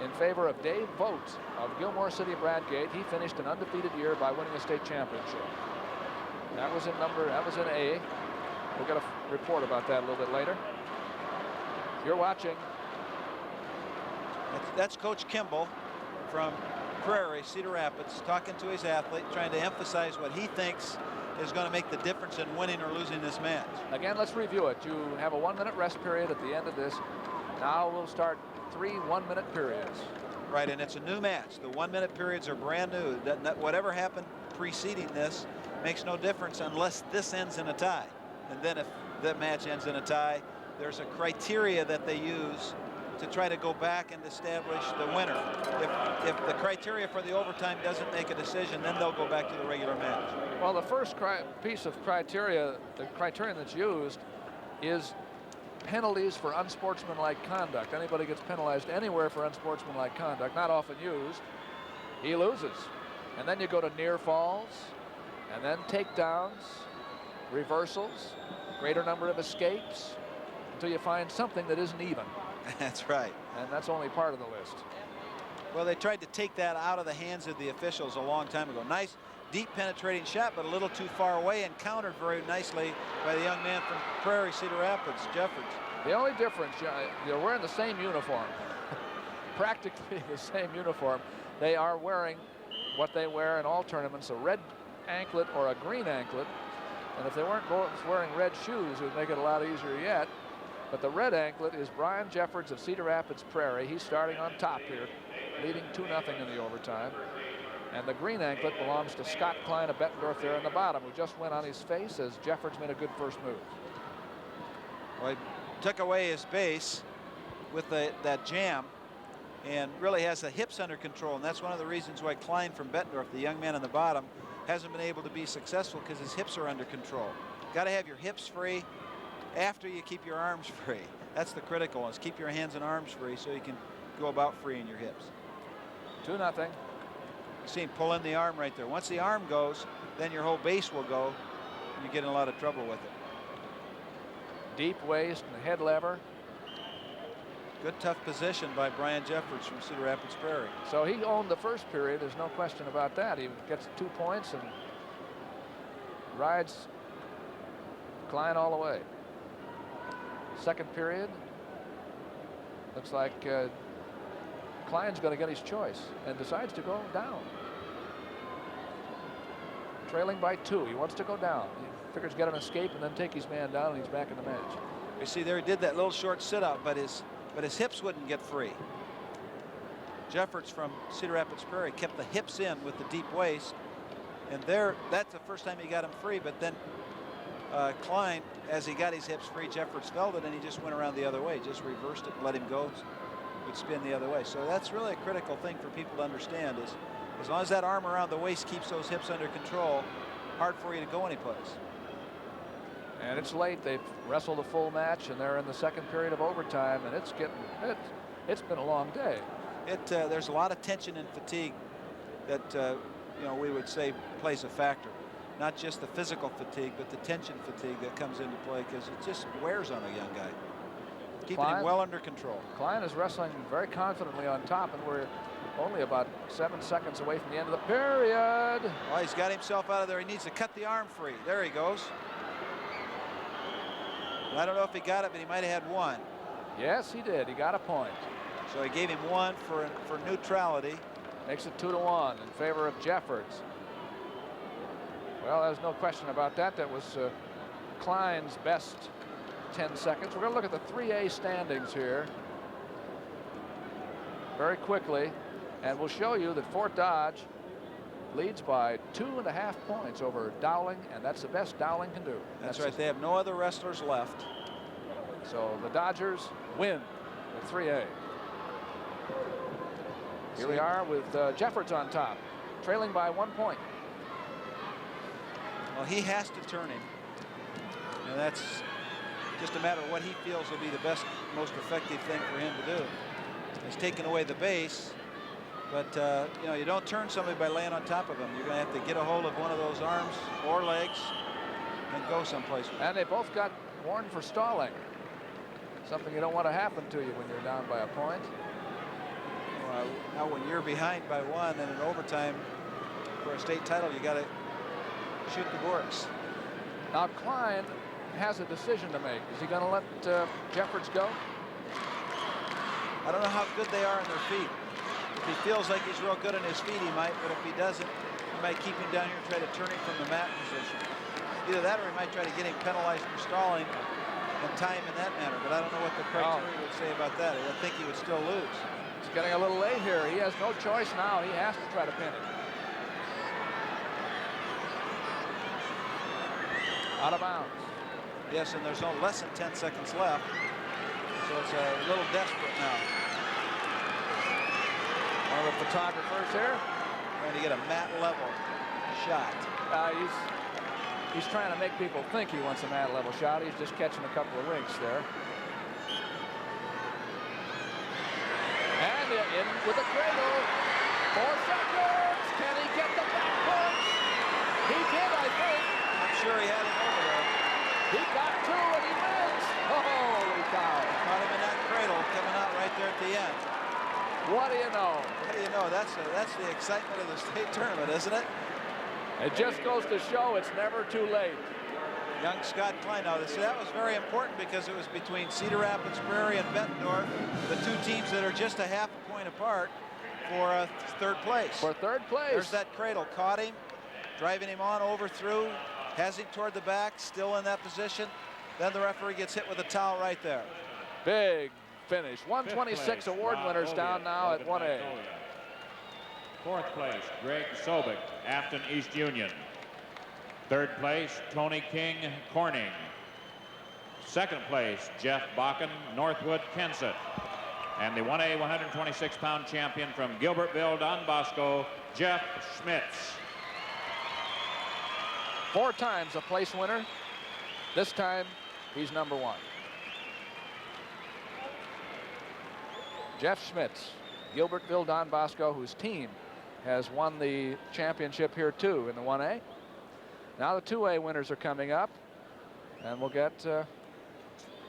in favor of Dave Vogt of Gilmore City Bradgate. He finished an undefeated year by winning a state championship. That was in A. We'll get a report about that a little bit later. You're watching. That's Coach Kimball from Prairie, Cedar Rapids, talking to his athlete, trying to emphasize what he thinks is going to make the difference in winning or losing this match. Again, let's review it. You have a 1-minute rest period at the end of this. Now we'll start 3 1-minute periods. Right, and it's a new match. The 1-minute periods are brand new. Whatever happened preceding this makes no difference unless this ends in a tie. And then if the match ends in a tie, there's a criteria that they use to try to go back and establish the winner. If the criteria for the overtime doesn't make a decision, then they'll go back to the regular match. Well, the first piece of criteria, the criterion that's used is penalties for unsportsmanlike conduct. Anybody gets penalized anywhere for unsportsmanlike conduct, not often used, he loses. And then you go to near falls, and then takedowns, reversals, greater number of escapes, until you find something that isn't even. That's right. And that's only part of the list. Well, they tried to take that out of the hands of the officials a long time ago. Nice, deep penetrating shot, but a little too far away, and countered very nicely by the young man from Prairie, Cedar Rapids, Jeffords. The only difference, they're wearing the same uniform. Practically the same uniform. They are wearing what they wear in all tournaments, a red anklet or a green anklet. And if they weren't both wearing red shoes, it would make it a lot easier yet. But the red anklet is Brian Jeffords of Cedar Rapids Prairie. He's starting on top here, leading 2-0 in the overtime. And the green anklet belongs to Scott Klein of Bettendorf there in the bottom, who just went on his face as Jeffords made a good first move. Well, he took away his base with that jam and really has the hips under control. And that's one of the reasons why Klein from Bettendorf, the young man on the bottom, hasn't been able to be successful, because his hips are under control. Got to have your hips free after you keep your arms free. That's the critical, is keep your hands and arms free so you can go about freeing your hips. 2-0. You see him pull in the arm right there. Once the arm goes, then your whole base will go, and you get in a lot of trouble with it. Deep waist and head lever. Good tough position by Brian Jeffords from Cedar Rapids Prairie. So he owned the first period. There's no question about that. He gets 2 points and rides Klein all the way. Second period. Looks like Klein's going to get his choice and decides to go down. Trailing by 2. He wants to go down. He figures get an escape and then take his man down, and he's back in the match. You see there, he did that little short sit-up, but his hips wouldn't get free. Jeffords from Cedar Rapids Prairie kept the hips in with the deep waist, and that's the first time he got him free. But then Klein, as he got his hips free, Jeffords felt it, and he just went around the other way, just reversed it, let him go, would spin the other way. So that's really a critical thing for people to understand, is as long as that arm around the waist keeps those hips under control, hard for you to go anyplace. And it's late. They've wrestled a full match, and they're in the second period of overtime, and it's been a long day. There's a lot of tension and fatigue that we would say plays a factor. Not just the physical fatigue, but the tension fatigue that comes into play, because it just wears on a young guy. Keeping him well under control. Klein is wrestling very confidently on top, and we're only about 7 seconds away from the end of the period. Well, he's got himself out of there. He needs to cut the arm free. There he goes. I don't know if he got it, but he might have had 1. Yes, he did. He got a point. So he gave him 1 for neutrality. Makes it 2-1 in favor of Jeffords. Well, there's no question about that. That was Klein's best 10 seconds. We're going to look at the 3A standings here very quickly, and we'll show you that Fort Dodge leads by 2.5 points over Dowling, and that's the best Dowling can do. That's right. They have no other wrestlers left. So the Dodgers win with 3A. Here we are with Jeffords on top, trailing by 1 point. Well, he has to turn him, and that's just a matter of what he feels will be the best, most effective thing for him to do. He's taken away the base, but you don't turn somebody by laying on top of him. You're going to have to get a hold of one of those arms or legs and go someplace. And they both got warned for stalling, something you don't want to happen to you when you're down by a point. Now when you're behind by 1 and in overtime for a state title, you got to shoot the works. Now Klein has a decision to make. Is he going to let Jeffords go? I don't know how good they are on their feet. If he feels like he's real good on his feet, he might, but if he doesn't, he might keep him down here and try to turn him from the mat position. Either that, or he might try to get him penalized for stalling and tie him in that manner, but I don't know what the criteria would say about that. I think he would still lose. It's getting a little late here. He has no choice now. He has to try to pin it. Out of bounds. Yes, and there's no less than 10 seconds left. So it's a little desperate now. One of the photographers here trying to get a mat level shot. He's trying to make people think he wants a mat level shot. He's just catching a couple of winks there. And in with the cradle. 4 seconds. Can he get the back punch? He did, I think. I'm sure he had it over there. He got 2 and he wins. Holy cow. Caught him in that cradle coming out right there at the end. What do you know? What do you know? That's the excitement of the state tournament, isn't it? It just goes to show it's never too late. Young Scott Klein. Now, that was very important because it was between Cedar Rapids Prairie and Bettendorf, the 2 teams that are just a half a point apart for 3rd place. For 3rd place. There's that cradle. Caught him, driving him on over through, has him toward the back, still in that position. then the referee gets hit with a towel right there. Big finish. 126 award winners down now at 1A. Fourth place, Greg Sobek, Afton East Union. Third place, Tony King, Corning. Second place, Jeff Bakken, Northwood, Kensett. And the 1A 126-pound champion from Gilbertville, Don Bosco, Jeff Schmitz. 4 times a place winner. This time, he's number 1. Jeff Schmitz, Gilbertville, Don Bosco, whose team has won the championship here too in the 1A. Now the 2A winners are coming up, and we'll get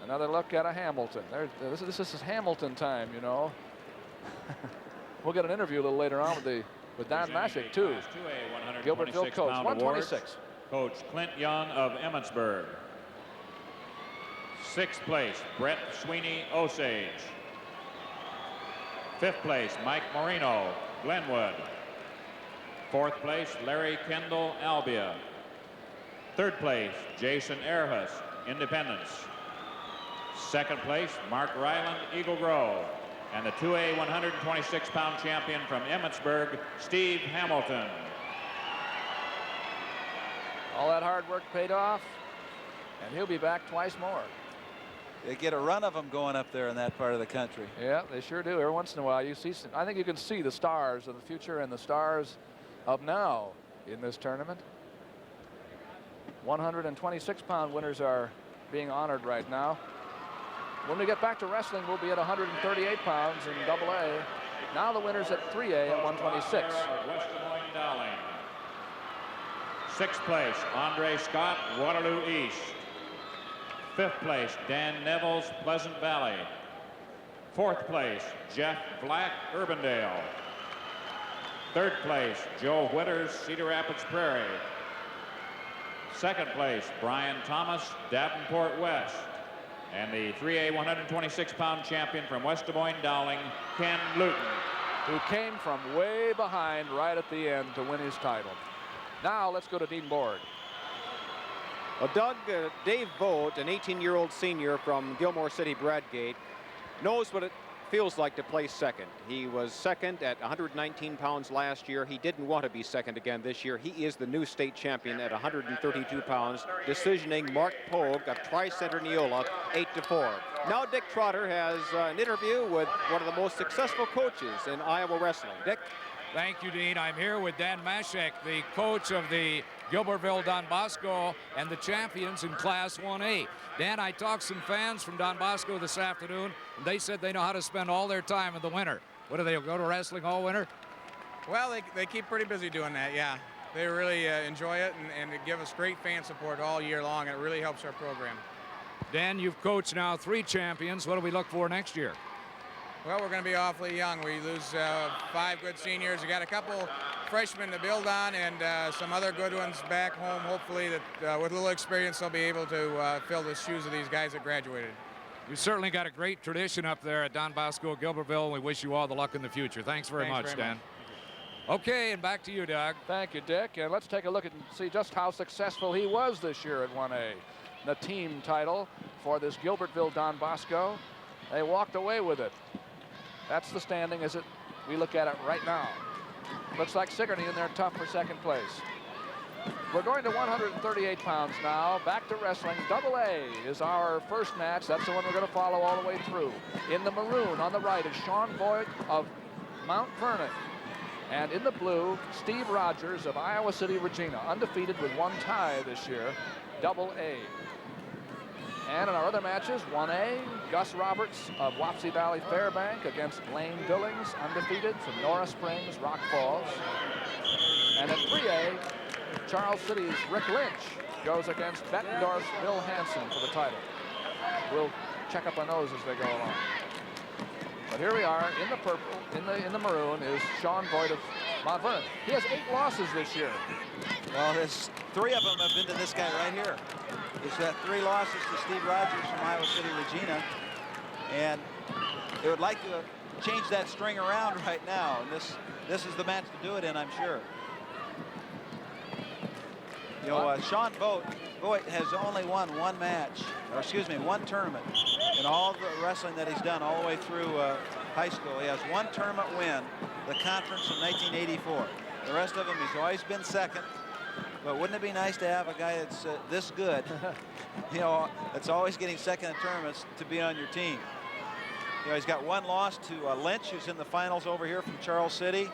another look at a Hamilton. This is Hamilton time, you know. We'll get an interview a little later on with Don Mashik too. 2A Gilbertville coach, 126. Awards, Coach Clint Young of Emmitsburg. Sixth place, Brett Sweeney, Osage. Fifth place, Mike Marino, Glenwood. Fourth place, Larry Kendall, Albia. Third place, Jason Ehrhus, Independence. Second place, Mark Ryland, Eagle Grove. And the 2A 126-pound champion from Emmitsburg, Steve Hamilton. All that hard work paid off, and he'll be back twice more. They get a run of them going up there in that part of the country. Yeah, they sure do. Every once in a while, you see. I think you can see the stars of the future and the stars of now in this tournament. 126-pound winners are being honored right now. When we get back to wrestling, we'll be at 138 pounds in AA. Now the winners at 3A at 126. West Des Moines Dowling. Sixth place, Andre Scott, Waterloo East. Fifth place, Dan Neville's, Pleasant Valley. Fourth place, Jeff Black, Urbandale. Third place, Joe Whitters, Cedar Rapids Prairie. Second place, Brian Thomas, Davenport West. And the 3A 126-pound champion from West Des Moines Dowling, Ken Luton. Who came from way behind right at the end to win his title. Now let's go to Dean Borg. Well, Doug, Dave Vogt, an 18-year-old senior from Gilmore City, Bradgate, knows what it feels like to place second. He was second at 119 pounds last year. He didn't want to be second again this year. He is the new state champion at 132 pounds, decisioning Mark Pogue of Tri-Center Neola 8-4. Now Dick Trotter has an interview with one of the most successful coaches in Iowa wrestling. Dick? Thank you, Dean. I'm here with Dan Mashik, the coach of the Gilbertville Don Bosco and the champions in Class 1A. Dan, I talked to some fans from Don Bosco this afternoon, and they said they know how to spend all their time in the winter. What do they go to wrestling all winter? Well, they keep pretty busy doing that, yeah. They really enjoy it and they give us great fan support all year long, and it really helps our program. Dan, you've coached now 3 champions. What do we look for next year? Well, we're going to be awfully young. We lose 5 good seniors. We got a couple freshmen to build on and some other good ones back home. Hopefully that with a little experience they'll be able to fill the shoes of these guys that graduated. You certainly got a great tradition up there at Don Bosco, Gilbertville, and we wish you all the luck in the future. Thanks very much, Dan. Okay, and back to you, Doug. Thank you, Dick. And let's take a look and see just how successful he was this year at 1A. The team title for this Gilbertville Don Bosco. They walked away with it. That's the standing as we look at it right now. Looks like Sigourney in there tough for second place. We're going to 138 pounds now. Back to wrestling. AA is our first match. That's the one we're going to follow all the way through. In the maroon on the right is Sean Voigt of Mount Vernon. And in the blue, Steve Rogers of Iowa City, Regina. Undefeated with 1 tie this year. AA. And in our other matches, 1A, Gus Roberts of Wapsie Valley Fairbank against Blaine Billings, undefeated from Nora Springs, Rock Falls. And at 3A, Charles City's Rick Lynch goes against Bettendorf's Bill Hansen for the title. We'll check up our nose as they go along. But here we are in the purple, in the maroon is Sean Voigt of Mount Vernon. He has 8 losses this year. Well, 3 of them have been to this guy right here. He's got 3 losses to Steve Rogers from Iowa City, Regina. And they would like to change that string around right now. And this is the match to do it in, I'm sure. You know, Sean Vogt Voigt has only won one match, or excuse me, one tournament in all the wrestling that he's done all the way through high school. He has one tournament win, the conference in 1984. The rest of them, he's always been second. But wouldn't it be nice to have a guy that's this good, you know, that's always getting second in tournaments to be on your team? You know, he's got one loss to Lynch, who's in the finals over here from Charles City.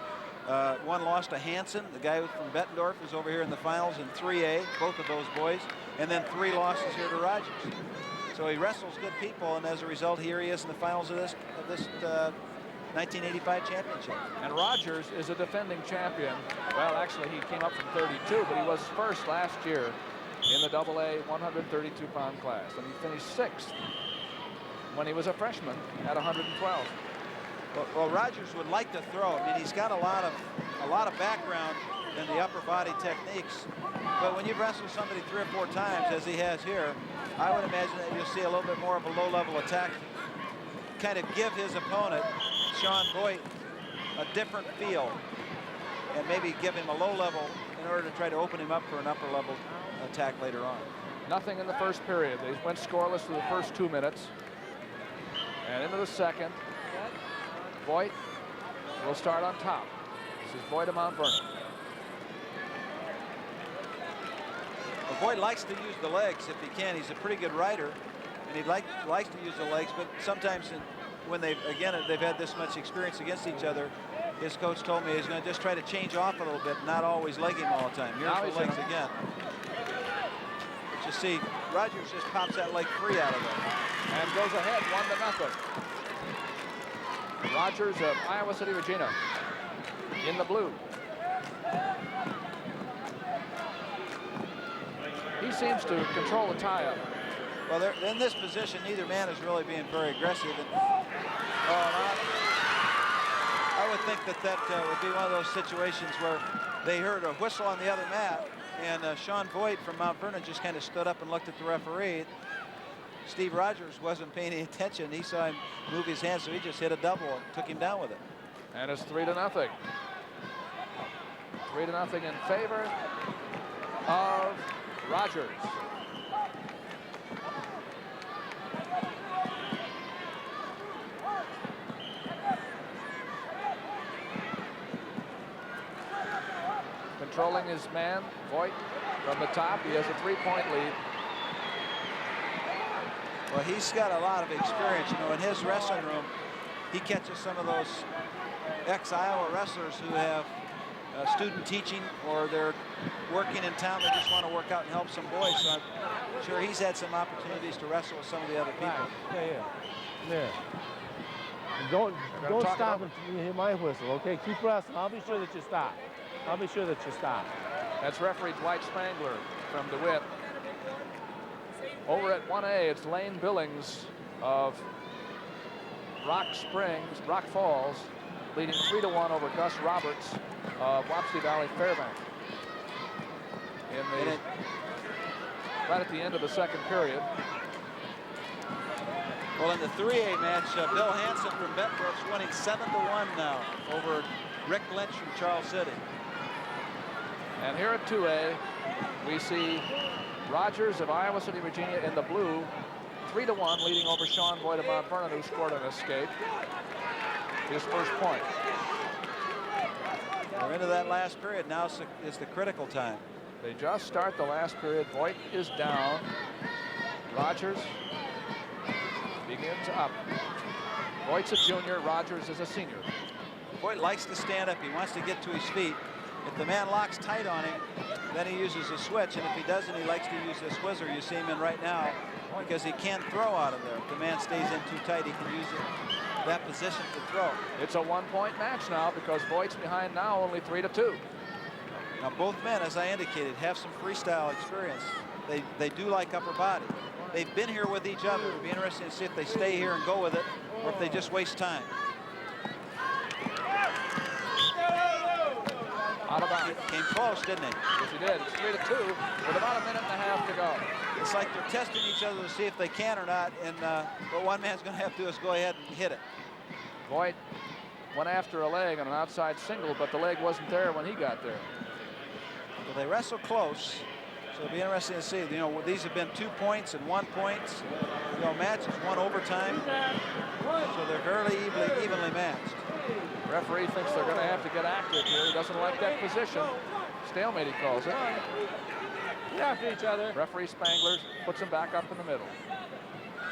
One loss to Hansen, the guy from Bettendorf, who's over here in the finals in 3A, both of those boys. And then 3 losses here to Rogers. So he wrestles good people, and as a result, here he is in the finals of this 1985 championship. And Rogers is a defending champion. Well, actually, he came up from 32, but he was first last year in the AA 132-pound class. And he finished 6th when he was a freshman at 112. Well, Rogers would like to throw. I mean, he's got a lot of background in the upper body techniques. But when you've wrestled somebody 3 or 4 times, as he has here, I would imagine that you'll see a little bit more of a low-level attack, kind of give his opponent, Sean Voigt, a different feel, and maybe give him a low level in order to try to open him up for an upper-level attack later on. Nothing in the first period. They went scoreless for the first 2 minutes. And into the second, Voigt will start on top. This is Voigt of Mount Vernon. Well, Voigt likes to use the legs if he can. He's a pretty good rider, and he likes to use the legs, but sometimes when they've had this much experience against each other, his coach told me he's going to just try to change off a little bit, not always leg him all the time. Here's the legs again. But you see, Rogers just pops that leg free out of there. And goes ahead 1-0. Rogers of Iowa City, Regina, in the blue. He seems to control the tie-up. Well, in this position, neither man is really being very aggressive. And, I would think that would be one of those situations where they heard a whistle on the other mat, and Sean Voigt from Mount Vernon just kind of stood up and looked at the referee. Steve Rogers wasn't paying any attention. He saw him move his hand, so he just hit a double and took him down with it. And it's 3-0. 3-0 in favor of Rogers. Controlling his man, Voigt, from the top. He has a 3-point lead. Well, he's got a lot of experience. You know, in his wrestling room, he catches some of those ex-Iowa wrestlers who have student teaching, or they're working in town. They just want to work out and help some boys. So I'm sure he's had some opportunities to wrestle with some of the other people. Yeah. Don't stop until you hear my whistle, okay? Keep wrestling. I'll be sure that you stop. That's referee Dwight Spangler from DeWitt. Over at 1A, it's Lane Billings of Rock Falls, leading 3-1 over Gus Roberts of Wapsie Valley Fairbanks. Right at the end of the second period. Well, in the 3A match, Bill Hansen from Bettendorf's winning 7-1 now over Rick Lynch from Charles City. And here at 2A, we see Rogers of Iowa City, Virginia in the blue, 3-1, leading over Sean Voigt of Mount Vernon, who scored an escape. His first point. We're into that last period. Now is the critical time. They just start the last period. Voigt is down. Rogers begins up. Voigt's a junior. Rogers is a senior. Voigt likes to stand up. He wants to get to his feet. If the man locks tight on him, then he uses a switch, and if he doesn't, he likes to use this whizzer you see him in right now, because he can't throw out of there. If the man stays in too tight, he can use that position to throw. It's a 1-point match now, because Voigt's behind now, only 3-2. Now both men, as I indicated, have some freestyle experience. They do like upper body. They've been here with each other. It'll be interesting to see if they stay here and go with it, or if they just waste time. Out of bounds. Came close, didn't he? Yes, he did. It's 3-2 with about 1.5 minutes to go. It's like they're testing each other to see if they can or not, and what one man's going to have to do is go ahead and hit it. Voigt went after a leg on an outside single, but the leg wasn't there when he got there. Well, they wrestle close, So it'll be interesting to see. You know, these have been 2 points and 1 points. You know, matches, 1 overtime. So they're fairly evenly matched. Referee thinks they're going to have to get active here. He doesn't like that position. Stalemate, he calls it. Get after each other. Referee Spangler puts him back up in the middle.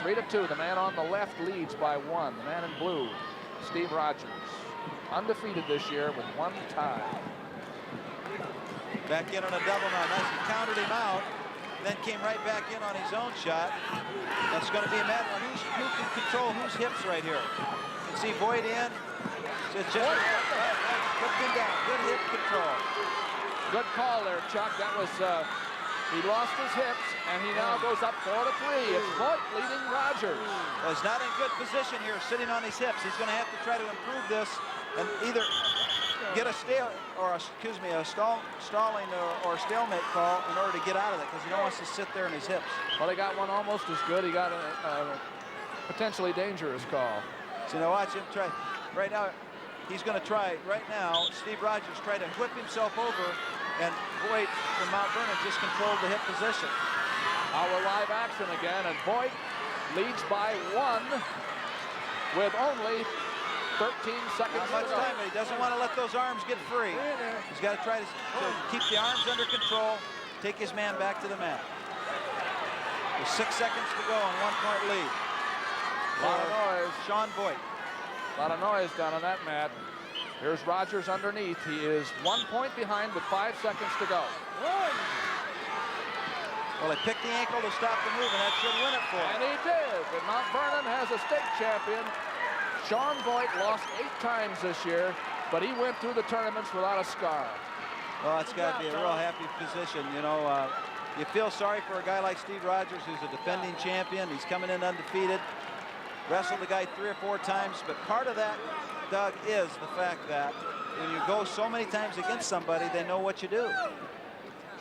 3-2. The man on the left leads by 1. The man in blue, Steve Rogers, undefeated this year with 1 tie. Back in on a double now. Nice. He countered him out, then came right back in on his own shot. That's going to be a matter of who can control whose hips right here. You can see Voigt in. It's just put him down. Good hip control. Good call there, Chuck. That was, he lost his hips, and he now goes up 4-3. It's Voigt leading Rogers. Well, he's not in good position here, sitting on his hips. He's going to have to try to improve this and either get a stalling or stalemate call in order to get out of it, because he don't wants to sit there in his hips. Well, he got one almost as good. He got a potentially dangerous call. So now watch him try. Right now, he's going to try. Right now, Steve Rogers tried to whip himself over, and Voigt from Mount Vernon just controlled the hip position. Our live action again, and Voigt leads by 1 with only 13 seconds. Not much time, but he doesn't want to let those arms get free. He's got to try to keep the arms under control, take his man back to the mat. With 6 seconds to go and 1-point lead. A lot of noise. Sean Voigt. A lot of noise down on that mat. Here's Rogers underneath. He is 1 point behind with 5 seconds to go. Well, he picked the ankle to stop the move, and that should win it for him. And he did. And Mount Vernon has a state champion. Sean Voigt lost 8 times this year, but he went through the tournaments without a scar. Well, it's got to be a real happy position. You know, you feel sorry for a guy like Steve Rogers, who's a defending champion. He's coming in undefeated. Wrestled the guy 3 or 4 times, but part of that, Doug, is the fact that when you go so many times against somebody, they know what you do.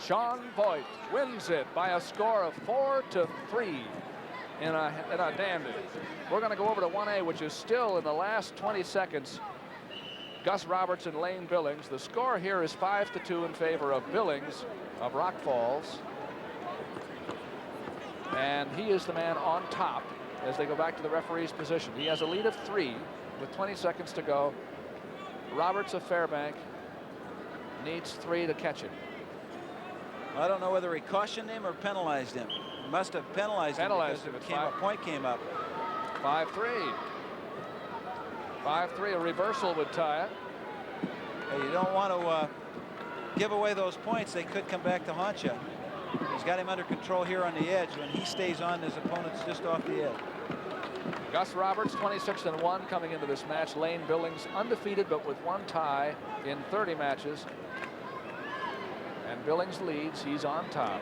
Sean Voigt wins it by a score of 4-3 in a dandy. We're going to go over to 1A, which is still in the last 20 seconds. Gus Roberts and Lane Billings. The score here is 5-2 in favor of Billings of Rock Falls. And he is the man on top as they go back to the referee's position. He has a lead of 3 with 20 seconds to go. Roberts of Fairbank needs 3 to catch him. I don't know whether he cautioned him or penalized him. He must have penalized him because a point came up. 5-3. 5-3, a reversal would tie it. Hey, you don't want to give away those points. They could come back to haunt you. He's got him under control here on the edge. When he stays on, his opponent's just off the edge. Gus Roberts, 26-1 coming into this match. Lane Billings undefeated, but with 1 tie in 30 matches. And Billings leads. He's on top.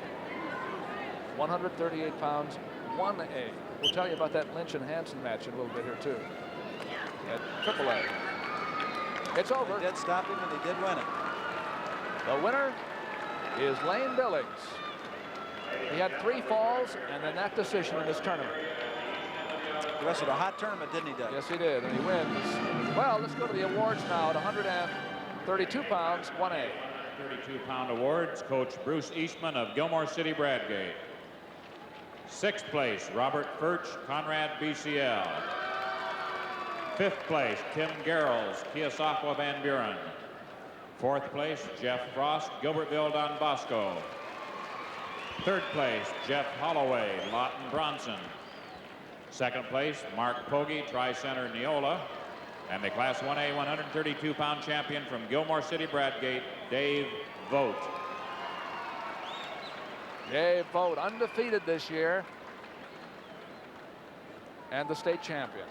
138 pounds, 1A. We'll tell you about that Lynch and Hansen match in a little bit here, too. At AAA. It's over. They did stop him, and they did win it. The winner is Lane Billings. He had 3 falls and then that decision in this tournament. The rest of a hot tournament, didn't he, Doug? Yes, he did, and he wins. Well, let's go to the awards now at 132 pounds, 1A. 32-pound awards, Coach Bruce Eastman of Gilmore City Bradgate. 6th place, Robert Furch, Conrad BCL. 5th place, Tim Garrels, Keosauqua Van Buren. 4th place, Jeff Frost, Gilbertville Don Bosco. 3rd place, Jeff Holloway, Lawton Bronson. 2nd place, Mark Pogge, Tri-Center Neola. And the Class 1A 132-pound champion from Gilmore City Bradgate, Dave Vogt. Dave Vogt, undefeated this year, and the state champion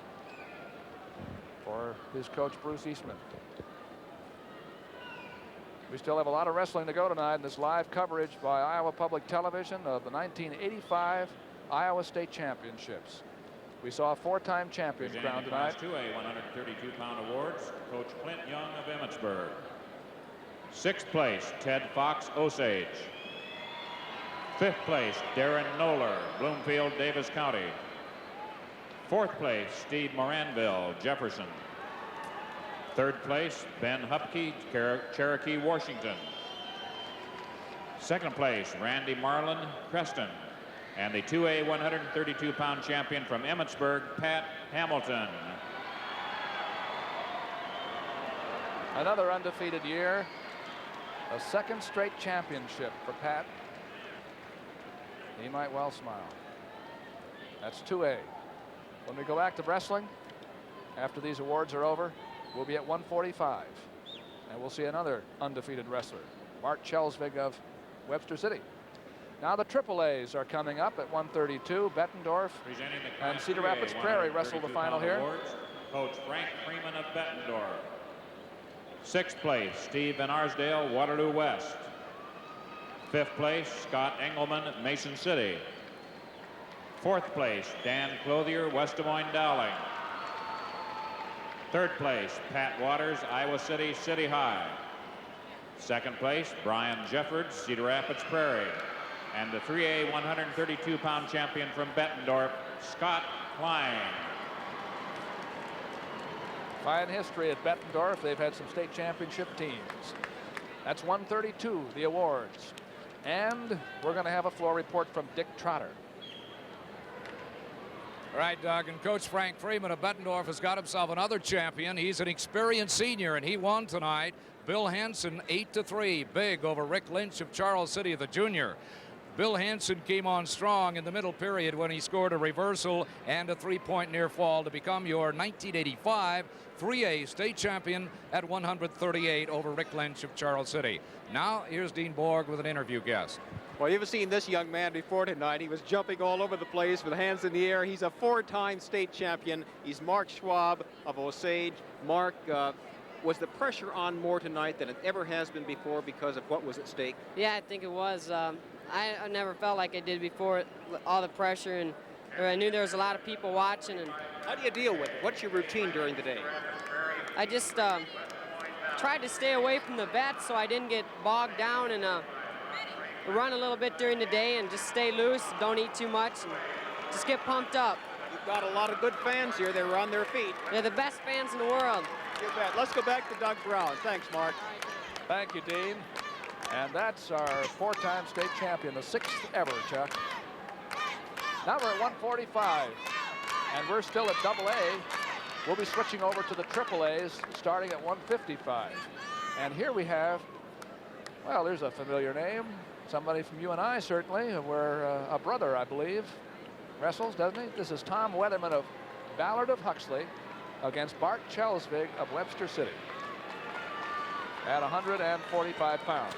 for his coach Bruce Eastman. We still have a lot of wrestling to go tonight in this live coverage by Iowa Public Television of the 1985 Iowa State Championships. We saw a 4-time champion crowned tonight. Class 2A 132-pound awards, Coach Clint Young of Emmitsburg. 6th place, Ted Fox, Osage. 5th place, Darren Noller, Bloomfield, Davis County. 4th place, Steve Moranville, Jefferson. 3rd place, Ben Hupke, Cherokee, Washington. Second place, Randy Marlin Creston. And the 2A 132-pound champion from Emmitsburg, Pat Hamilton. Another undefeated year. A second straight championship for Pat. He might well smile. That's 2A. When we go back to wrestling, after these awards are over, we'll be at 145. And we'll see another undefeated wrestler, Bart Chelsvig of Webster City. Now the AAAs are coming up at 132. Bettendorf and Cedar Rapids Prairie wrestle the final here. Awards, Coach Frank Freeman of Bettendorf. Sixth place, Steve Van Arsdale, Waterloo West. Fifth place, Scott Engelman, Mason City. Fourth place, Dan Clothier, West Des Moines Dowling. Third place, Pat Waters, Iowa City, City High. Second place, Brian Jeffords, Cedar Rapids Prairie. And the 3A 132-pound champion from Bettendorf, Scott Klein. Fine history at Bettendorf. They've had some state championship teams. That's 132, the awards. And we're going to have a floor report from Dick Trotter. All right, Doug, and Coach Frank Freeman of Bettendorf has got himself another champion. He's an experienced senior, and he won tonight. Bill Hansen, 8-3, big over Rick Lynch of Charles City, the junior. Bill Hansen came on strong in the middle period when he scored a reversal and a three-point near fall to become your 1985 3A state champion at 138 over Rick Lynch of Charles City. Now, here's Dean Borg with an interview guest. Well, you've seen this young man before tonight. He was jumping all over the place with hands in the air. He's a four-time state champion. He's Mark Schwab of Osage. Mark, was the pressure on more tonight than it ever has been before because of what was at stake? Yeah, I think it was. I never felt like I did before, all the pressure, and I knew there was a lot of people watching. And how do you deal with it? What's your routine during the day? I just tried to stay away from the vets so I didn't get bogged down, and run a little bit during the day and just stay loose, don't eat too much, and just get pumped up. You've got a lot of good fans here. They were on their feet. They're the best fans in the world. You bet. Let's go back to Doug Brown. Thanks, Mark. Thank you, Dean. And that's our four-time state champion, the sixth ever, Chuck. Now we're at 145, and we're still at AA. We'll be switching over to the AAAs starting at 155. And here we have, well, there's a familiar name. Somebody from UNI, certainly, where a brother, I believe, wrestles, doesn't he? This is Tom Weatherman of Ballard of Huxley against Bart Chelsvig of Webster City at 145 pounds.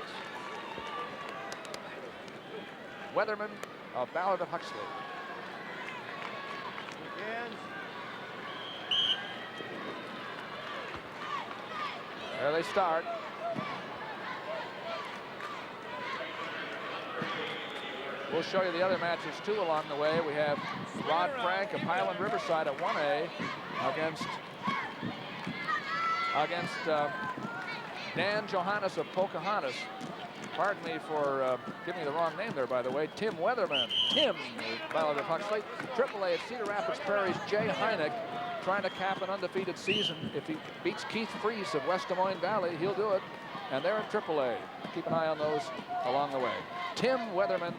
Weatherman of Ballard of Huxley. There they start. We'll show you the other matches too along the way. We have Rod Frank of Highland Riverside at 1A against Dan Johannes of Pocahontas. Pardon me for giving me the wrong name there, by the way. Tim Weatherman. Tim, Ballard of Huxley. AAA at Cedar Rapids Prairie's Jay Heineck, trying to cap an undefeated season. If he beats Keith Freese of West Des Moines Valley, he'll do it. And they're in AAA. Keep an eye on those along the way. Tim Weatherman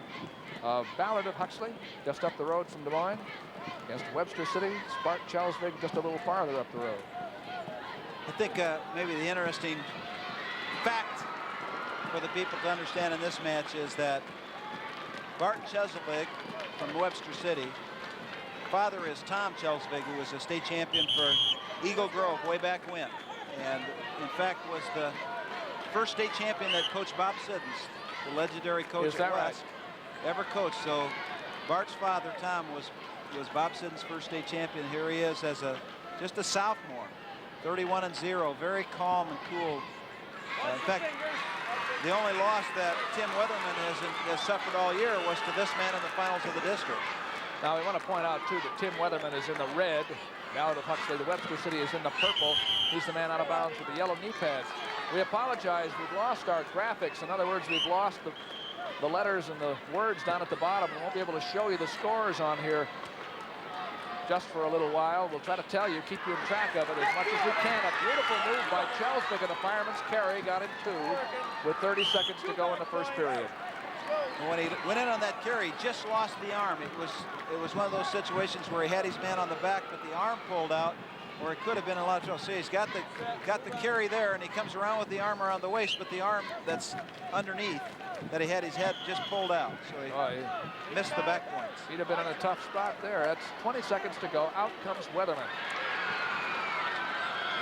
of Ballard of Huxley, just up the road from Des Moines, against Webster City. Bart Chelsvig just a little farther up the road. I think maybe the interesting fact for the people to understand in this match is that Bart Chelsvig from Webster City, father is Tom Chelsvig, who was a state champion for Eagle Grove way back when, and in fact was the first state champion that Coach Bob Siddons, the legendary coach at West, ever coached. So Bart's father, Tom, was Bob Siddons' first state champion. Here he is as just a sophomore, 31-0, very calm and cool. In fact, the only loss that Tim Weatherman has suffered all year was to this man in the finals of the district. Now, we want to point out, too, that Tim Weatherman is in the red. Ballard of Huxley, the Webster City, is in the purple. He's the man out of bounds with the yellow knee pads. We apologize. We've lost our graphics. In other words, we've lost the letters and the words down at the bottom. We won't be able to show you the scores on here just for a little while. We'll try to tell you, keep you in track of it as much as we can. A beautiful move by Chelsvig, and the fireman's carry got in two with 30 seconds to go in the first period. And when he went in on that carry, he just lost the arm. It was one of those situations where he had his man on the back, but the arm pulled out, or it could have been a lot of trouble. See, he's got the carry there, and he comes around with the arm around the waist, but the arm that's underneath that he had his head just pulled out, so he missed the back points. He'd have been in a tough spot there. That's 20 seconds to go. Out comes Weatherman.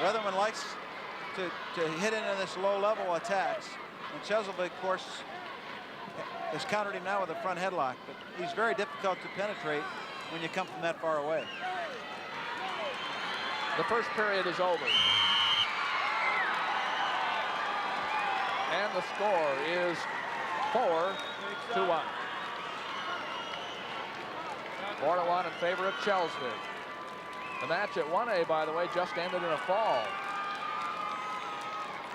Weatherman likes to hit into this low-level attacks, and Cheselvig, of course, has countered him now with a front headlock, but he's very difficult to penetrate when you come from that far away. The first period is over. And the score is 4-1. 4-1 in favor of Chelsvig. The match at 1A, by the way, just ended in a fall.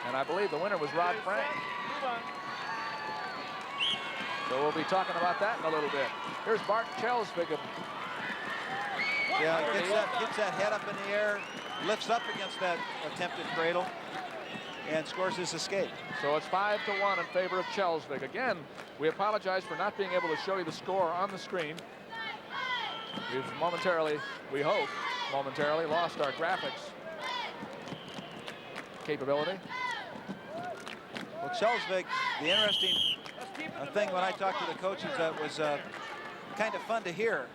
And I believe the winner was Rod Frank. So we'll be talking about that in a little bit. Here's Bart Chelsvig. Yeah, gets that head up in the air, lifts up against that attempted cradle, and scores his escape. So it's 5-1 in favor of Chelsvig. Again, we apologize for not being able to show you the score on the screen. We've momentarily, we hope, momentarily lost our graphics capability. Well, Chelsvig, the interesting thing when I talked to the coaches that was kind of fun to hear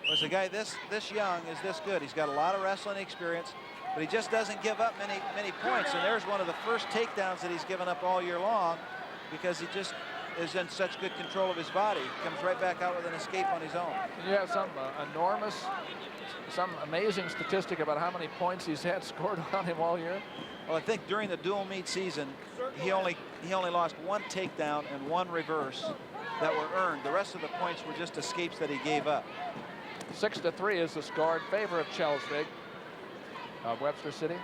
was a guy this young is this good. He's got a lot of wrestling experience, but he just doesn't give up many points. And there's one of the first takedowns that he's given up all year long because he just is in such good control of his body. He comes right back out with an escape on his own. You have some amazing statistic about how many points he's had scored on him all year. Well, I think during the dual meet season, he only lost one takedown and one reverse that were earned. The rest of the points were just escapes that he gave up. 6-3 is the score in favor of Chelsvig of Webster City.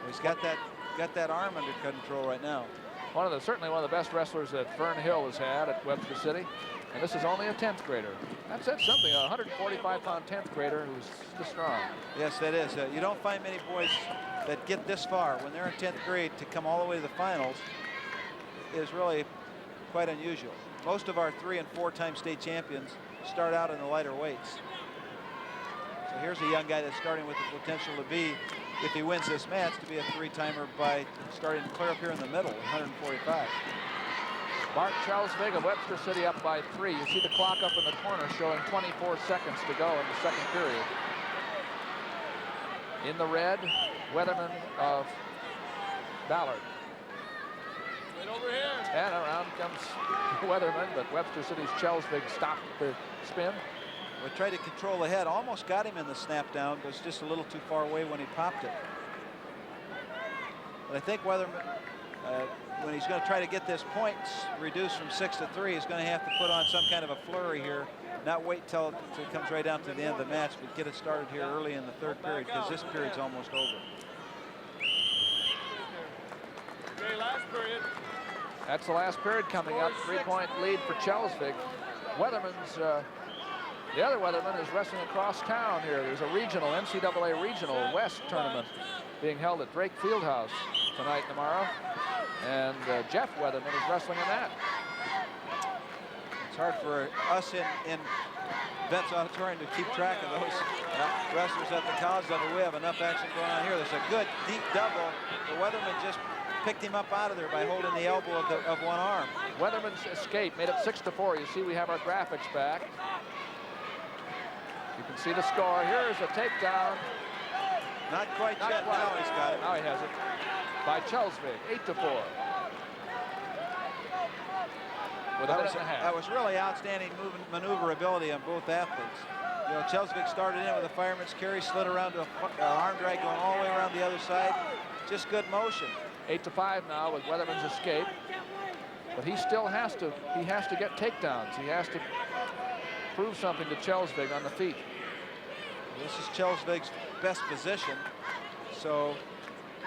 He's got that arm under control right now. Certainly one of the best wrestlers that Fern Hill has had at Webster City. And this is only a 10th grader. That said something, a 145-pound 10th grader who's this strong. Yes, that is. You don't find many boys that get this far when they're in 10th grade to come all the way to the finals is really quite unusual. Most of our 3- and 4-time state champions start out in the lighter weights. So here's a young guy that's starting with the potential to be, if he wins this match, to be a 3-timer by starting clear up here in the middle, 145. Bart Chelsvig of Webster City up by 3. You see the clock up in the corner showing 24 seconds to go in the second period. In the red, Weatherman of Ballard. Right over here. And around comes Weatherman, but Webster City's Chelsvig stopped the spin. We tried to control the head, almost got him in the snap down, but was just a little too far away when he popped it. But I think Weatherman, when he's going to try to get this points reduced from 6-3, he's going to have to put on some kind of a flurry here, not wait till it comes right down to the end of the match, but get it started here early in the third period, because this period's almost over. Okay, last period. That's the last period coming up. 3-point lead for Chelsvig. Weatherman's, the other Weatherman is wrestling across town here. There's a regional, NCAA Regional West tournament being held at Drake Fieldhouse tonight and tomorrow. And Jeff Weatherman is wrestling in that. It's hard for us in Vets Auditorium to keep track of those wrestlers at the college level. We have enough action going on here. There's a good deep double. The Weatherman just picked him up out of there by holding the elbow of one arm. Weatherman's escape made it 6-4. You see we have our graphics back. You can see the score. Here's a takedown. Not quite yet. Now he's got it. Now he has it. By Chelsvig, 8-4. That was really outstanding maneuverability on both athletes. You know, Chelsvig started in with a fireman's carry, slid around to an arm drag going all the way around the other side. Just good motion. 8-5 now with Weatherman's escape. But he still has to get takedowns. He has to prove something to Chelsvig on the feet. This is Chelsvig's best position. So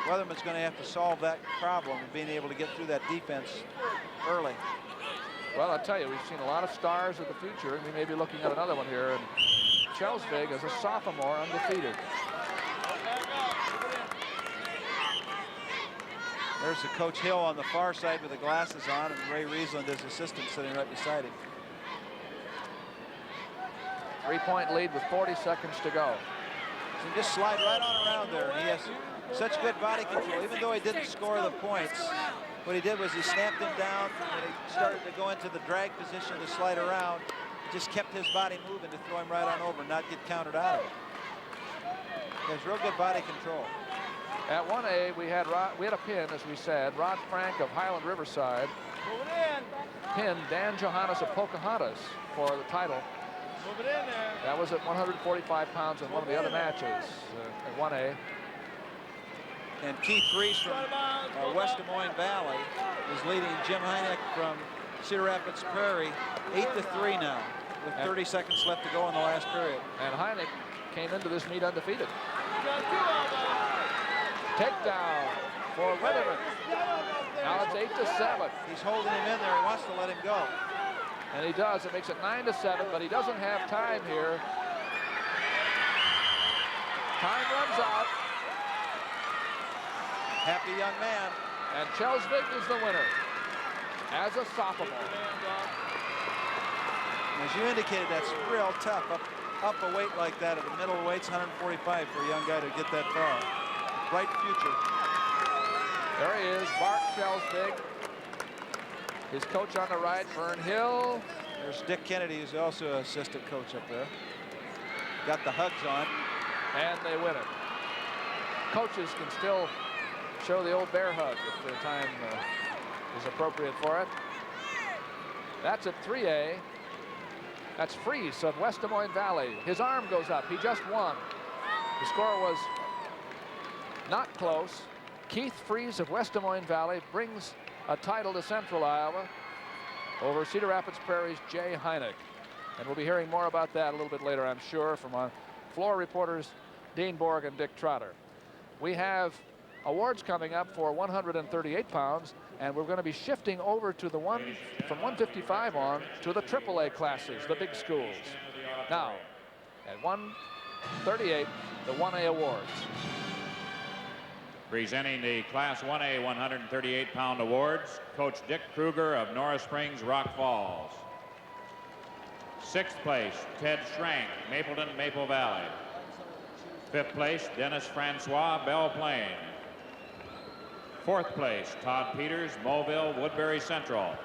Weatherman's going to have to solve that problem of being able to get through that defense early. Well, I'll tell you, we've seen a lot of stars of the future, and we may be looking at another one here. And Chelsvig, as a sophomore, undefeated. There's the Coach Hill on the far side with the glasses on, and Ray Riesland, his assistant, sitting right beside him. 3-point lead with 40 seconds to go. So he just slide right on around there. He has such good body control. Even though he didn't score the points, what he did was he snapped him down, and he started to go into the drag position to slide around. Just kept his body moving to throw him right on over, not get countered out of it. He has real good body control. At 1A, we had a pin, as we said. Rod Frank of Highland Riverside pinned Dan Johannes of Pocahontas for the title. Move it in there. That was at 145 pounds in one of the other matches at 1A. And Keith Fries from West Des Moines Valley is leading Jim Heineck from Cedar Rapids Prairie 8-3 now, with 30 seconds left to go in the last period. And Heineck came into this meet undefeated. Takedown for Weatherman. Now it's 8-7. He's holding him in there. He wants to let him go. And he does. It makes it 9-7, but he doesn't have time here. Time runs out. Happy young man. And Chelsvig is the winner as a sophomore. As you indicated, that's real tough. Up a weight like that at the middle weights, 145 for a young guy to get that far. Bright future. There he is, Bart Chelsvig. His coach on the right, Vern Hill. There's Dick Kennedy, who's also an assistant coach up there. Got the hugs on. And they win it. Coaches can still show the old bear hug if the time is appropriate for it. That's at 3A. That's Fries of West Des Moines Valley. His arm goes up. He just won. The score was not close. Keith Fries of West Des Moines Valley brings a title to Central Iowa over Cedar Rapids Prairie's Jay Heineck. And we'll be hearing more about that a little bit later, I'm sure, from our floor reporters, Dean Borg and Dick Trotter. We have awards coming up for 138 pounds, and we're going to be shifting over to the one from 155 on to the AAA classes, the big schools. Now, at 138, the 1A awards. Presenting the Class 1A 138-pound awards, Coach Dick Kruger of Norris Springs, Rock Falls. 6th place, Ted Schrank, Mapleton, Maple Valley. 5th place, Dennis Francois, Belle Plaine. 4th place, Todd Peters, Mobile, Woodbury Central.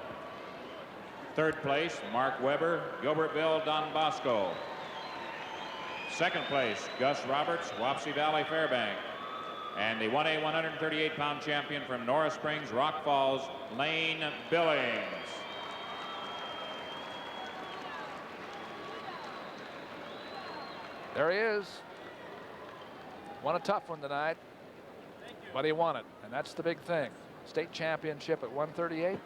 3rd place, Mark Weber, Gilbertville, Don Bosco. 2nd place, Gus Roberts, Wapsie Valley, Fairbank. And the 1A 138-pound champion from Norris Springs, Rock Falls, Lane Billings. There he is. Won a tough one tonight, but he won it, and that's the big thing. State championship at 138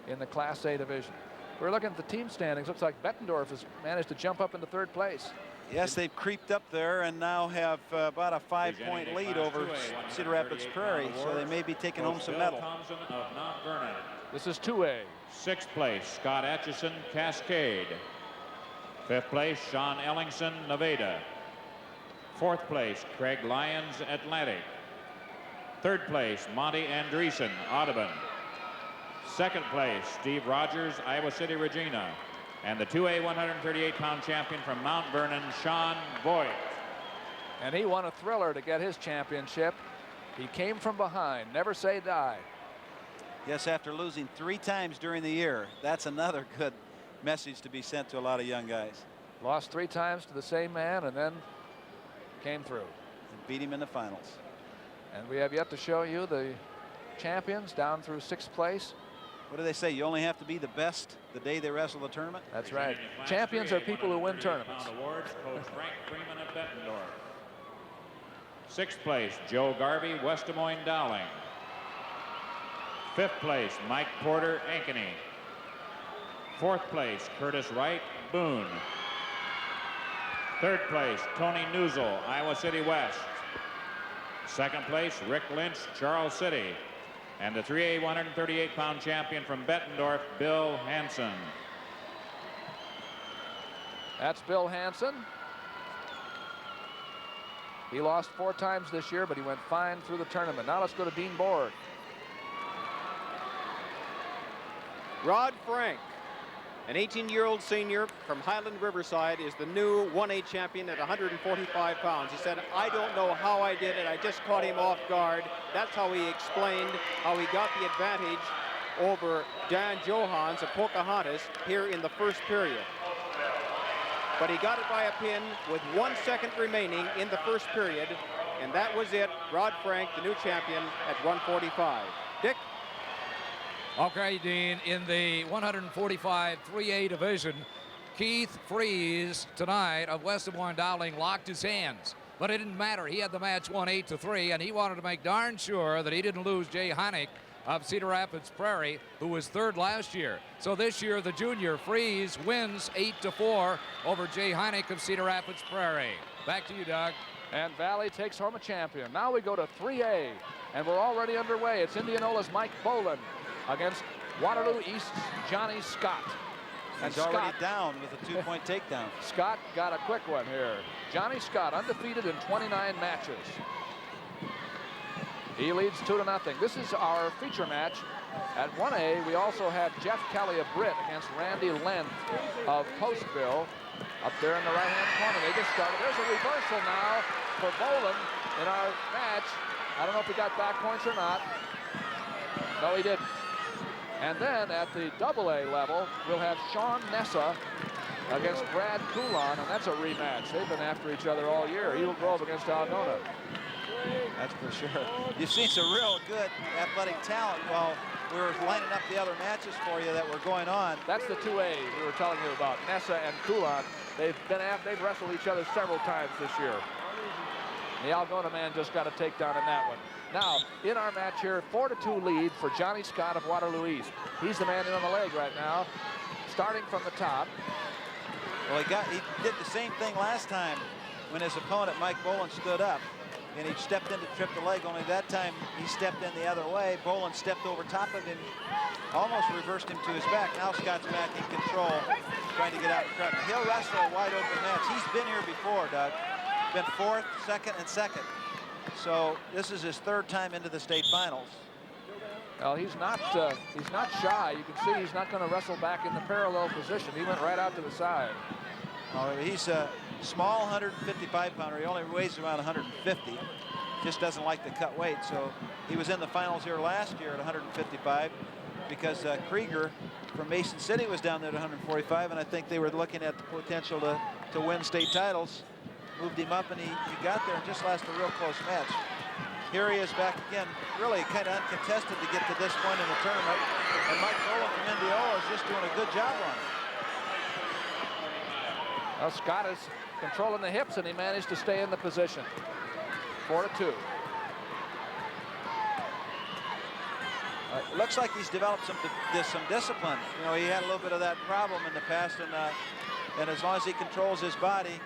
in the Class A division. We're looking at the team standings. Looks like Bettendorf has managed to jump up into 3rd place. Yes, they've creeped up there and now have about a 5-point lead over Cedar Rapids Prairie, so they may be taking home some medal. This is 2A. 6th place, Scott Atchison, Cascade. 5th place, Sean Ellingson, Nevada. 4th place, Craig Lyons, Atlantic. 3rd place, Monty Andreessen, Audubon. 2nd place, Steve Rogers, Iowa City, Regina. And the 2A 138-pound champion from Mount Vernon, Sean Voigt. And he won a thriller to get his championship. He came from behind, never say die. Yes, after losing 3 times during the year, that's another good message to be sent to a lot of young guys. Lost 3 times to the same man and then came through. And beat him in the finals. And we have yet to show you the champions down through 6th place. What do they say? You only have to be the best the day they wrestle the tournament? That's right. Champions are people who win tournaments. Awards, Coach Frank Freeman of Bettendorf. 6th place, Joe Garvey, West Des Moines Dowling. 5th place, Mike Porter, Ankeny. 4th place, Curtis Wright, Boone. 3rd place, Tony Newsel, Iowa City West. 2nd place, Rick Lynch, Charles City. And the 3A 138-pound champion from Bettendorf, Bill Hansen. That's Bill Hansen. He lost 4 times this year, but he went fine through the tournament. Now let's go to Dean Borg. Rod Frank, an 18-year-old senior from Highland Riverside, is the new 1A champion at 145 pounds. He said, I don't know how I did it. I just caught him off guard. That's how he explained how he got the advantage over Dan Johans of Pocahontas here in the first period. But he got it by a pin with 1 second remaining in the first period, and that was it. Rod Frank, the new champion, at 145. Dick? Okay, Dean, in the 145 3A division, Keith Freeze tonight of West Des Moines Dowling locked his hands. But it didn't matter. He had the match won 8-3, and he wanted to make darn sure that he didn't lose Jay Heineck of Cedar Rapids Prairie, who was third last year. So this year, the junior Freeze wins 8-4 over Jay Heineck of Cedar Rapids Prairie. Back to you, Doug. And Valley takes home a champion. Now we go to 3A, and we're already underway. It's Indianola's Mike Boland against Waterloo East's Johnny Scott. And he's already down with a 2-point takedown. Scott got a quick one here. Johnny Scott undefeated in 29 matches. He leads 2-0. This is our feature match. At 1A, we also have Jeff Kelly of Britt against Randy Lent of Postville up there in the right-hand corner. They just started. There's a reversal now for Boland in our match. I don't know if he got back points or not. No, he didn't. And then at the AA level, we'll have Sean Nessa against Brad Coulon, and that's a rematch. They've been after each other all year. Eagle Grove against Algona. That's for sure. You've seen some real good athletic talent while we were lining up the other matches for you that were going on. That's the 2A we were telling you about. Nessa and Coulon. They've wrestled each other several times this year. The Algona man just got a takedown in that one. Now, in our match here, 4-2 lead for Johnny Scott of Waterloo East. He's the man in on the leg right now, starting from the top. Well, he did the same thing last time when his opponent, Mike Boland, stood up. And he stepped in to trip the leg, only that time he stepped in the other way. Boland stepped over top of him, almost reversed him to his back. Now Scott's back in control, trying to get out in front. He'll wrestle a wide open match. He's been here before, Doug. Been fourth, second, and second. So this is his third time into the state finals. Well, he's not shy. You can see he's not going to wrestle back in the parallel position. He went right out to the side. Oh, he's a small 155-pounder. He only weighs around 150. Just doesn't like to cut weight. So he was in the finals here last year at 155 because Krieger from Mason City was down there at 145, and I think they were looking at the potential to win state titles. Moved him up, and he got there and just lost a real close match. Here he is back again, really kind of uncontested to get to this point in the tournament. And Mike Boland from Indianola is just doing a good job on it. Well, Scott is controlling the hips, and he managed to stay in the position. 4-2. It looks like he's developed some discipline. You know, he had a little bit of that problem in the past, and as long as he controls his body,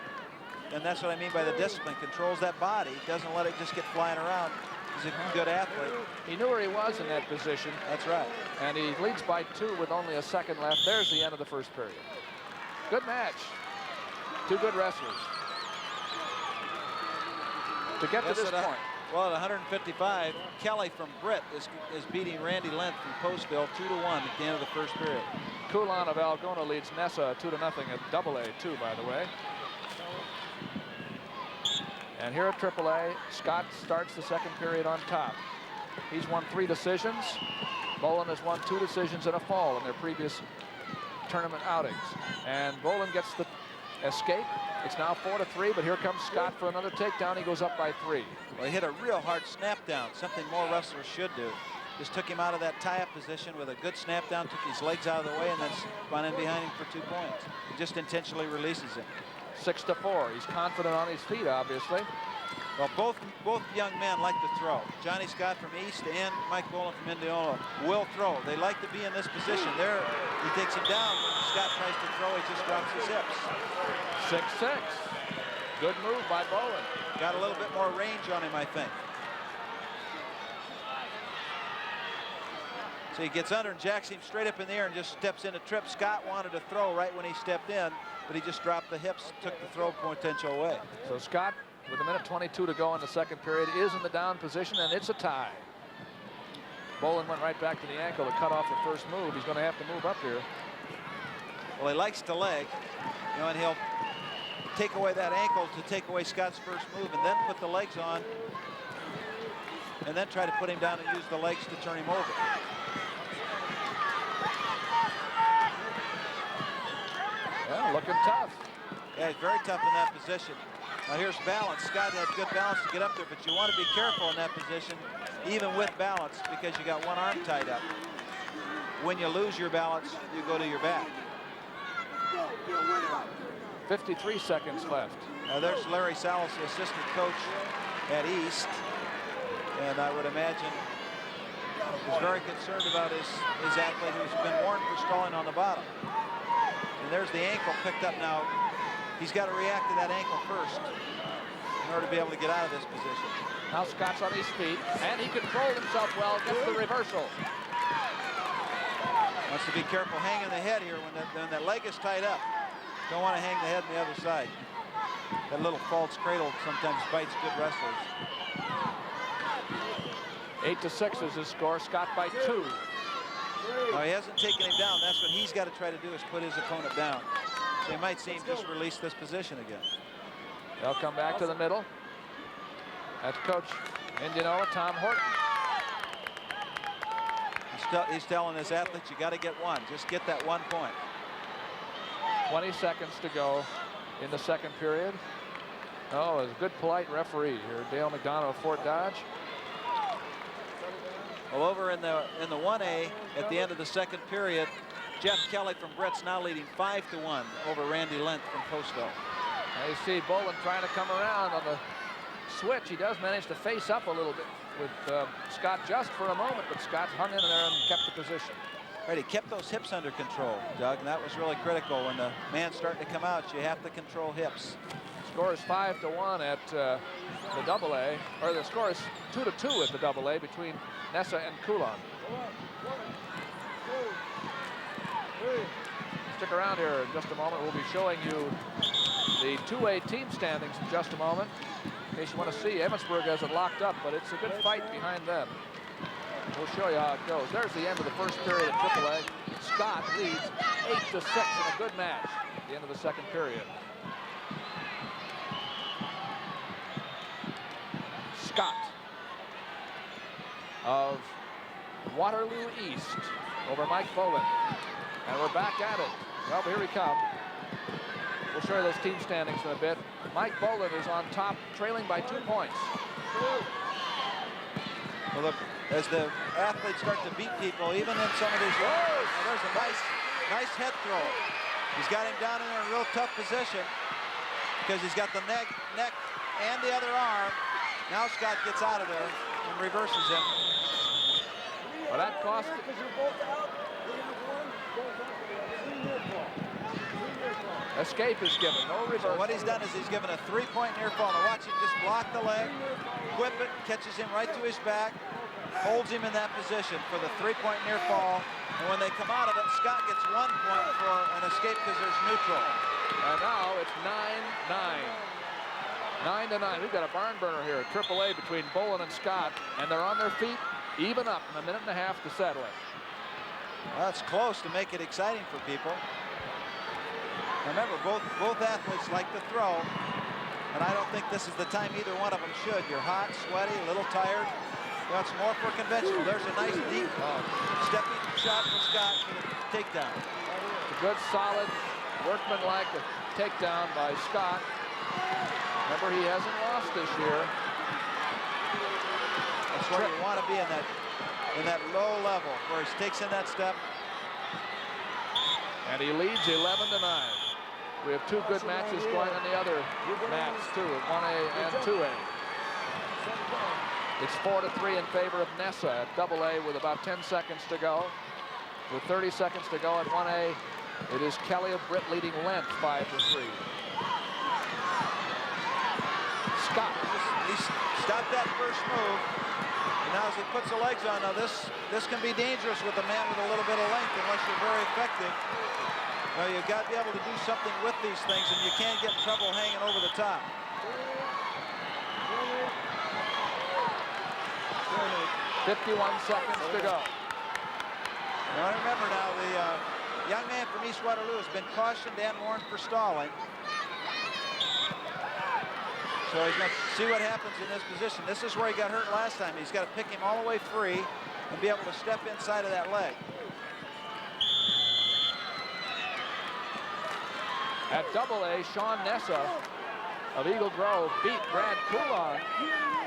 and that's what I mean by the discipline, controls that body, doesn't let it just get flying around. He's a good athlete. He knew where he was in that position. That's right. And he leads by 2 with only a second left. There's the end of the first period. Good match. Two good wrestlers. To get to this point. Well, at 155, Kelly from Britt is beating Randy Lent from Postville 2-1 at the end of the first period. Coulon of Algona leads Nessa 2-0 at AA too, by the way. And here at AAA, Scott starts the second period on top. He's won 3 decisions. Boland has won 2 decisions and a fall in their previous tournament outings. And Boland gets the escape. It's now 4-3, but here comes Scott for another takedown. He goes up by 3. Well, he hit a real hard snap down, something more wrestlers should do. Just took him out of that tie-up position with a good snap down, took his legs out of the way, and then spun in behind him for 2 points. He just intentionally releases him. 6-4. He's confident on his feet, obviously. Well, both young men like to throw. Johnny Scott from East and Mike Boland from Indianola will throw. They like to be in this position. There, he takes him down. Scott tries to throw, he just drops his hips. 6-6. Good move by Boland. Got a little bit more range on him, I think. So he gets under and jacks him straight up in the air and just steps in a trip. Scott wanted to throw right when he stepped in, but he just dropped the hips, took the throw potential away. So Scott, with 1:22 to go in the second period, is in the down position, and it's a tie. Bolin went right back to the ankle to cut off the first move. He's going to have to move up here. Well, he likes to leg, you know, and he'll take away that ankle to take away Scott's first move and then put the legs on and then try to put him down and use the legs to turn him over. Yeah, looking tough. Yeah, he's very tough in that position. Now here's balance. Scott had good balance to get up there, but you want to be careful in that position, even with balance, because you got one arm tied up. When you lose your balance, you go to your back. 53 seconds left. Now there's Larry Salas, the assistant coach at East, and I would imagine is very concerned about his athlete who's been warned for stalling on the bottom. And there's the ankle picked up now. He's got to react to that ankle first in order to be able to get out of this position. Now Scott's on his feet, and he controlled himself well, gets the reversal. Wants to be careful hanging the head here when that leg is tied up. Don't want to hang the head on the other side. That little false cradle sometimes bites good wrestlers. 8-6 is his score. Scott by 2. No, he hasn't taken him down. That's what he's got to try to do, is put his opponent down. So he might see him just release this position again. They'll come back to the middle. That's Coach Indianola, Tom Horton. He's telling his athletes, you got to get one. Just get that 1 point. 20 seconds to go in the second period. Oh, it's a good, polite referee here, Dale McDonough of Fort Dodge. Well, over in the 1A at the end of the second period, Jeff Kelly from Brett's now leading 5-1 over Randy Lent from Postville. Now you see Bolin trying to come around on the switch. He does manage to face up a little bit with Scott just for a moment, but Scott hung in there and kept the position. Right, he kept those hips under control, Doug, and that was really critical. When the man's starting to come out, you have to control hips. Score is 5-1 at the AA, or the score is 2-2 at the AA between Nessa and Coulon. Stick around here in just a moment. We'll be showing you the 2A team standings in just a moment. In case you want to see, Emmetsburg has it locked up, but it's a good fight behind them. We'll show you how it goes. There's the end of the first period at AAA. Scott leads 8-6 in a good match at the end of the second period. Scott of Waterloo East over Mike Bolin. And we're back at it. Well, here we come. We'll show you those team standings in a bit. Mike Bolin is on top, trailing by 2 points. Well, look, as the athletes start to beat people, even in some of these rows, there's a nice head throw. He's got him down in a real tough position because he's got the neck and the other arm. Now Scott gets out of there and reverses him. Well, that cost. Escape is given, no reversal. So what he's done is he's given a 3-point near fall. Now watch him just block the leg, whip it, catches him right to his back, holds him in that position for the 3-point near fall. And when they come out of it, Scott gets 1 point for an escape because there's neutral. And now it's 9-9. 9-9. We've got a barn burner here at AAA between Bolin and Scott, and they're on their feet, even up in a minute and a half to settle it. Well, that's close to make it exciting for people. Remember, both athletes like to throw, and I don't think this is the time either one of them should. You're hot, sweaty, a little tired. That's more for conventional. There's a nice deep stepping shot for Scott for the takedown. It's a good, solid, workmanlike takedown by Scott. Remember, he hasn't lost this year. That's where you want to be in that low level, where he takes in that step. And he leads 11-9. We have 2 good matches going on the other mats too, at 1A and 2A. It's 4-3 in favor of Nessa at AA with about 10 seconds to go. With 30 seconds to go at 1A, it is Kelly of Britt leading Lent 5-3. Scott. He stopped that first move. And now as he puts the legs on, now this can be dangerous with a man with a little bit of length unless you're very effective. Well, you've got to be able to do something with these things, and you can't get in trouble hanging over the top. 51 seconds to go. Now remember now, the young man from East Waterloo has been cautioned and warned for stalling. So he's going to see what happens in this position. This is where he got hurt last time. He's got to pick him all the way free and be able to step inside of that leg. At double A, Sean Nessa of Eagle Grove beat Brad Coulon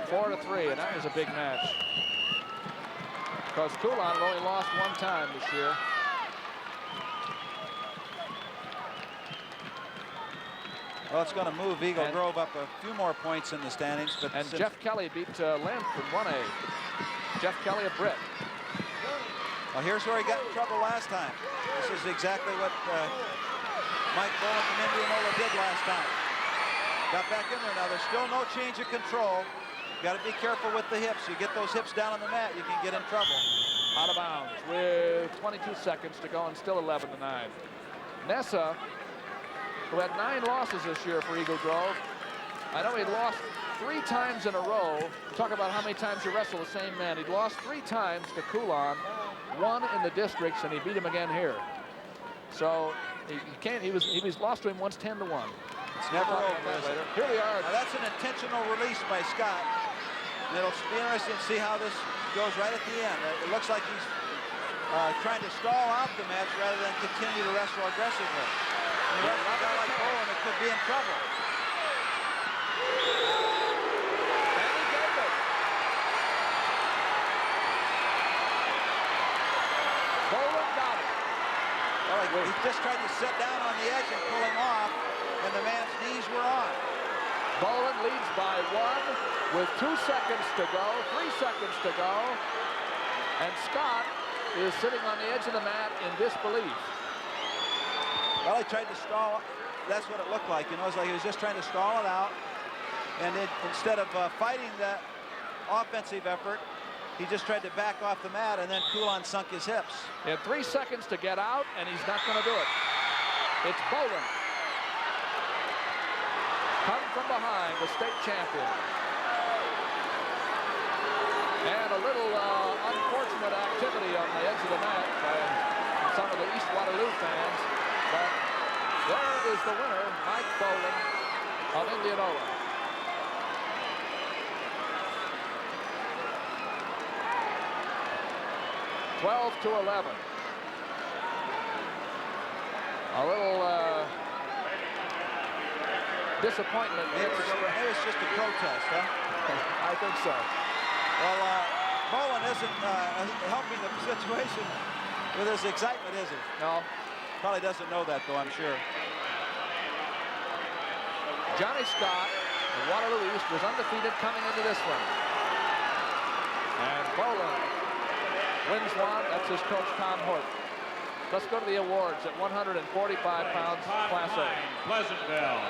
4-3, and that was a big match. Because Coulon only lost one time this year. Well, it's going to move Eagle Grove up a few more points in the standings. But and Jeff Kelly beat Lent in 1A. Jeff Kelly of Britt. Well, here's where he got in trouble last time. This is exactly what Mike Bowen from Indianola did last time. Got back in there now. There's still no change of control. Got to be careful with the hips. You get those hips down on the mat, you can get in trouble. Out of bounds with 22 seconds to go and still 11-9. Nessa, who had 9 losses this year for Eagle Grove. I know he'd lost 3 times in a row. Talk about how many times you wrestle the same man. He'd lost 3 times to Coulon, 1 in the districts, and he beat him again here. So he can't. He was lost to him once 10-1. It's never over. Here we are. Now that's an intentional release by Scott. And it'll be interesting to see how this goes right at the end. It looks like he's trying to stall out the match rather than continue to wrestle aggressively. And a guy like Bowen, it could be in trouble. And he gave it. Bowen got it. Well, he just tried to sit down on the edge and pull him off, and the man's knees were on. Bowen leads by 1 with 2 seconds to go, 3 seconds to go. And Scott is sitting on the edge of the mat in disbelief. Well, he tried to stall. That's what it looked like. You know, it's like he was just trying to stall it out. And instead of fighting that offensive effort, he just tried to back off the mat, and then Coulon sunk his hips. He had 3 seconds to get out, and he's not going to do it. It's Bowen. Come from behind, the state champion. And a little unfortunate activity on the edge of the mat by some of the East Waterloo fans. But there is the winner, Mike Bowen of Indianola. (12-11). A little disappointment. It was just a protest, huh? I think so. Well, Bowen isn't helping the situation with his excitement, is he? No. Probably doesn't know that, though, I'm sure. Johnny Scott of Waterloo East was undefeated coming into this one. And Bowen wins one. That's his coach, Tom Hort. Let's go to the awards at 145 pounds, Class A. Pleasantville.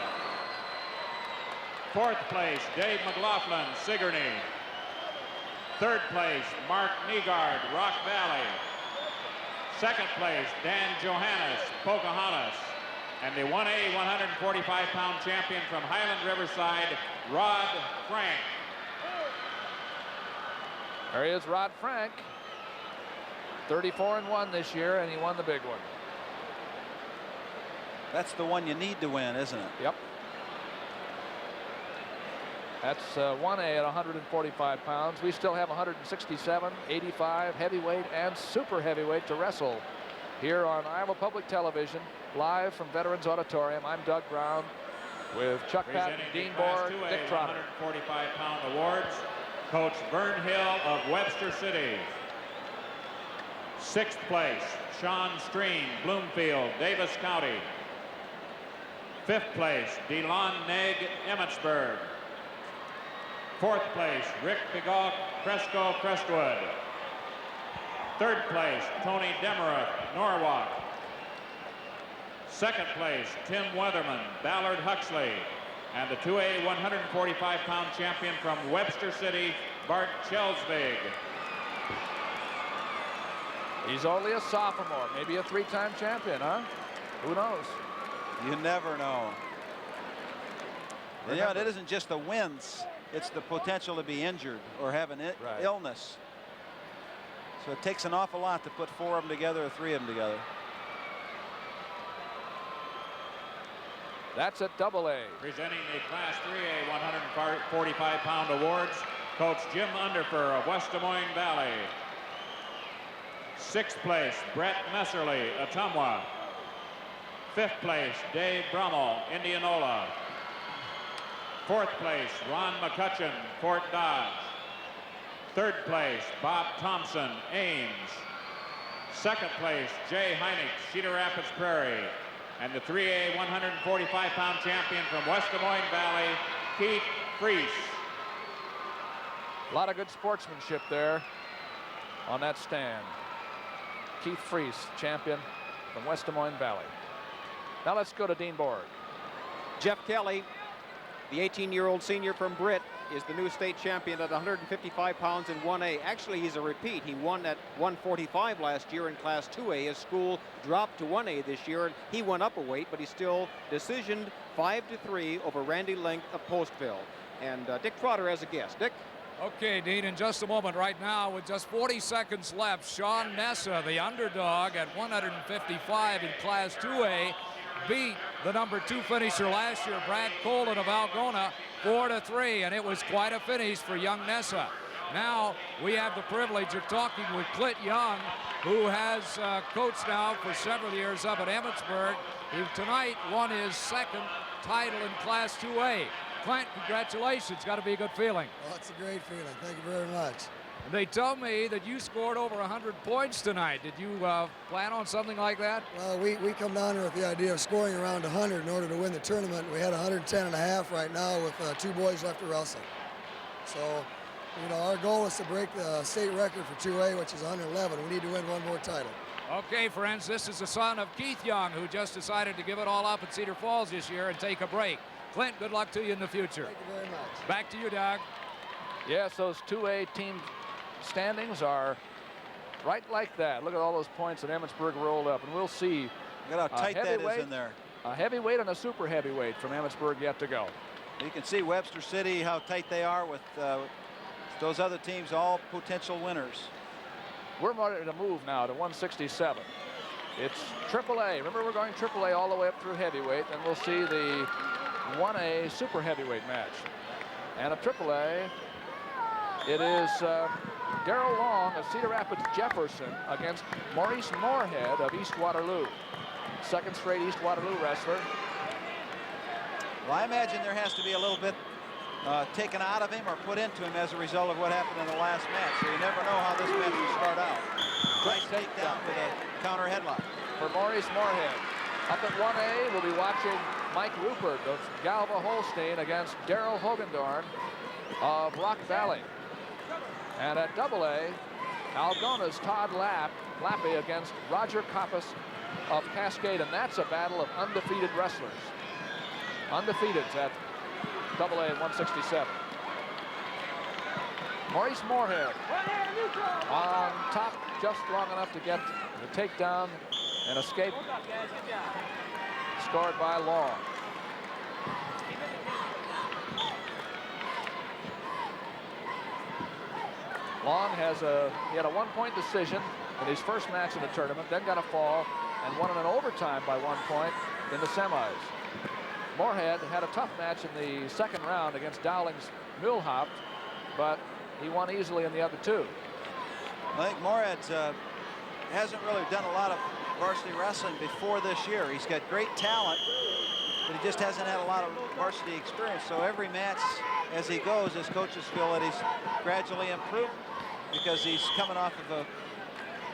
4th place, Dave McLaughlin, Sigourney. 3rd place, Mark Negard, Rock Valley. 2nd place, Dan Johannes, Pocahontas. And the 1A 145-pound champion from Highland Riverside, Rod Frank. There he is, Rod Frank. 34-1 this year, and he won the big one. That's the one you need to win, isn't it? Yep. That's 1A at 145 pounds. We still have 167, 85, heavyweight, and super heavyweight to wrestle here on Iowa Public Television, live from Veterans Auditorium. I'm Doug Brown with Chuck Patton, Dean Borg, Dick Trotter. 145-pound awards, Coach Vern Hill of Webster City. 6th place, Sean Stream, Bloomfield, Davis County. 5th place, DeLon Negg, Emmetsburg. 4th place, Rick Begog, Cresco, Crestwood. 3rd place, Tony Demeroth, Norwalk. 2nd place, Tim Weatherman, Ballard Huxley. And the 2A 145-pound champion from Webster City, Bart Chelsvig. He's only a sophomore, maybe a 3-time champion, huh? Who knows? You never know. Yeah, it isn't just the wins. It's the potential to be injured or have an illness. So it takes an awful lot to put 4 of them together or 3 of them together. That's at AA. Presenting the Class 3A 145-pound awards, Coach Jim Underfer of West Des Moines Valley. 6th place, Brett Messerly, Ottumwa. 5th place, Dave Brummel, Indianola. 4th place, Ron McCutcheon, Fort Dodge. 3rd place, Bob Thompson, Ames. 2nd place, Jay Heineck, Cedar Rapids Prairie. And the 3A 145-pound champion from West Des Moines Valley, Keith Freese. A lot of good sportsmanship there on that stand. Keith Freese, champion from West Des Moines Valley. Now let's go to Dean Borg. Jeff Kelly, the 18-year-old senior from Britt, is the new state champion at 155 pounds in 1A. Actually, he's a repeat. He won at 145 last year in Class 2A. His school dropped to 1A this year, and he went up a weight, but he still decisioned 5-3 over Randy Link of Postville. And Dick Trotter as a guest. Dick? Okay, Dean, in just a moment. Right now, with just 40 seconds left, Sean Nessa, the underdog at 155 in Class 2A, beat the number 2 finisher last year, Brad Colin of Algona, 4-3, and it was quite a finish for young Nessa. Now we have the privilege of talking with Clint Young, who has coached now for several years up at Emmitsburg. He tonight won his 2nd title in Class 2A. Clint, congratulations. Got to be a good feeling. Well, it's a great feeling. Thank you very much. They tell me that you scored over 100 points tonight. Did you plan on something like that? Well, we come down here with the idea of scoring around 100 in order to win the tournament. We had 110.5 right now with 2 boys left to wrestle. So, you know, our goal is to break the state record for 2A, which is 111. We need to win 1 more title. Okay, friends, this is the son of Keith Young, who just decided to give it all up at Cedar Falls this year and take a break. Clint, good luck to you in the future. Thank you very much. Back to you, Doug. Yes, those 2A team standings are right like that. Look at all those points that Emmitsburg rolled up, and we'll see. Look at how tight that is in there. A heavyweight and a super heavyweight from Emmitsburg yet to go. You can see Webster City, how tight they are with those other teams, all potential winners. We're ready to move now to 167. It's AAA. Remember, we're going AAA all the way up through heavyweight, and we'll see the 1A super heavyweight match. And at AAA, it is Darrell Long of Cedar Rapids Jefferson against Maurice Moorhead of East Waterloo. 2nd straight East Waterloo wrestler. Well, I imagine there has to be a little bit taken out of him or put into him as a result of what happened in the last match. So you never know how this match will start out. Nice takedown with a counter headlock. For Maurice Moorhead. Up at 1A, we'll be watching Mike Rupert of Galva Holstein against Daryl Hogendorn of Rock Valley. And at AA, Algona's Todd Lappy against Roger Coppas of Cascade, and that's a battle of undefeated wrestlers. Undefeateds at AA at 167. Maurice Moorhead on top, just long enough to get the takedown and escape. Scored by Long. Long he had a 1-point decision in his first match in the tournament, then got a fall and won in an overtime by 1 point in the semis. Moorhead had a tough match in the 2nd round against Dowling's Mühlhaupt, but he won easily in the other 2. I think Moorhead hasn't really done a lot of varsity wrestling before this year. He's got great talent, but he just hasn't had a lot of varsity experience. So every match as he goes, his coaches feel that he's gradually improved because he's coming off of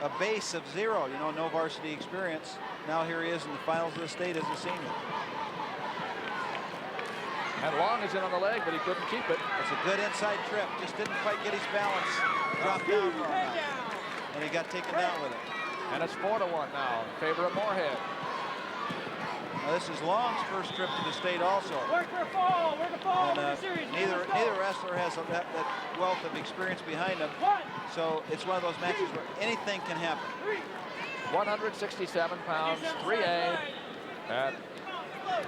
a base of 0, you know, no varsity experience. Now here he is in the finals of the state as a senior. And Long is in on the leg, but he couldn't keep it. It's a good inside trip. Just didn't quite get his balance. Dropped down for him now. And he got taken down with it. And it's 4-1 now in favor of Moorhead. Now this is Long's first trip to the state also. Work for fall, and, neither wrestler has that wealth of experience behind them. So it's one of those matches where anything can happen. 167 pounds, 3A at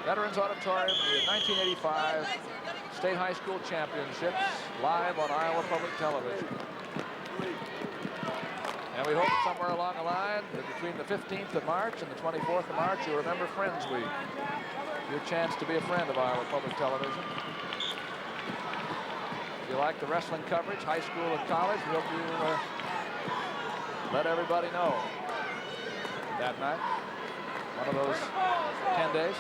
Veterans Auditorium, the 1985 State High School Championships, live on Iowa Public Television. And we hope somewhere along the line that between the 15th of March and the 24th of March, you remember Friends Week. Your chance to be a friend of Iowa Public Television. If you like the wrestling coverage, high school and college, we hope you let everybody know that night. One of those 10 days.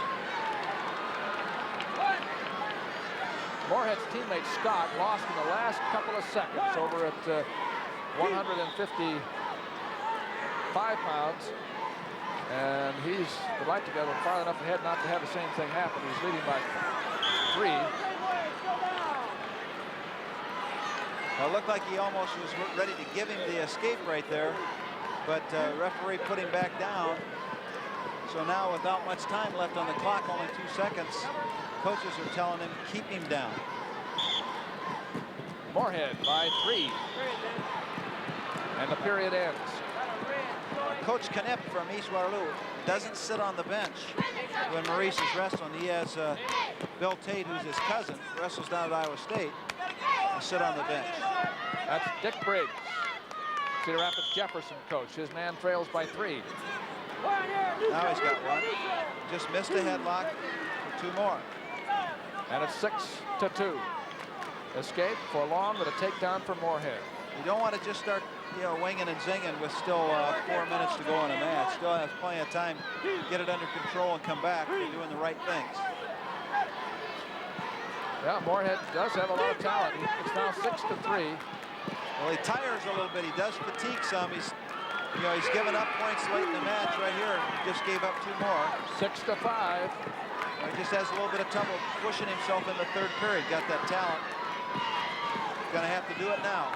Moorhead's teammate Scott lost in the last couple of seconds over at 155 pounds. And he's would like to go far enough ahead not to have the same thing happen. He's leading by 3. Well, it looked like he almost was ready to give him the escape right there, but referee put him back down. So now, without much time left on the clock, only 2 seconds, coaches are telling him keep him down. Moorhead by 3. And the period ends. Coach Knipp from East Waterloo doesn't sit on the bench when Maurice is wrestling. He has Bill Tate, who's his cousin, wrestles down at Iowa State, and sit on the bench. That's Dick Briggs, Cedar Rapids Jefferson coach. His man trails by 3. Now he's got one. Just missed a headlock for 2 more. And it's 6-2. Escape for Long with a takedown for Moorhead. You don't want to just start, winging and zinging with still 4 minutes to go in a match. Still has plenty of time to get it under control and come back. You're doing the right things. Yeah, Moorhead does have a lot of talent. It's now 6-3. Well, he tires a little bit. He does fatigue some. He's given up points late in the match right here. Just gave up 2 more. 6-5. He just has a little bit of trouble pushing himself in the 3rd period. Got that talent. Gonna have to do it now.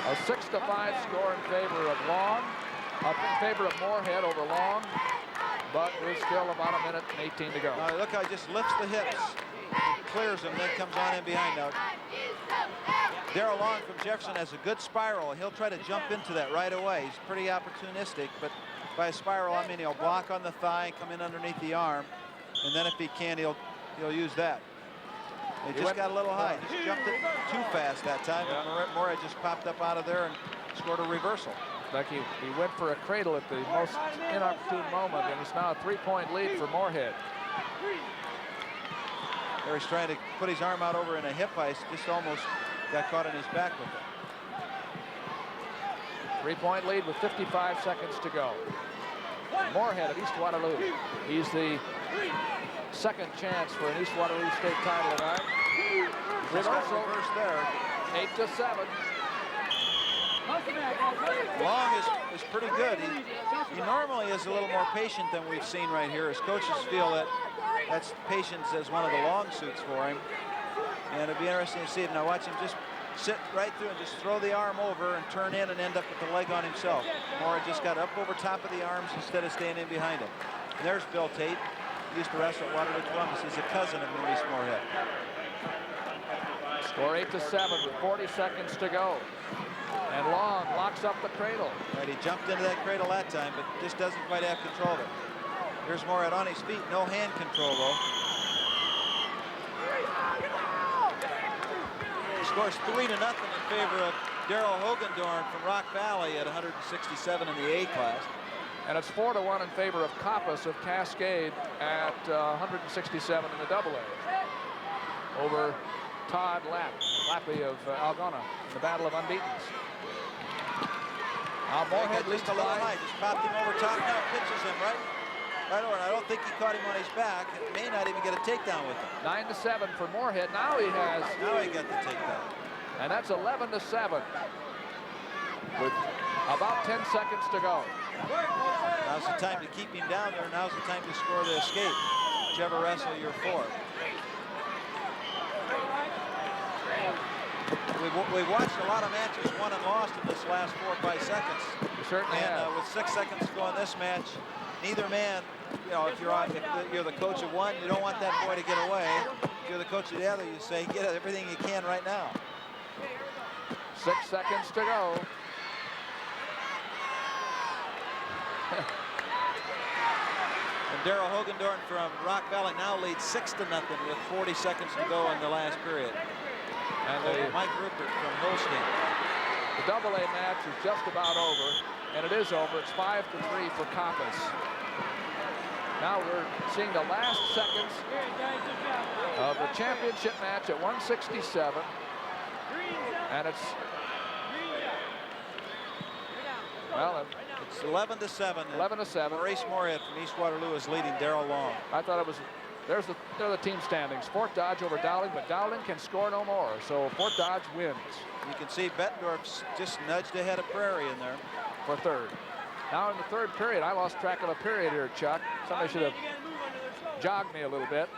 A 6-5 score in favor of Long, in favor of Moorhead over Long, but there's still about 1 minute and 18 to go. Look how he just lifts the hips, clears them, then comes on in behind now. Darrell Long from Jefferson has a good spiral. He'll try to jump into that right away. He's pretty opportunistic, but by a spiral, I mean he'll block on the thigh, come in underneath the arm, and then if he can, he'll use that. He just got a little high. Just jumped it too fast that time. Yeah. Moorhead just popped up out of there and scored a reversal. Like he went for a cradle at the most inopportune moment, and it's now a 3-point lead for Moorhead. There he's trying to put his arm out over in a hip ice, just almost got caught in his back with it. 3-point lead with 55 seconds to go. Moorhead of East Waterloo. He's the second chance for an East Waterloo state title tonight. Reversal there. 8-7. Long is pretty good. He normally is a little more patient than we've seen right here. His coaches feel that that's patience as one of the long suits for him. And it'd be interesting to see it. Now watch him just sit right through and just throw the arm over and turn in and end up with the leg on himself. Moorhead just got up over top of the arms instead of staying in behind him. And there's Bill Tate. He used to wrestle at Waterloo Columbus. He's a cousin of Maurice Moorhead. Score 8-7 with 40 seconds to go. And Long locks up the cradle. Right, he jumped into that cradle that time, but just doesn't quite have control of it. Here's Moorhead on his feet. No hand control, though. He scores 3-0 in favor of Daryl Hogendorn from Rock Valley at 167 in the A class. And it's 4-1 in favor of Coppice of Cascade at 167 in the double A over Todd Lappy of Algona in the Battle of Unbeatens. Now Moorhead just a little high, just popped him over top now, pitches him right over. I don't think he caught him on his back. It may not even get a takedown with him. 9-7 for Moorhead. Now he got the takedown. And that's 11-7 with about 10 seconds to go. Now's the time to keep him down there. Now's the time to score the escape. Whichever wrestle you're for. We've watched a lot of matches won and lost in this last 4 or 5 seconds. You certainly have. With 6 seconds to go in this match, neither man, if you're the coach of one, you don't want that boy to get away. If you're the coach of the other, you say, get everything you can right now. 6 seconds to go. And Daryl Hogendorn from Rock Valley now leads 6-0 with 40 seconds to go in the last period. And Mike Rupert from Holstein. The double-A match is just about over, and it is over. It's 5-3 for Coppice. Now we're seeing the last seconds of the championship match at 167, and it's, well, it's 11-7. 11-7. Maurice Moorhead from East Waterloo is leading Darrell Long. I thought it was, there are the team standings. Fort Dodge over Dowling, but Dowling can score no more, so Fort Dodge wins. You can see Bettendorf's just nudged ahead of Prairie in there. For third. Now in the third period, I lost track of a period here, Chuck. Somebody should have jogged me a little bit.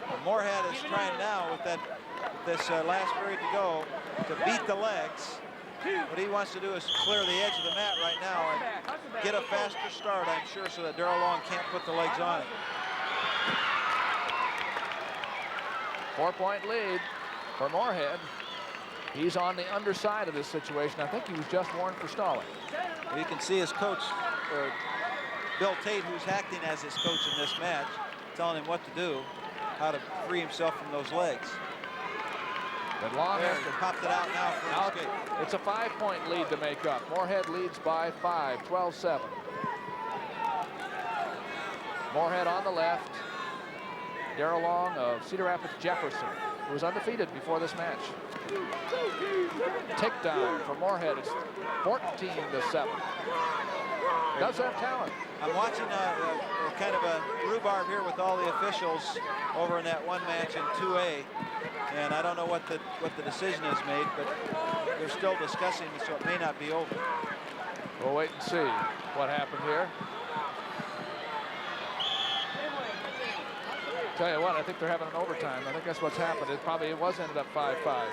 Well, Moorhead is trying now with this last period to go to beat the legs. What he wants to do is clear the edge of the mat right now and get a faster start, I'm sure, so that Darrell Long can't put the legs on it. 4-point lead for Moorhead. He's on the underside of this situation. I think he was just warned for stalling. You can see his coach, Bill Tate, who's acting as his coach in this match, telling him what to do, how to free himself from those legs. But Long has to popped it out now for escape. It's a 5-point lead to make up. Moorhead leads by 5, 12-7. Moorhead on the left. Darrell Long of Cedar Rapids Jefferson, who was undefeated before this match. Takedown for Moorhead. It's 14-7. Does have talent. I'm watching kind of a rhubarb here with all the officials over in that one match in 2A, and I don't know what the decision is made, but they're still discussing it, so it may not be over. We'll wait and see what happened here. Tell you what, I think they're having an overtime. I think that's what's happened. It was ended up 5-5.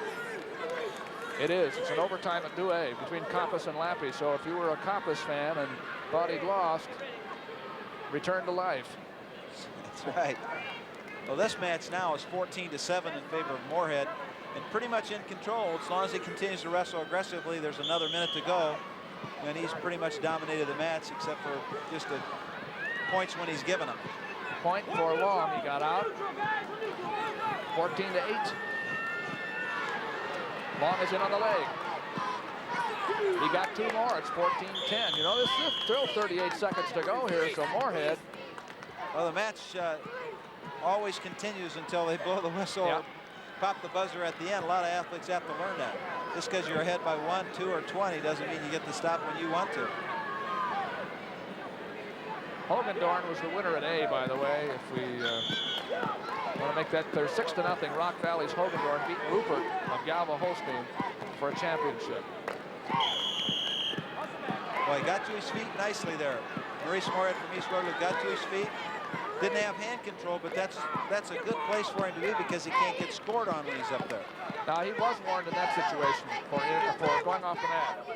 It is. It's an overtime at 2A between Coppice and Lappy. So if you were a Coppice fan and thought he'd lost, return to life. That's right. Well, this match now is 14-7 in favor of Moorhead, and pretty much in control. As long as he continues to wrestle aggressively, there's another minute to go, and he's pretty much dominated the match except for just the points when he's given them. Point for Long. He got out. 14-8. Long is in on the leg. He got 2 more. It's 14-10. You know, this is still 38 seconds to go here, so Moorhead. Well, the match always continues until they blow the whistle or pop the buzzer at the end. A lot of athletes have to learn that. Just because you're ahead by 1, 2, or 20 doesn't mean you get to stop when you want to. Hogendorn was the winner at A, by the way. If we want to make that clear, 6-0. Rock Valley's Hogendorn beat Rupert of Galva Holstein for a championship. Well, he got to his feet nicely there. Maurice Moorhead from East Waterloo got to his feet. Didn't have hand control, but that's a good place for him to be because he can't get scored on when he's up there. Now, he was warned in that situation for going off the mat.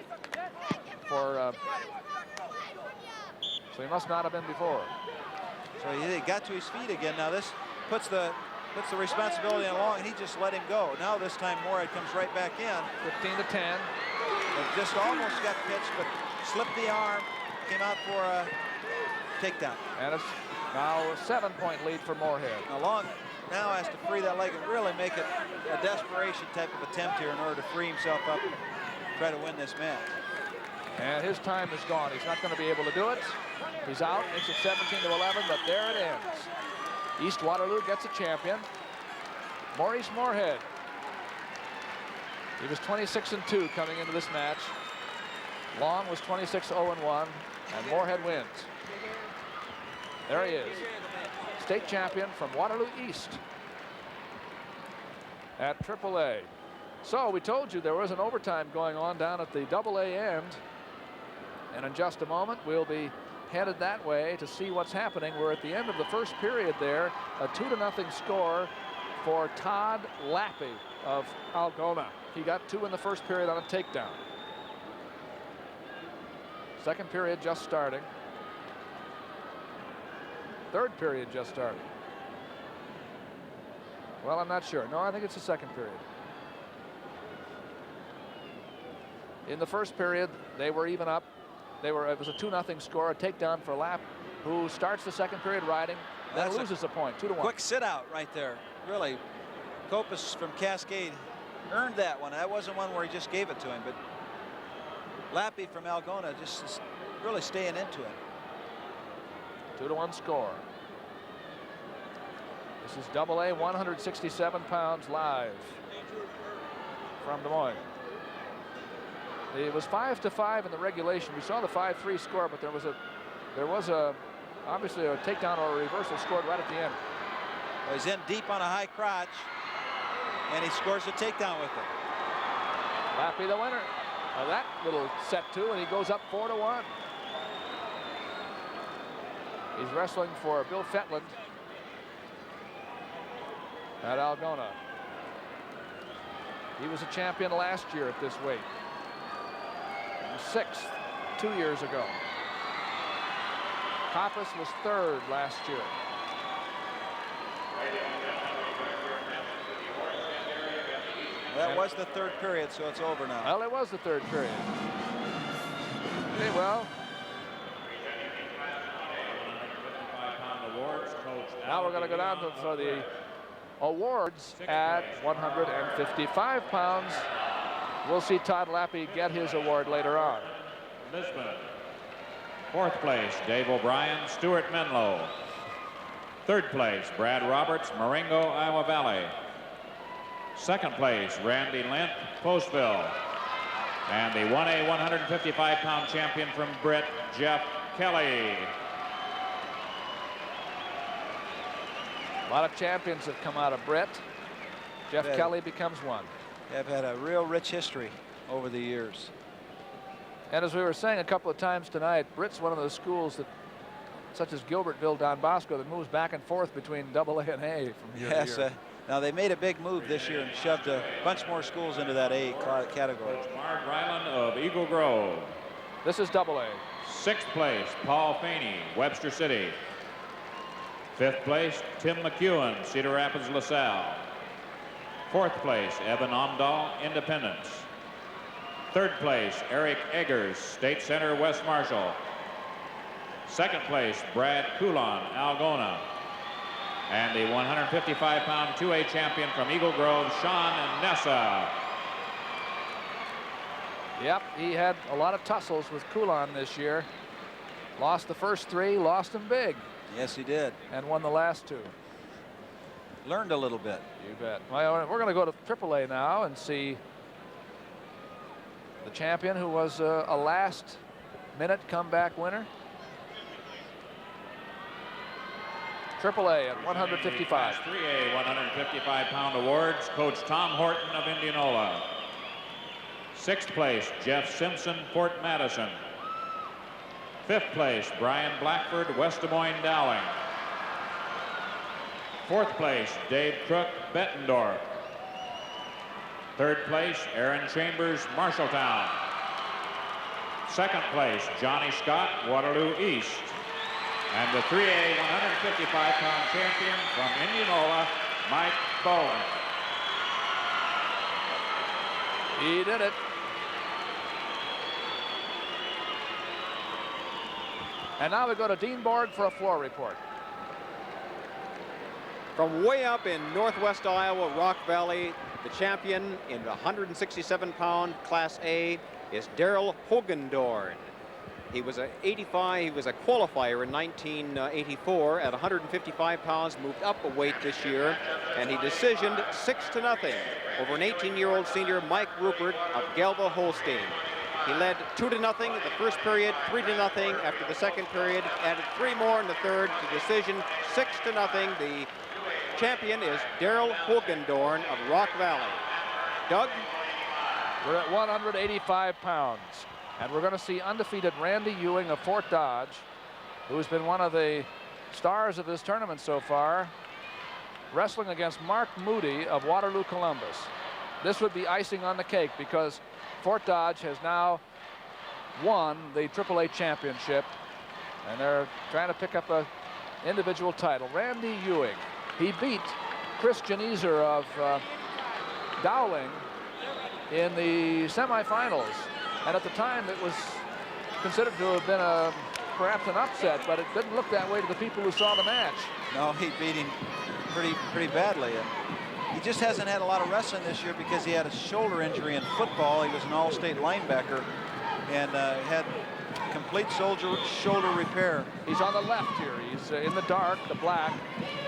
So he must not have been before. So he got to his feet again. Now this puts the responsibility on Long, and he just let him go. Now this time Moorhead comes right back in. 15-10. It just almost got pitched, but slipped the arm, came out for a takedown. And it's now a 7-point lead for Moorhead. Now Long now has to free that leg and really make it a desperation type of attempt here in order to free himself up and try to win this match. And his time is gone. He's not going to be able to do it. He's out. Makes it 17-11, but there it ends. East Waterloo gets a champion. Maurice Moorhead. He was 26-2 coming into this match. Long was 26-0-1, and Moorhead wins. There he is. State champion from Waterloo East at AAA. So we told you there was an overtime going on down at the AA end. And in just a moment, we'll be headed that way to see what's happening. We're at the end of the first period there. A 2-0 score for Todd Lappy of Algona. He got 2 in the first period on a takedown. Second period just starting. Third period just starting. Well, I'm not sure. No, I think it's the second period. In the first period, they were even up. It was a 2-0 score, a takedown for Lapp, who starts the second period riding, then loses a point, 2-1. Quick sit out right there. Really, Copus from Cascade earned that one. That wasn't one where he just gave it to him, but Lappy from Algona just really staying into it. 2-1 score. This is Double-A, 167 pounds live from Des Moines. It was 5-5 in the regulation. We saw the 5-3 score, but there was obviously a takedown or a reversal scored right at the end. Well, he's in deep on a high crotch, and he scores a takedown with it. Lappy the winner of that little set 2, and he goes up 4-1. He's wrestling for Bill Fetland at Algona. He was a champion last year at this weight. He was 6th 2 years ago. Coppice was 3rd last year. That was the 3rd period, so it's over now. Well, it was the 3rd period. Okay, well. Now we're going to go down for the awards at 155 pounds. We'll see Todd Lappy get his award later on. Lisbon. 4th place, Dave O'Brien, Stuart Menlo. 3rd place, Brad Roberts, Marengo, Iowa Valley. 2nd place, Randy Lent, Postville. And the 1A 155-pound champion from Britt, Jeff Kelly. A lot of champions have come out of Britt. Jeff Kelly becomes one. They've had a real rich history over the years. And as we were saying a couple of times tonight, Britt's one of those schools that, such as Gilbertville, Don Bosco, that moves back and forth between Double-A and A from year to year. Now they made a big move this year and shoved a bunch more schools into that A category. Mark Ryland of Eagle Grove. This is Double-A. 6th place, Paul Faney, Webster City. 5th place, Tim McEwen, Cedar Rapids, LaSalle. 4th place, Evan Omdahl, Independence. 3rd place, Eric Eggers, State Center, West Marshall. 2nd place, Brad Coulon, Algona. And the 155-pound 2A champion from Eagle Grove, Sean Nessa. Yep, he had a lot of tussles with Coulon this year. Lost the first 3, lost them big. Yes, he did. And won the last 2. Learned a little bit. You bet. Well, we're going to go to AAA now and see the champion who was a last-minute comeback winner. AAA at 155. 3A 155-pound awards, Coach Tom Horton of Indianola. 6th place, Jeff Simpson, Fort Madison. 5th place, Brian Blackford, West Des Moines Dowling. 4th place, Dave Crook, Bettendorf. 3rd place, Aaron Chambers, Marshalltown. 2nd place, Johnny Scott, Waterloo East. And the 3A 155-pound champion from Indianola, Mike Bowen. He did it. And now we go to Dean Borg for a floor report. From way up in northwest Iowa, Rock Valley, the champion in the 167-pound Class A is Daryl Hogendorn. He was a qualifier in 1984 at 155 pounds, moved up a weight this year, and he decisioned 6-0 over an 18-year-old senior, Mike Rupert of Galva Holstein. He led 2-0 the first period, 3-0 after the second period, added 3 more in the third to decision 6-0. The champion is Daryl Hogendorn of Rock Valley. Doug? We're at 185 pounds. And we're going to see undefeated Randy Ewing of Fort Dodge, who's been one of the stars of this tournament so far, wrestling against Mark Moody of Waterloo Columbus. This would be icing on the cake because Fort Dodge has now won the AAA championship, and they're trying to pick up an individual title. Randy Ewing, he beat Chris Janezer of Dowling in the semifinals. And at the time, it was considered to have been perhaps an upset, but it didn't look that way to the people who saw the match. No, he beat him pretty badly. And He just hasn't had a lot of wrestling this year because he had a shoulder injury in football. He was an all-state linebacker and had complete shoulder repair. He's on the left here. He's in the dark, the black.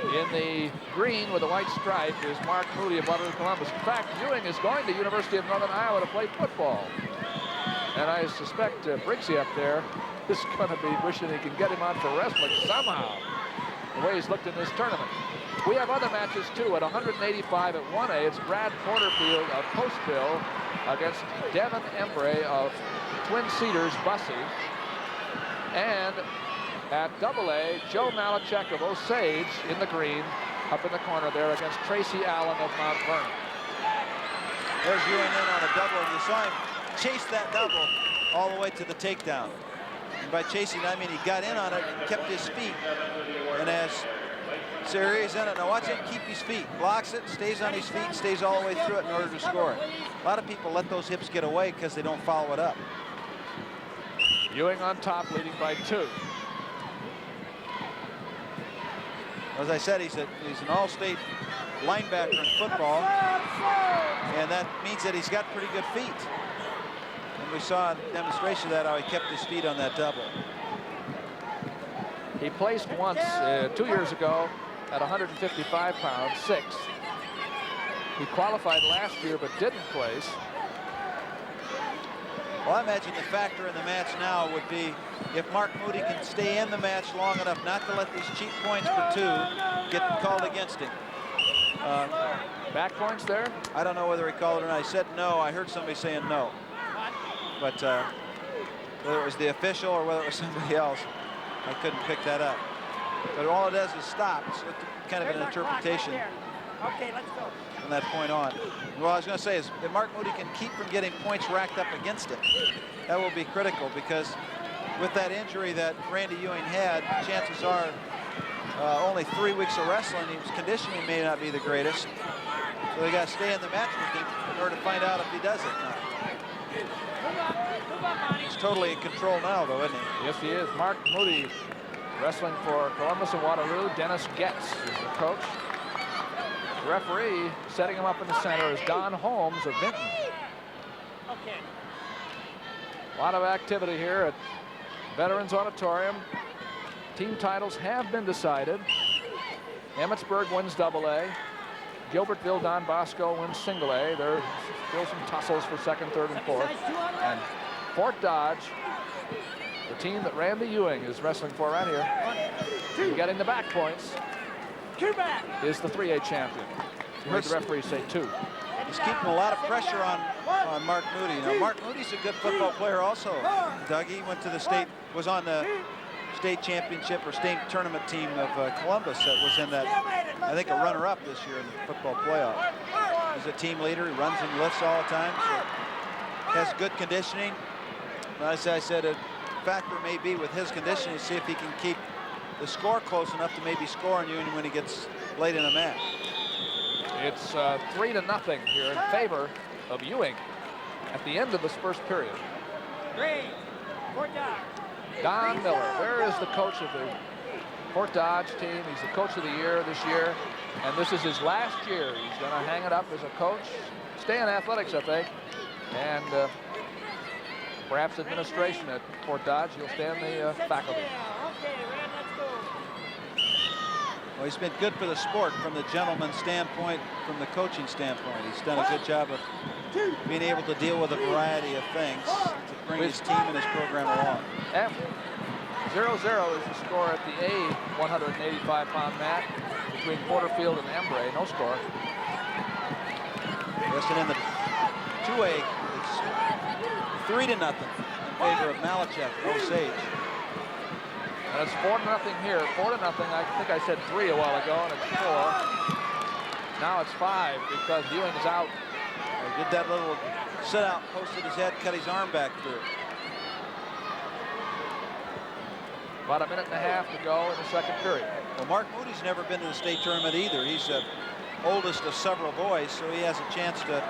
In the green with a white stripe is Mark Moody of Waterloo Columbus. In fact, Ewing is going to University of Northern Iowa to play football. And I suspect Briggsy up there is going to be wishing he can get him on for wrestling somehow, the way he's looked in this tournament. We have other matches, too, at 185 at 1A. It's Brad Porterfield of Postville against Devin Embray of Twin Cedars Bussy. And at AA, Joe Malachek of Osage in the green, up in the corner there against Tracy Allen of Mount Vernon. There's Ewing in on a double, and you saw him chase that double all the way to the takedown. And by chasing, I mean he got in on it and kept his feet. And as Series in it, now watch him keep his feet, blocks it, stays on his feet, stays all the way through it in order to score it. A lot of people let those hips get away because they don't follow it up. Ewing on top, leading by 2. As I said, he's an all-state linebacker in football, and that means that he's got pretty good feet. And we saw a demonstration of that, how he kept his feet on that double. He placed once 2 years ago at 155 pounds, 6th. He qualified last year but didn't place. Well, I imagine the factor in the match now would be if Mark Moody can stay in the match long enough not to let these cheap points for 2 get called against him. Back points there? I don't know whether he called it or not. I said no. I heard somebody saying no. But whether it was the official or whether it was somebody else, I couldn't pick that up. But all it does is stop. It's kind of an interpretation. Okay, let's go. From that point on. Well, I was going to say is if Mark Moody can keep from getting points racked up against him, that will be critical because with that injury that Randy Ewing had, chances are only 3 weeks of wrestling, his conditioning may not be the greatest. So they got to stay in the match with him in order to find out if he does it or not. He's totally in control now, though, isn't he? Yes, he is. Mark Moody wrestling for Columbus and Waterloo. Dennis Getz is the coach. The referee setting him up in the center is Don Holmes of Vinton. Okay. A lot of activity here at Veterans Auditorium. Team titles have been decided. Emmetsburg wins AA. Gilbertville Don Bosco wins single A. There's still some tussles for 2nd, 3rd, and 4th. And Fort Dodge, the team that Randy Ewing is wrestling for right here, getting the back points, is the 3A champion. You heard the referee say 2. He's keeping a lot of pressure on Mark Moody. Now, Mark Moody's a good football player also. Dougie went to the state, was on the state championship or state tournament team of Columbus that was in that, I think, a runner-up this year in the football playoff. He's a team leader. He runs and lifts all the time. So has good conditioning. As I said, a factor may be with his conditioning to see if he can keep the score close enough to maybe score on Ewing when he gets late in a match. It's 3-0 here in favor of Ewing at the end of this first period. Don Miller, where is the coach of the Fort Dodge team? He's the coach of the year this year, and this is his last year. He's going to hang it up as a coach, stay in athletics, I think, and perhaps administration at Fort Dodge. He'll stay in the faculty. Well, he's been good for the sport from the gentleman's standpoint, from the coaching standpoint. He's done a good job of being able to deal with a variety of things to bring his team and his program along. 0-0 is the score at the A 185-pound mat between Porterfield and Embray. No score. Yes, and in the 2A, it's 3-0 in favor of Malachek, Osage. And it's 4-0 here. 4-0. I think I said 3 a while ago, and it's 4. Now it's 5 because Ewing is out. He did that little sit out, posted his head, cut his arm back through. About a minute and a half to go in the 2nd period. Well, Mark Moody's never been to the state tournament either. He's the oldest of several boys, so he has a chance to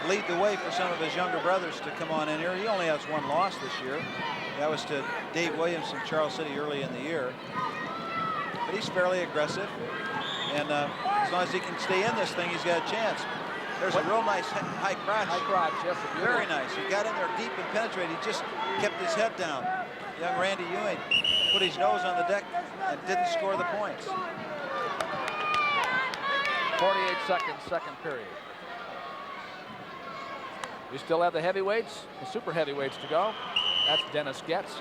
lead the way for some of his younger brothers to come on in here. He only has 1 loss this year. That was to Dave Williams from Charles City early in the year. But he's fairly aggressive. And as long as he can stay in this thing, he's got a chance. There's a real nice high crotch. High crotch, yes. Very nice. He got in there deep and penetrated. He just kept his head down. Young Randy Ewing put his nose on the deck and didn't score the points. 48 seconds, second period. We still have the heavyweights, the super heavyweights to go. That's Dennis Getz.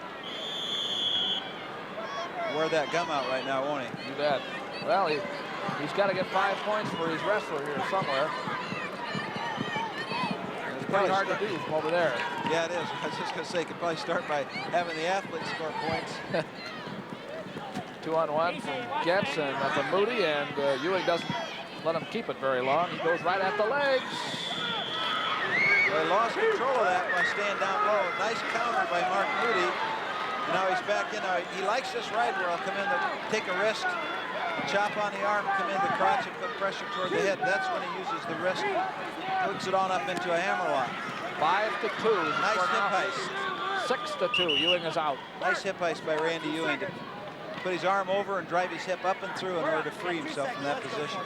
Wear that gum out right now, won't he? You bet. Well, he's got to get 5 points for his wrestler here somewhere. It's pretty hard to do from over there. Yeah, it is. I was just going to say, could probably start by having the athletes score points. 2-on-1 from Getz and from Moody, and Ewing doesn't let him keep it very long. He goes right at the legs. Well, he lost control of that by staying down low. Nice counter by Mark Moody. And now he's back in. He likes this right where he'll come in to take a wrist, chop on the arm, come in the crotch and put pressure toward the head. That's when he uses the wrist, hooks it on up into a hammerlock. 5-2. Nice hip ice. 6-2. Ewing is out. Nice hip ice by Randy Ewing to put his arm over and drive his hip up and through in order to free himself from that position.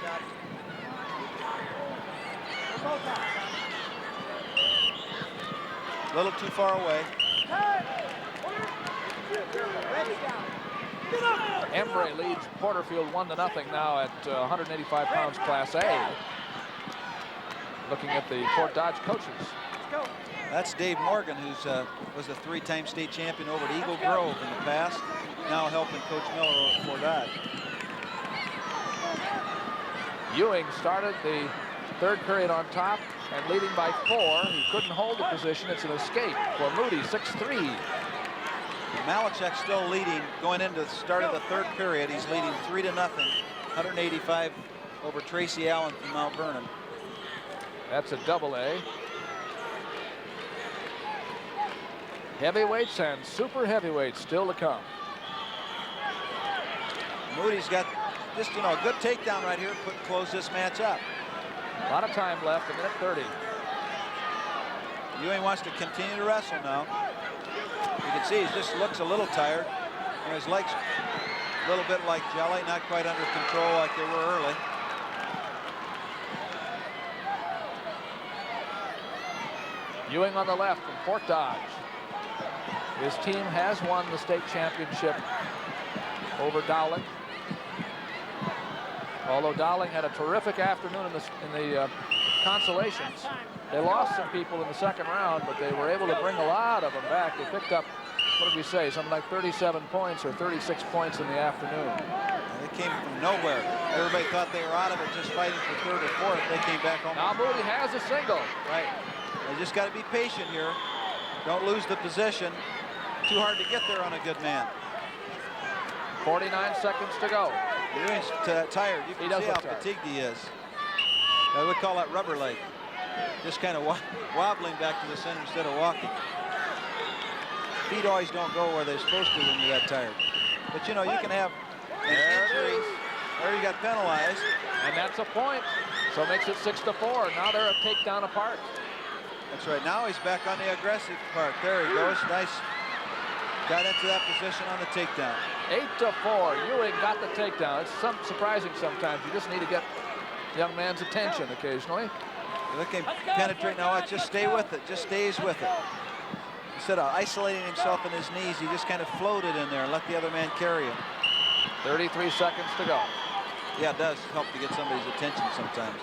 A little too far away. Embry leads Porterfield 1-0 now at 185 pounds Class A. Looking at the Fort Dodge coaches. That's Dave Morgan, who's was a 3-time state champion over at Eagle Grove in the past, now helping Coach Miller at Fort Dodge. Ewing started the third period on top and leading by 4. He couldn't hold the position. It's an escape for Moody, 6-3. Malachek still leading going into the start of the third period. He's leading 3-0, 185 over Tracy Allen from Mount Vernon. That's a double A. Heavyweights and super heavyweights still to come. Moody's got just, a good takedown right here to close this match up. A lot of time left, 1:30. Ewing wants to continue to wrestle now. You can see he just looks a little tired. And his legs a little bit like jelly, not quite under control like they were early. Ewing on the left from Fort Dodge. His team has won the state championship over Dowling. Although Dowling had a terrific afternoon in the consolations. They lost some people in the second round, but they were able to bring a lot of them back. They picked up, what did we say, something like 37 points or 36 points in the afternoon. They came from nowhere. Everybody thought they were out of it just fighting for third or fourth. They came back home. Now Moody has a single. Right. They just got to be patient here. Don't lose the position. Too hard to get there on a good man. 49 seconds to go. Ewing's tired. You can see how fatigued he is. I would call that rubber leg. Just kind of wobbling back to the center instead of walking. Feet always don't go where they're supposed to when you're that tired. But you can have injuries. There you got penalized. And that's a point. So it makes it 6-4. Now they're a takedown apart. That's right. Now he's back on the aggressive part. There he goes. Nice. Got into that position on the takedown. 8-4. Ewing got the takedown. It's surprising sometimes. You just need to get the young man's attention occasionally. Look at him penetrate now. Just stay with it. Just stays with it. Instead of isolating himself in his knees, he just kind of floated in there and let the other man carry him. 33 seconds to go. Yeah, it does help to get somebody's attention sometimes.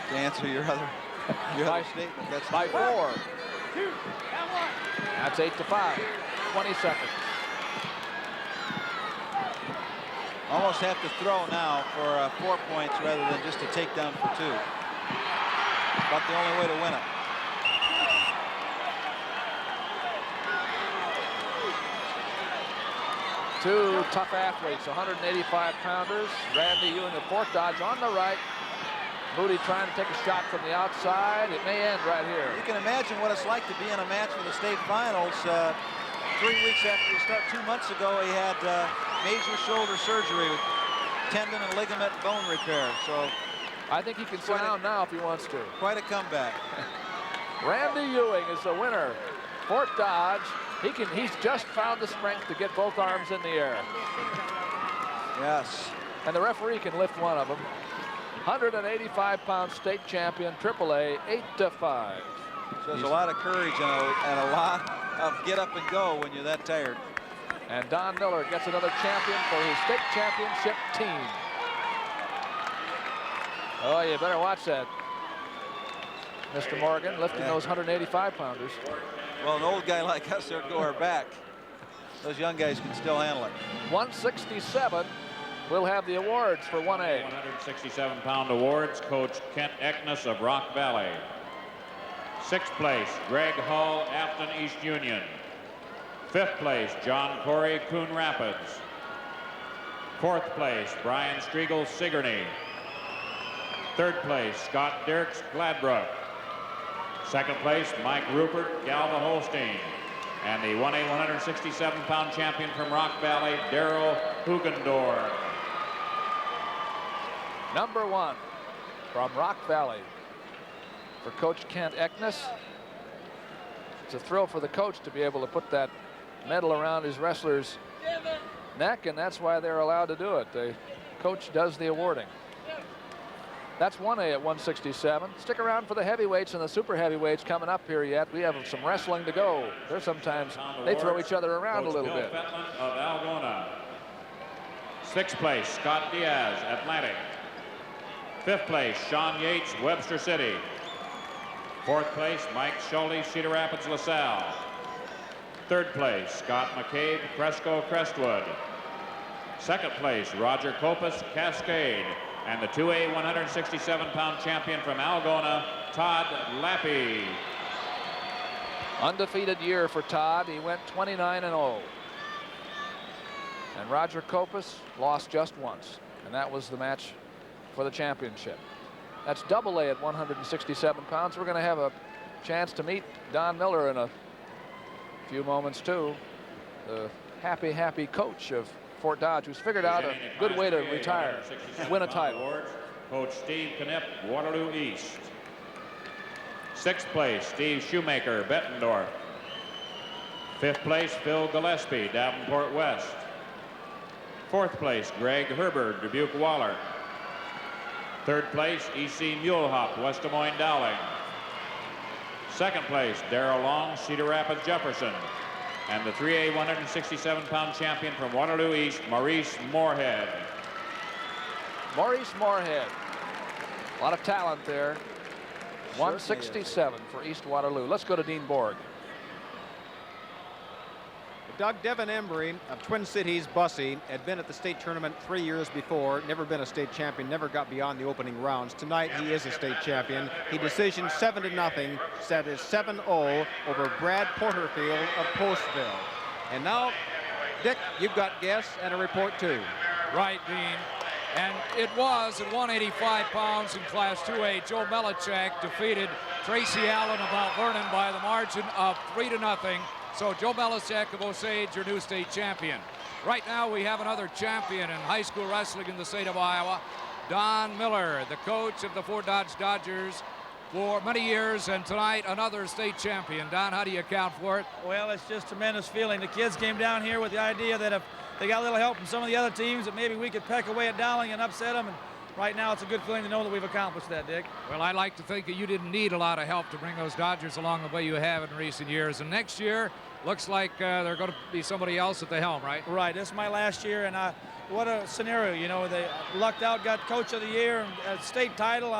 To answer your other statement. That's by 4. That's 8-5. 20 seconds. Almost have to throw now for 4 points rather than just a takedown for 2. About the only way to win it. Two tough athletes, 185-pounders. Randy Ewing of Fort Dodge on the right. Moody trying to take a shot from the outside. It may end right here. You can imagine what it's like to be in a match for the state finals. 3 weeks after he started, 2 months ago, he had major shoulder surgery, tendon and ligament bone repair. So I think he can sit down now if he wants to. Quite a comeback. Randy Ewing is the winner. Fort Dodge. He's just found the strength to get both arms in the air. Yes. and the referee can lift one of them. 185-pound state champion, AAA, 8-5. Shows a lot of courage and a lot of get up and go when you're that tired. And Don Miller gets another champion for his state championship team. Oh, you better watch that, Mr. Morgan, lifting those 185-pounders. Well, an old guy like us there go our back. Those young guys can still handle it. 167 will have the awards for 1A. 167-pound awards, Coach Kent Eckness of Rock Valley. 6th place, Greg Hull, Afton East Union. 5th place, John Corey, Coon Rapids. 4th place, Brian Striegel, Sigourney. 3rd place, Scott Dirks, Gladbrook. 2nd place, Mike Rupert, Galva Holstein. And the 1A 167-pound champion from Rock Valley, Daryl Hugendorf. Number 1 from Rock Valley for Coach Kent Eckness. It's a thrill for the coach to be able to put that medal around his wrestler's neck, and that's why they're allowed to do it. The coach does the awarding. That's 1A at 167. Stick around for the heavyweights and the super heavyweights coming up here yet. We have some wrestling to go. There's sometimes they throw each other around a little bit. Fetland of Algona. 6th place, Scott Diaz, Atlantic. 5th place, Sean Yates, Webster City. 4th place, Mike Schulte, Cedar Rapids, LaSalle. 3rd place, Scott McCabe, Cresco, Crestwood. 2nd place, Roger Copas, Cascade. And the 2A 167-pound champion from Algona, Todd Lappy. Undefeated year for Todd. He went 29-0. And Roger Copas lost just once, and that was the match for the championship. That's AA at 167 pounds. We're going to have a chance to meet Don Miller in a few moments too. The happy coach of Fort Dodge, who's figured out a good way to retire, win a title. Awards, Coach Steve Knipp, Waterloo East. 6th place, Steve Shoemaker, Bettendorf. 5th place, Phil Gillespie, Davenport West. 4th place, Greg Herbert, Dubuque Waller. 3rd place, E.C. Mulehop, West Des Moines Dowling. 2nd place, Darrell Long, Cedar Rapids Jefferson. And the 3A 167-pound champion from Waterloo East, Maurice Moorhead. Maurice Moorhead. A lot of talent there. 167 for East Waterloo. Let's go to Dean Borg. Doug Devin Embry of Twin Cities Bussy had been at the state tournament 3 years before, never been a state champion, never got beyond the opening rounds. Tonight he is a state champion. He decisioned 7-0, set his 7-0 over Brad Porterfield of Postville. And now, Dick, you've got guests and a report too. Right, Dean. And it was at 185 pounds in Class 2A. Joe Melichak defeated Tracy Allen of Mount Vernon by the margin of 3-0. So Joe Melichak of Osage, your new state champion. Right now we have another champion in high school wrestling in the state of Iowa, Don Miller, the coach of the Fort Dodge Dodgers for many years, and tonight another state champion. Don, how do you account for it? Well, it's just a tremendous feeling. The kids came down here with the idea that if they got a little help from some of the other teams, that maybe we could peck away at Dowling and upset them. And right now, it's a good feeling to know that we've accomplished that, Dick. Well, I like to think that you didn't need a lot of help to bring those Dodgers along the way you have in recent years. And next year, looks like they're going to be somebody else at the helm, right? Right. This is my last year, and what a scenario. You know, they lucked out, got Coach of the Year, and a state title.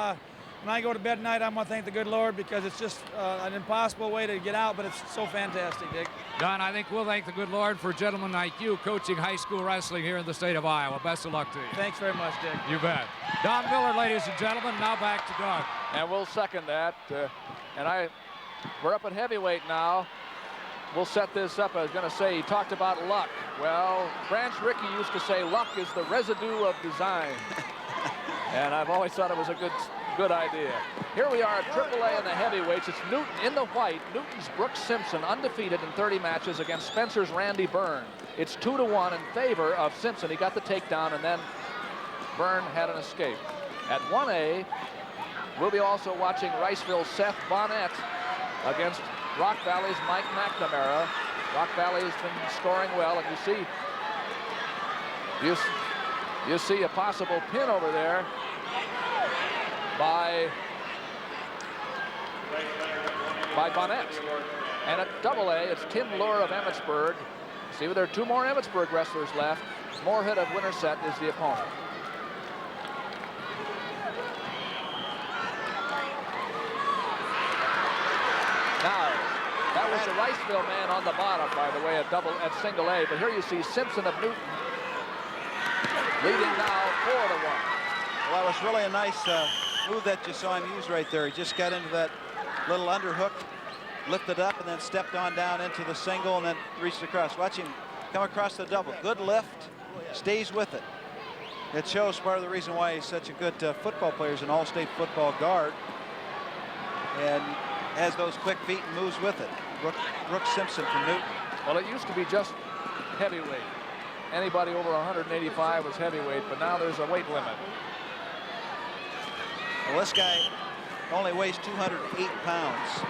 When I go to bed tonight, I'm going to thank the good Lord because it's just an impossible way to get out, but it's so fantastic, Dick. Don, I think we'll thank the good Lord for gentlemen like you coaching high school wrestling here in the state of Iowa. Best of luck to you. Thanks very much, Dick. You bet. Don Miller, ladies and gentlemen. Now back to Doug. And we'll second that. We're up at heavyweight now. We'll set this up. I was going to say, he talked about luck. Well, Branch Rickey used to say luck is the residue of design. And I've always thought it was a good idea. Here we are at AAA in the heavyweights. It's Newton in the white. Newton's Brooks Simpson, undefeated in 30 matches against Spencer's Randy Byrne. It's 2-1 in favor of Simpson. He got the takedown, and then Byrne had an escape. At 1A, we'll be also watching Riceville's Seth Bonnet against Rock Valley's Mike McNamara. Rock Valley has been scoring well, and you see You see a possible pin over there by Bonnet. And at double A, it's Tim Lure of Emmitsburg. See, there are 2 more Emmitsburg wrestlers left. Moorhead of Winterset is the opponent. Now, that was the Riceville man on the bottom, by the way, at single A. But here you see Simpson of Newton leading now 4-1. Well, that was really a nice move that you saw him use right there. He just got into that little underhook, lifted up, and then stepped on down into the single and then reached across. Watch him come across the double. Good lift, stays with it. It shows part of the reason why he's such a good football player. He's an all-state football guard and has those quick feet and moves with it. Brooks Simpson from Newton. Well, it used to be just heavyweight. Anybody over 185 was heavyweight, but now there's a weight limit. Well, this guy only weighs 208 pounds,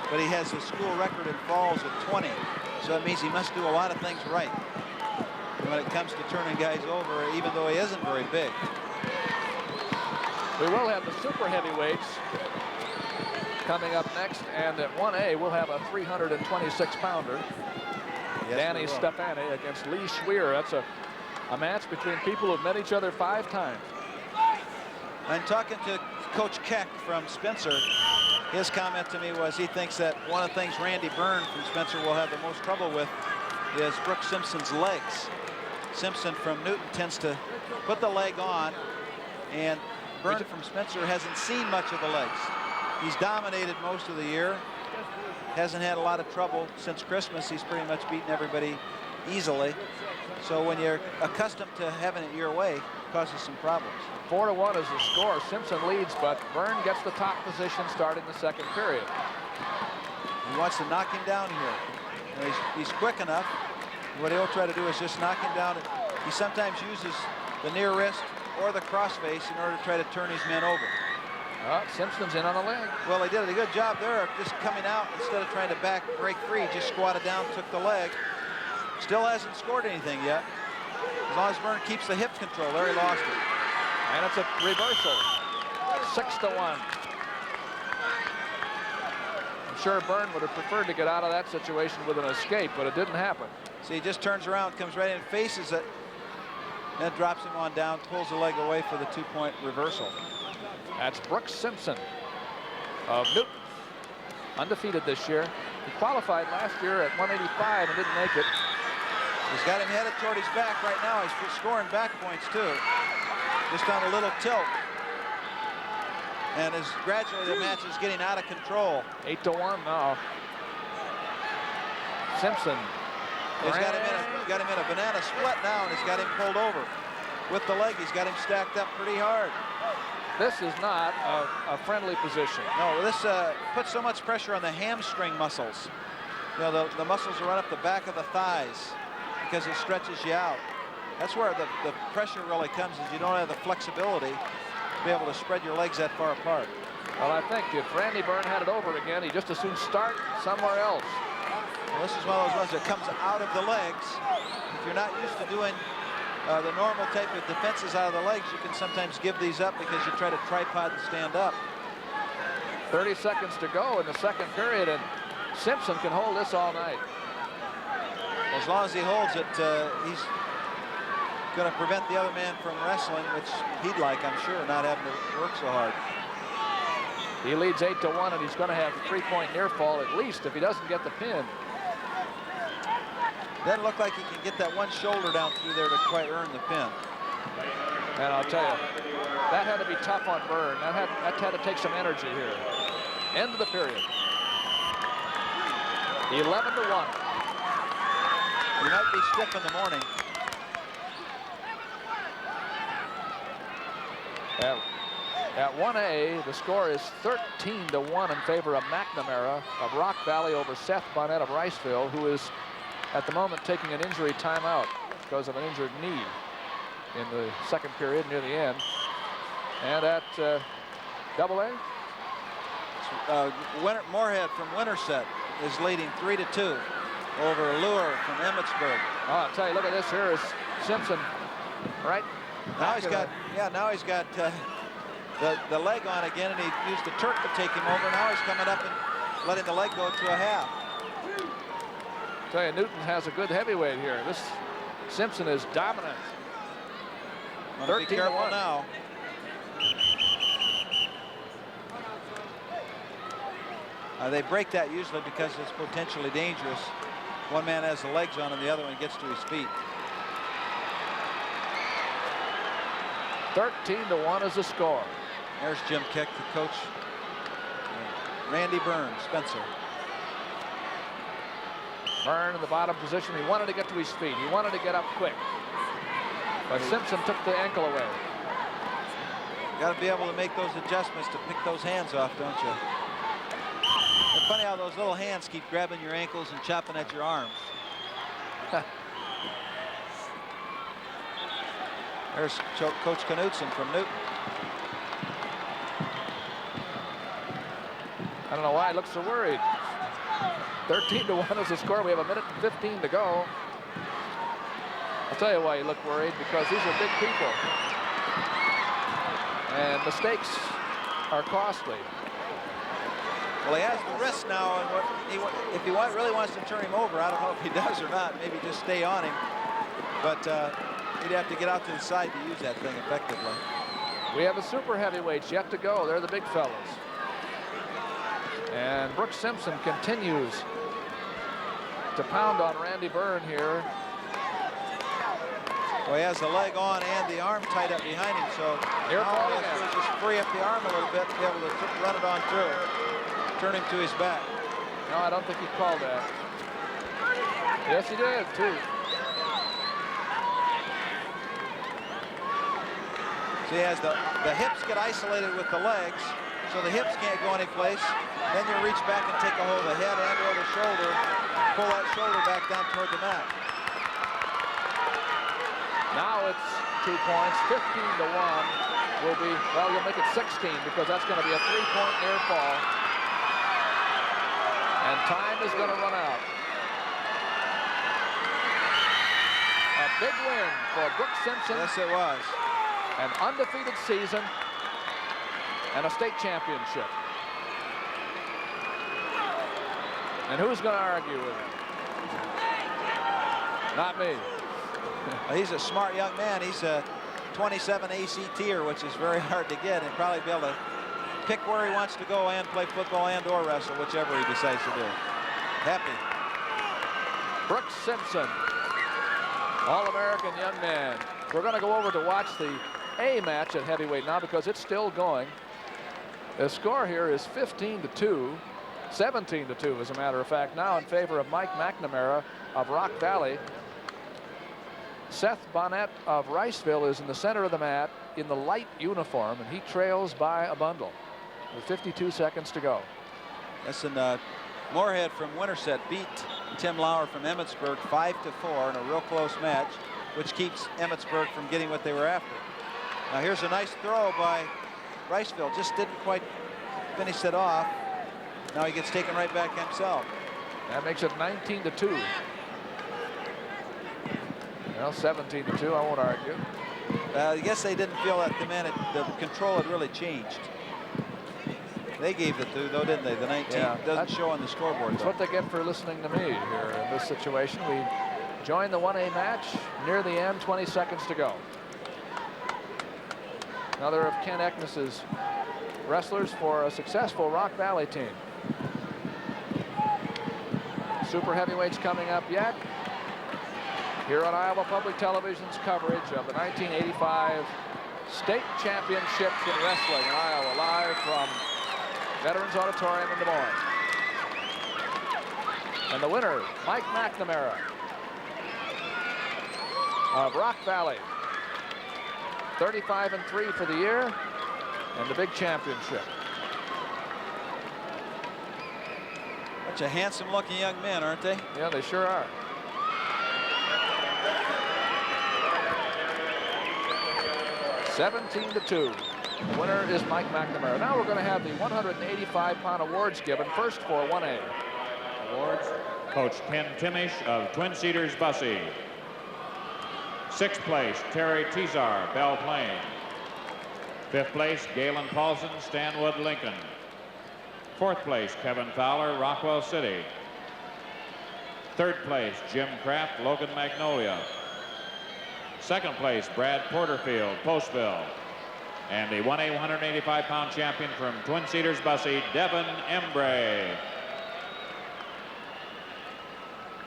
but he has the school record in falls at 20. So it means he must do a lot of things right when it comes to turning guys over, even though he isn't very big. We will have the super heavyweights coming up next, and at 1A we'll have a 326-pounder. Yes, Danny Stefani against Lee Schweer. That's a match between people who've met each other 5 times. And talking to Coach Keck from Spencer, his comment to me was he thinks that one of the things Randy Byrne from Spencer will have the most trouble with is Brooks Simpson's legs. Simpson from Newton tends to put the leg on, and Byrne from Spencer hasn't seen much of the legs. He's dominated most of the year, hasn't had a lot of trouble since Christmas. He's pretty much beaten everybody easily. So when you're accustomed to having it your way, it causes some problems. 4-1 is the score. Simpson leads, but Byrne gets the top position starting the second period. He wants to knock him down here. And he's quick enough. What he'll try to do is just knock him down. He sometimes uses the near wrist or the cross face in order to try to turn his men over. Simpson's in on the leg. Well, he did a good job there of just coming out instead of trying to break free. Just squatted down, took the leg. Still hasn't scored anything yet. As long as Byrne keeps the hip control, there he lost it. And it's a reversal. 6-1. I'm sure Byrne would have preferred to get out of that situation with an escape, but it didn't happen. See, he just turns around, comes right in, faces it, then drops him on down, pulls the leg away for the 2-point reversal. That's Brooks Simpson of Newton. Undefeated this year. He qualified last year at 185 and didn't make it. He's got him headed toward his back right now. He's scoring back points too. Just on a little tilt. And as gradually the match is getting out of control. 8-1 now. Simpson. He's got him in a banana split now, and he's got him pulled over. With the leg, he's got him stacked up pretty hard. This is not a friendly position. No, this puts so much pressure on the hamstring muscles. You know, the muscles run up the back of the thighs because it stretches you out. That's where the pressure really comes, is you don't have the flexibility to be able to spread your legs that far apart. Well, I think if Randy Byrne had it over again, he'd just as soon start somewhere else. Well, this is one of those ones that comes out of the legs. If you're not used to doing the normal type of defenses out of the legs, you can sometimes give these up because you try to tripod and stand up. 30 seconds to go in the second period, and Simpson can hold this all night. As long as he holds it, he's going to prevent the other man from wrestling, which he'd like, I'm sure, not having to work so hard. He leads 8-1, and he's going to have a 3-point near fall at least if he doesn't get the pin. Doesn't look like he can get that one shoulder down through there to quite earn the pin. And I'll tell you, that had to be tough on Byrne. That had to take some energy here. End of the period. 11-1. He might be stiff in the morning. At 1A, the score is 13-1 in favor of McNamara of Rock Valley over Seth Bonnet of Riceville, who is at the moment taking an injury timeout because of an injured knee in the second period near the end. And at double A, Moorhead from Winterset is leading 3-2 over Lure from Emmitsburg. Oh, I'll tell you, look at this here is Simpson right Now he's got, now he's got the leg on again, and he used the Turk to take him over. Now he's coming up and letting the leg go to a half. I tell you, Newton has a good heavyweight here. This Simpson is dominant. 13 be careful to 1 now. They break that usually because it's potentially dangerous. One man has the legs on and the other one gets to his feet. 13 to 1 is the score. There's Jim Keck, the coach. Randy Byrne, Spencer. Byrne in the bottom position. He wanted to get to his feet. He wanted to get up quick. But Simpson took the ankle away. Got to be able to make those adjustments to pick those hands off, don't you? It's funny how those little hands keep grabbing your ankles and chopping at your arms. There's Coach Knutson from Newton. I don't know why he looks so worried. 13 to 1 is the score. We have 1:15 to go. I'll tell you why you look worried, because these are big people. And mistakes are costly. Well, he has the wrist now, and if he really wants to turn him over, I don't know if he does or not. Maybe just stay on him. But he'd have to get out to the side to use that thing effectively. We have the super heavyweights yet to go. They're the big fellas. And Brooks Simpson continues to pound on Randy Byrne here. Well, he has the leg on and the arm tied up behind him, so here all he has to do is just free up the arm a little bit to be able to run it on through. Turn him to his back. No, I don't think he called that. Yes, he did, too. So he has the hips get isolated with the legs, so the hips can't go anyplace. Then you reach back and take a hold of the head and or the shoulder, pull that shoulder back down toward the mat. Now it's 2 points. 15 to 1 will be, well, you'll make it 16 because that's going to be a 3-point near fall. And time is going to run out. A big win for Brooks Simpson. Yes, it was. An undefeated season and a state championship. And who's going to argue with him? Not me. He's a smart young man. He's a 27 ACTer, which is very hard to get, and probably be able to pick where he wants to go and play football and or wrestle, whichever he decides to do. Happy. Brooks Simpson, All-American young man. We're going to go over to watch the A match at heavyweight now because it's still going. The score here is 15 to 2, 17 to 2 as a matter of fact, now in favor of Mike McNamara of Rock Valley. Seth Bonnet of Riceville is in the center of the mat in the light uniform, and he trails by a bundle with 52 seconds to go. Yes, and Moorhead from Winterset beat Tim Lauer from Emmitsburg 5-4 in a real close match, which keeps Emmitsburg from getting what they were after. Now here's a nice throw by Riceville, just didn't quite finish it off. Now he gets taken right back himself. That makes it 19 to 2. Well, 17 to 2, I won't argue. I guess they didn't feel that the control had really changed. They gave the 2, though, didn't they? The 19 doesn't show on the scoreboard. That's what they get for listening to me here in this situation. We join the 1A match near the end, 20 seconds to go. Another of Ken Eknes's wrestlers for a successful Rock Valley team. Super heavyweights coming up yet. Here on Iowa Public Television's coverage of the 1985 state championships in wrestling in Iowa, live from Veterans Auditorium in Des Moines. And the winner, Mike McNamara of Rock Valley. 35-3 for the year and the big championship. Bunch of handsome-looking young men, aren't they? Yeah, they sure are. $17 to 2. The winner is Mike McNamara. Now we're going to have the 185-pound awards given. First for 1A. Awards, Coach Ken Timish of Twin Cedars Bussey. Sixth place, Terry Tizar, Belle Plaine. Fifth place, Galen Paulson, Stanwood, Lincoln. Fourth place, Kevin Fowler, Rockwell City. Third place, Jim Kraft, Logan Magnolia. Second place, Brad Porterfield, Postville. And the 1A 185-pound champion from Twin Cedars Bussey, Devin Embray.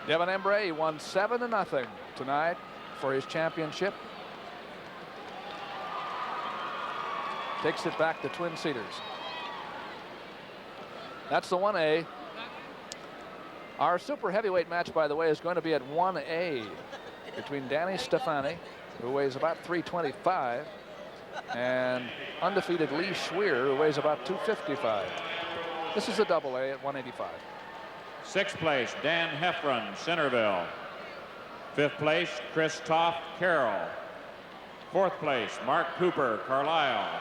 Devin Embray won 7-0 tonight for his championship. Takes it back to Twin Cedars. That's the 1A. Our super heavyweight match, by the way, is going to be at 1A between Danny Stefani, who weighs about 325, and undefeated Lee Schweer, who weighs about 255. This is a double A at 185. Sixth place, Dan Heffron, Centerville. Fifth place, Chris Toff, Carroll. Fourth place, Mark Cooper, Carlisle.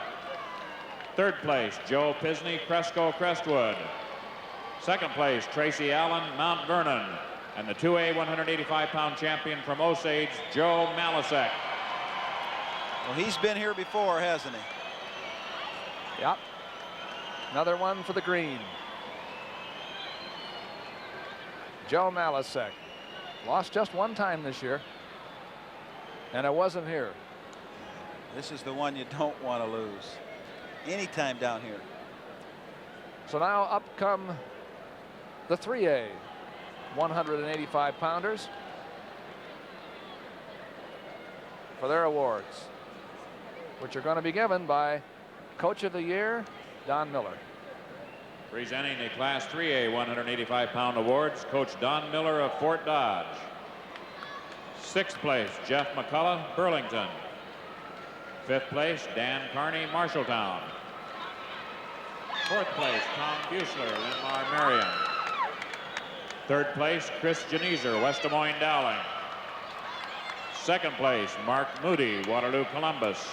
Third place, Joe Pisney, Cresco, Crestwood. Second place, Tracy Allen, Mount Vernon. And the 2A 185-pound champion from Osage, Joe Malasek. Well, he's been here before, hasn't he? Yep. Another one for the green. Joe Malasek. Lost just one time this year. And it wasn't here. This is the one you don't want to lose. Anytime down here. So now up come the 3A 185-pounders for their awards, which are going to be given by Coach of the Year, Don Miller. Presenting the Class 3A 185-pound awards, Coach Don Miller of Fort Dodge. Sixth place, Jeff McCullough, Burlington. Fifth place, Dan Carney, Marshalltown. Fourth place, Tom Buesler, Linmar Marion. Third place, Chris Geneser, West Des Moines Dowling. Second place, Mark Moody, Waterloo Columbus.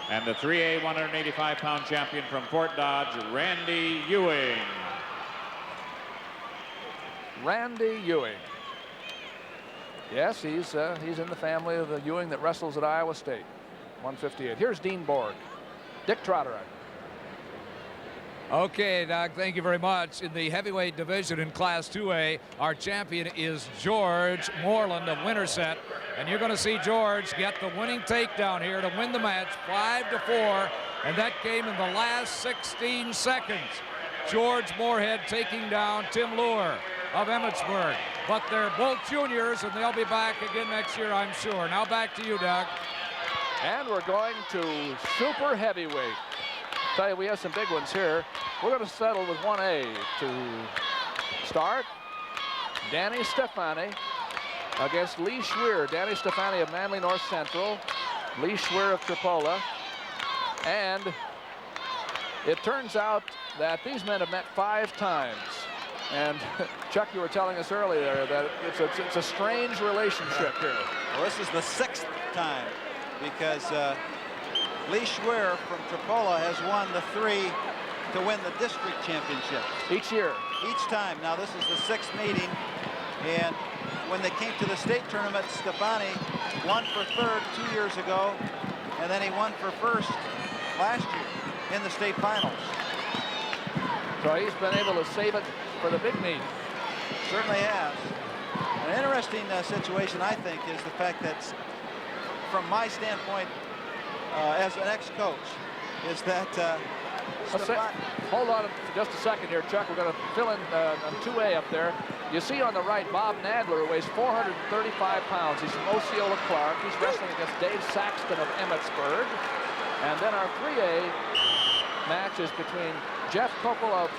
And the 3A 185-pound champion from Fort Dodge, Randy Ewing. Randy Ewing. Yes, he's in the family of the Ewing that wrestles at Iowa State. 158. Here's Dean Borg. Dick Trotterett. Okay, Doc, thank you very much. In the heavyweight division in Class 2A, our champion is George Moreland of Winterset. And you're going to see George get the winning takedown here to win the match 5-4. And that came in the last 16 seconds. George Moorhead taking down Tim Lure of Emmitsburg. But they're both juniors, and they'll be back again next year, I'm sure. Now back to you, Doc. And we're going to super heavyweight. Tell you, we have some big ones here. We're going to settle with 1A to start. Danny Stefani against Lee Schweer. Danny Stefani of Manly North Central. Lee Schweer of Tripola. And it turns out that these men have met 5 times. And Chuck, you were telling us earlier that it's a strange relationship here. Well, this is the 6th time because Lee Schweer from Tripola has won the 3 to win the district championship. Each year. Each time. Now this is the 6th meeting, and when they came to the state tournament, Stefani won for 3rd 2 years ago, and then he won for 1st last year in the state finals. So he's been able to save it for the big meet. Certainly has. An interesting situation, I think, is the fact that, from my standpoint, as an ex-coach, is that hold on for just a second here, Chuck. We're going to fill in on 2A up there. You see on the right Bob Nadler, who weighs 435 pounds. He's from Osceola Clark. He's wrestling against Dave Saxton of Emmitsburg. And then our 3A match is between Jeff Koppel of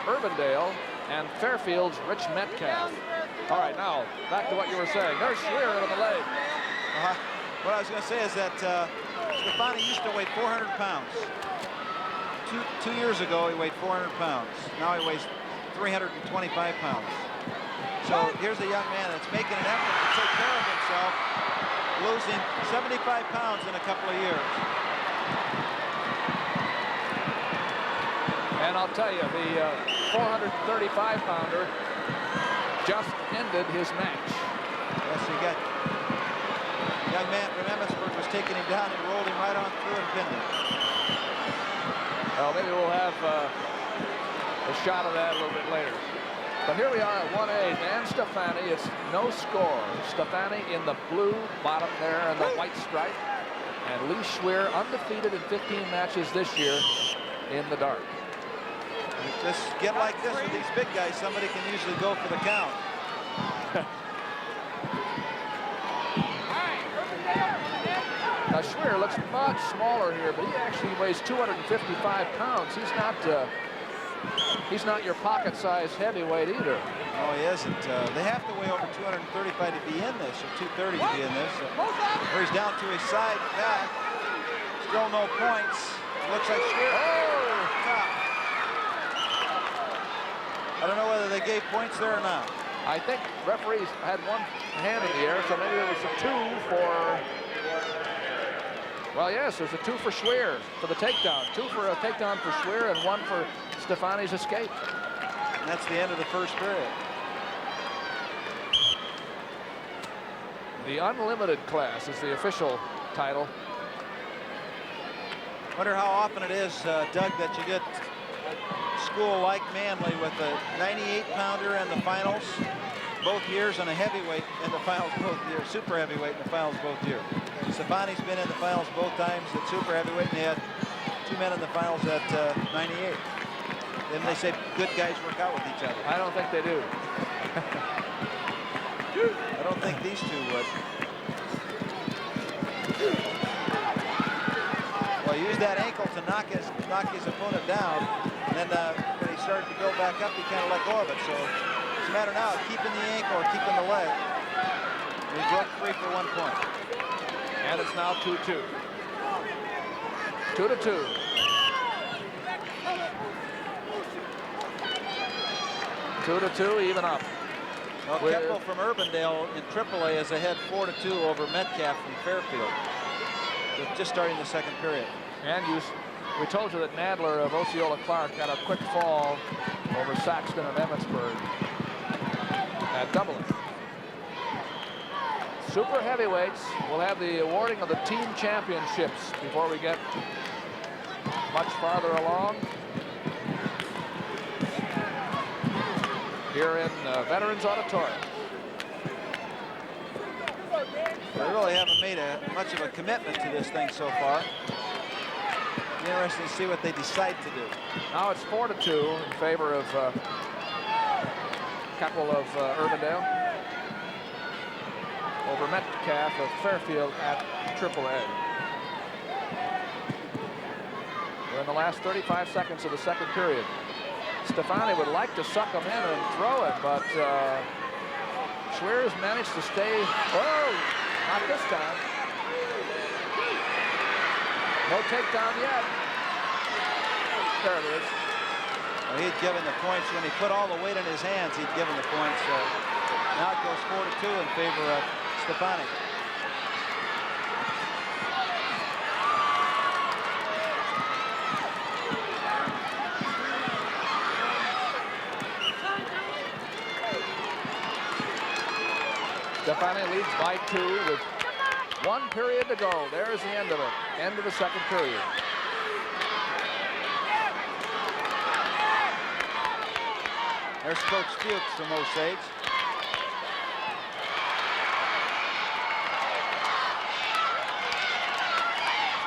Urbandale and Fairfield's Rich Metcalf. All right, now back to what you were saying. There's Schweer out of the leg. What I was going to say is that Stefani used to weigh 400 pounds. Two years ago, he weighed 400 pounds. Now he weighs 325 pounds. So here's a young man that's making an effort to take care of himself, losing 75 pounds in a couple of years. And I'll tell you, the 435-pounder just ended his match. Yes, he got Young man from Emmitsburg was taking him down and rolled him right on through and pinned him. Well, maybe we'll have a shot of that a little bit later. But here we are at 1A. Dan Stefani, it's no score. Stefani in the blue bottom there and the white stripe. And Lee Schweer undefeated in 15 matches this year in the dark. Just get like this with these big guys, somebody can usually go for the count. Now Schweer looks much smaller here, but he actually weighs 255 pounds. He's not your pocket-sized heavyweight either. No, he isn't. They have to weigh over 235 to be in this, or 230 to be in this. Here he's down to his side back. Still no points. Looks like Schweer. Oh, top. I don't know whether they gave points there or not. I think referees had one hand in the air, so maybe there was a 2 for... Well, yes, there's a 2 for Schweer for the takedown. 2 for a takedown for Schweer and 1 for Stefani's escape. And that's the end of the first period. The unlimited class is the official title. Wonder how often it is, Doug, that you get a school like Manly with a 98-pounder in the finals both years and a heavyweight in the finals both years, super heavyweight in the finals both years. Stefani's been in the finals both times at super heavyweight, and they had 2 men in the finals at 98. Then they say good guys work out with each other. I don't think they do. I don't think these two would. Well, he used that ankle to knock his opponent down, and then when he started to build back up, he kind of let go of it. So it's a matter now of keeping the ankle or keeping the leg. He broke free for 1 point. And it's now 2-2. 2-2. Two to two, even up. Well, Keppel from Urbandale in AAA is ahead 4-2 over Metcalf from Fairfield. They're just starting the second period. And we told you that Nadler of Osceola Clark had a quick fall over Saxton of Emmitsburg at Dublin. Super heavyweights will have the awarding of the team championships before we get much farther along. Here in Veterans Auditorium. They really haven't made much of a commitment to this thing so far. Be interesting to see what they decide to do. Now it's 4-2 in favor of Keppel of Urbandale over Metcalf of Fairfield at AAA. We're in the last 35 seconds of the second period. Stefani would like to suck him in and throw it, but Schweer has managed to stay. Whoa, not this time. No takedown yet. There it is. Well, he'd given the points when he put all the weight in his hands. He'd given the points. Now it goes 4-2 in favor of Stefani. Stefani leads by 2 with 1 period to go. There's the end of it. End of the second period. There's Coach Fuchs from Osage.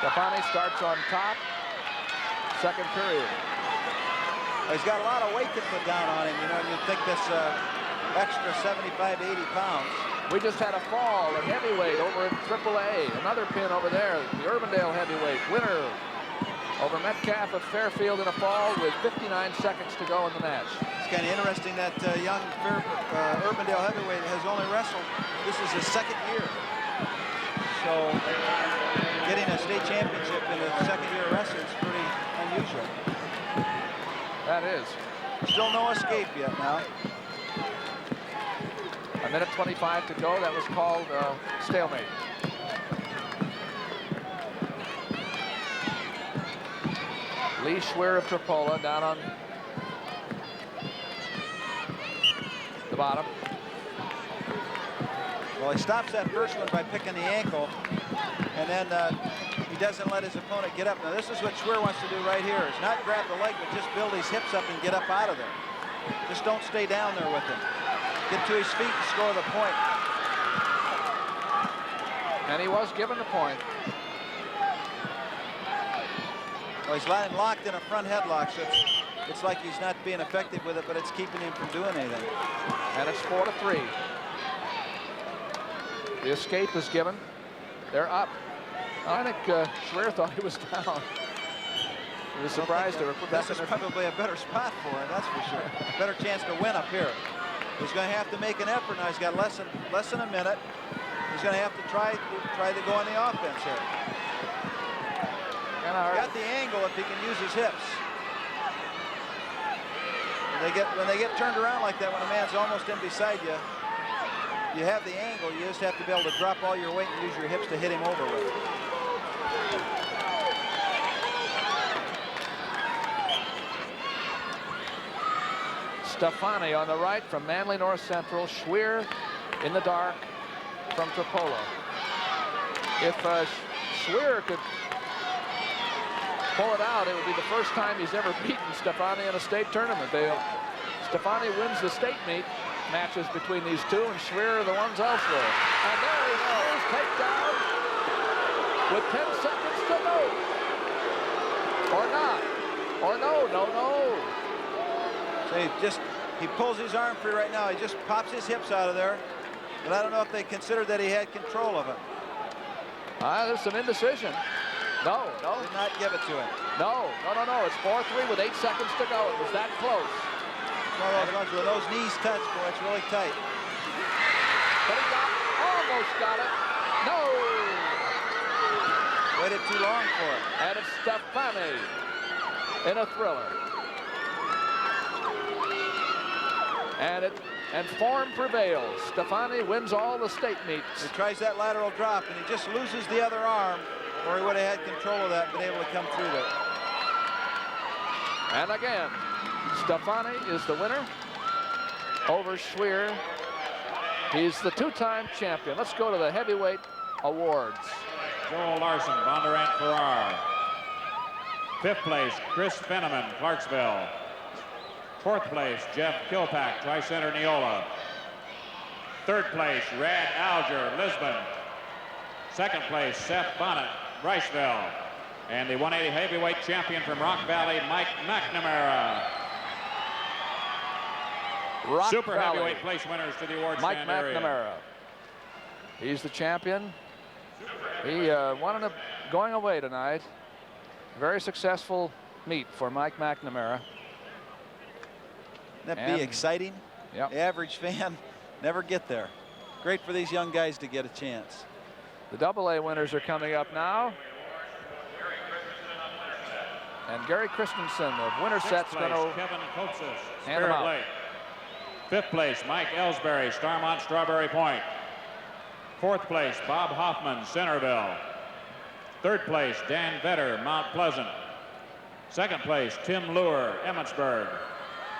Stefani starts on top. Second period. He's got a lot of weight to put down on him. You know, you'd think this extra 75 to 80 pounds. We just had a fall at heavyweight over in AAA. Another pin over there. The Urbandale heavyweight winner over Metcalf of Fairfield in a fall with 59 seconds to go in the match. It's kind of interesting that young Urbandale heavyweight has only wrestled. This is his second year. So getting a state championship in a second year of wrestling is pretty unusual. That is. Still no escape yet now. A minute 25 to go. That was called stalemate. Lee Schweer of Tripoli down on the bottom. Well, he stops that first one by picking the ankle, and then he doesn't let his opponent get up. Now, this is what Schwer wants to do right here, is not grab the leg, but just build his hips up and get up out of there. Just don't stay down there with him. Get to his feet and score the point. And he was given the point. Well, he's lying locked in a front headlock, so it's like he's not being effective with it, but it's keeping him from doing anything. And it's 4-3. The escape is given. They're up. I think Schwer thought he was down. He was surprised to put that. This is probably a better spot for him, that's for sure. Better chance to win up here. He's going to have to make an effort now. He's got less than a minute. He's going to have to try to go on the offense here. Got the angle if he can use his hips. When they get turned around like that, when a man's almost in beside you, you have the angle. You just have to be able to drop all your weight and use your hips to hit him over with. Stefani on the right from Manly North Central. Schwer in the dark from Trapolo. If Schwer could pull it out, it would be the first time he's ever beaten Stefani in a state tournament. Stefani wins the state meet matches between these two, and Schwer are the ones elsewhere. And there he goes, takedown with 10 seconds to go. Or not. Or no. So he pulls his arm free right now. He just pops his hips out of there. But I don't know if they considered that he had control of it. There's some indecision. No. Did not give it to him. No. It's 4-3 with 8 seconds to go. It was that close. One of those ones where those knees touch, boy, it's really tight. But he almost got it. No. Waited too long for it. And it's Stefani in a thriller. And form prevails. Stefani wins all the state meets. He tries that lateral drop, and he just loses the other arm, or he would have had control of that and been able to come through there. And again, Stefani is the winner over Schwer. He's the two-time champion. Let's go to the heavyweight awards. Joel Larson, Bondurant Farrar. 5th place, Chris Fenneman, Clarksville. 4th place, Jeff Kilpack, Tri-Center Neola. 3rd place, Rad Alger, Lisbon. 2nd place, Seth Bonnet, Riceville. And the 180 heavyweight champion from Rock Valley, Mike McNamara. Super heavyweight place winners to the award Mike stand area. McNamara. He's the champion. He wanted him going away tonight. Very successful meet for Mike McNamara. Wouldn't that be exciting? Yep. The average fan never get there. Great for these young guys to get a chance. The AA winners are coming up now. And Gary Christensen of Winterset's going to Kevin Kotsis, hand them Spirit out. Lake. 5th place, Mike Ellsbury, Starmont Strawberry Point. 4th place, Bob Hoffman, Centerville. 3rd place, Dan Vetter, Mount Pleasant. 2nd place, Tim Lure, Emmetsburg.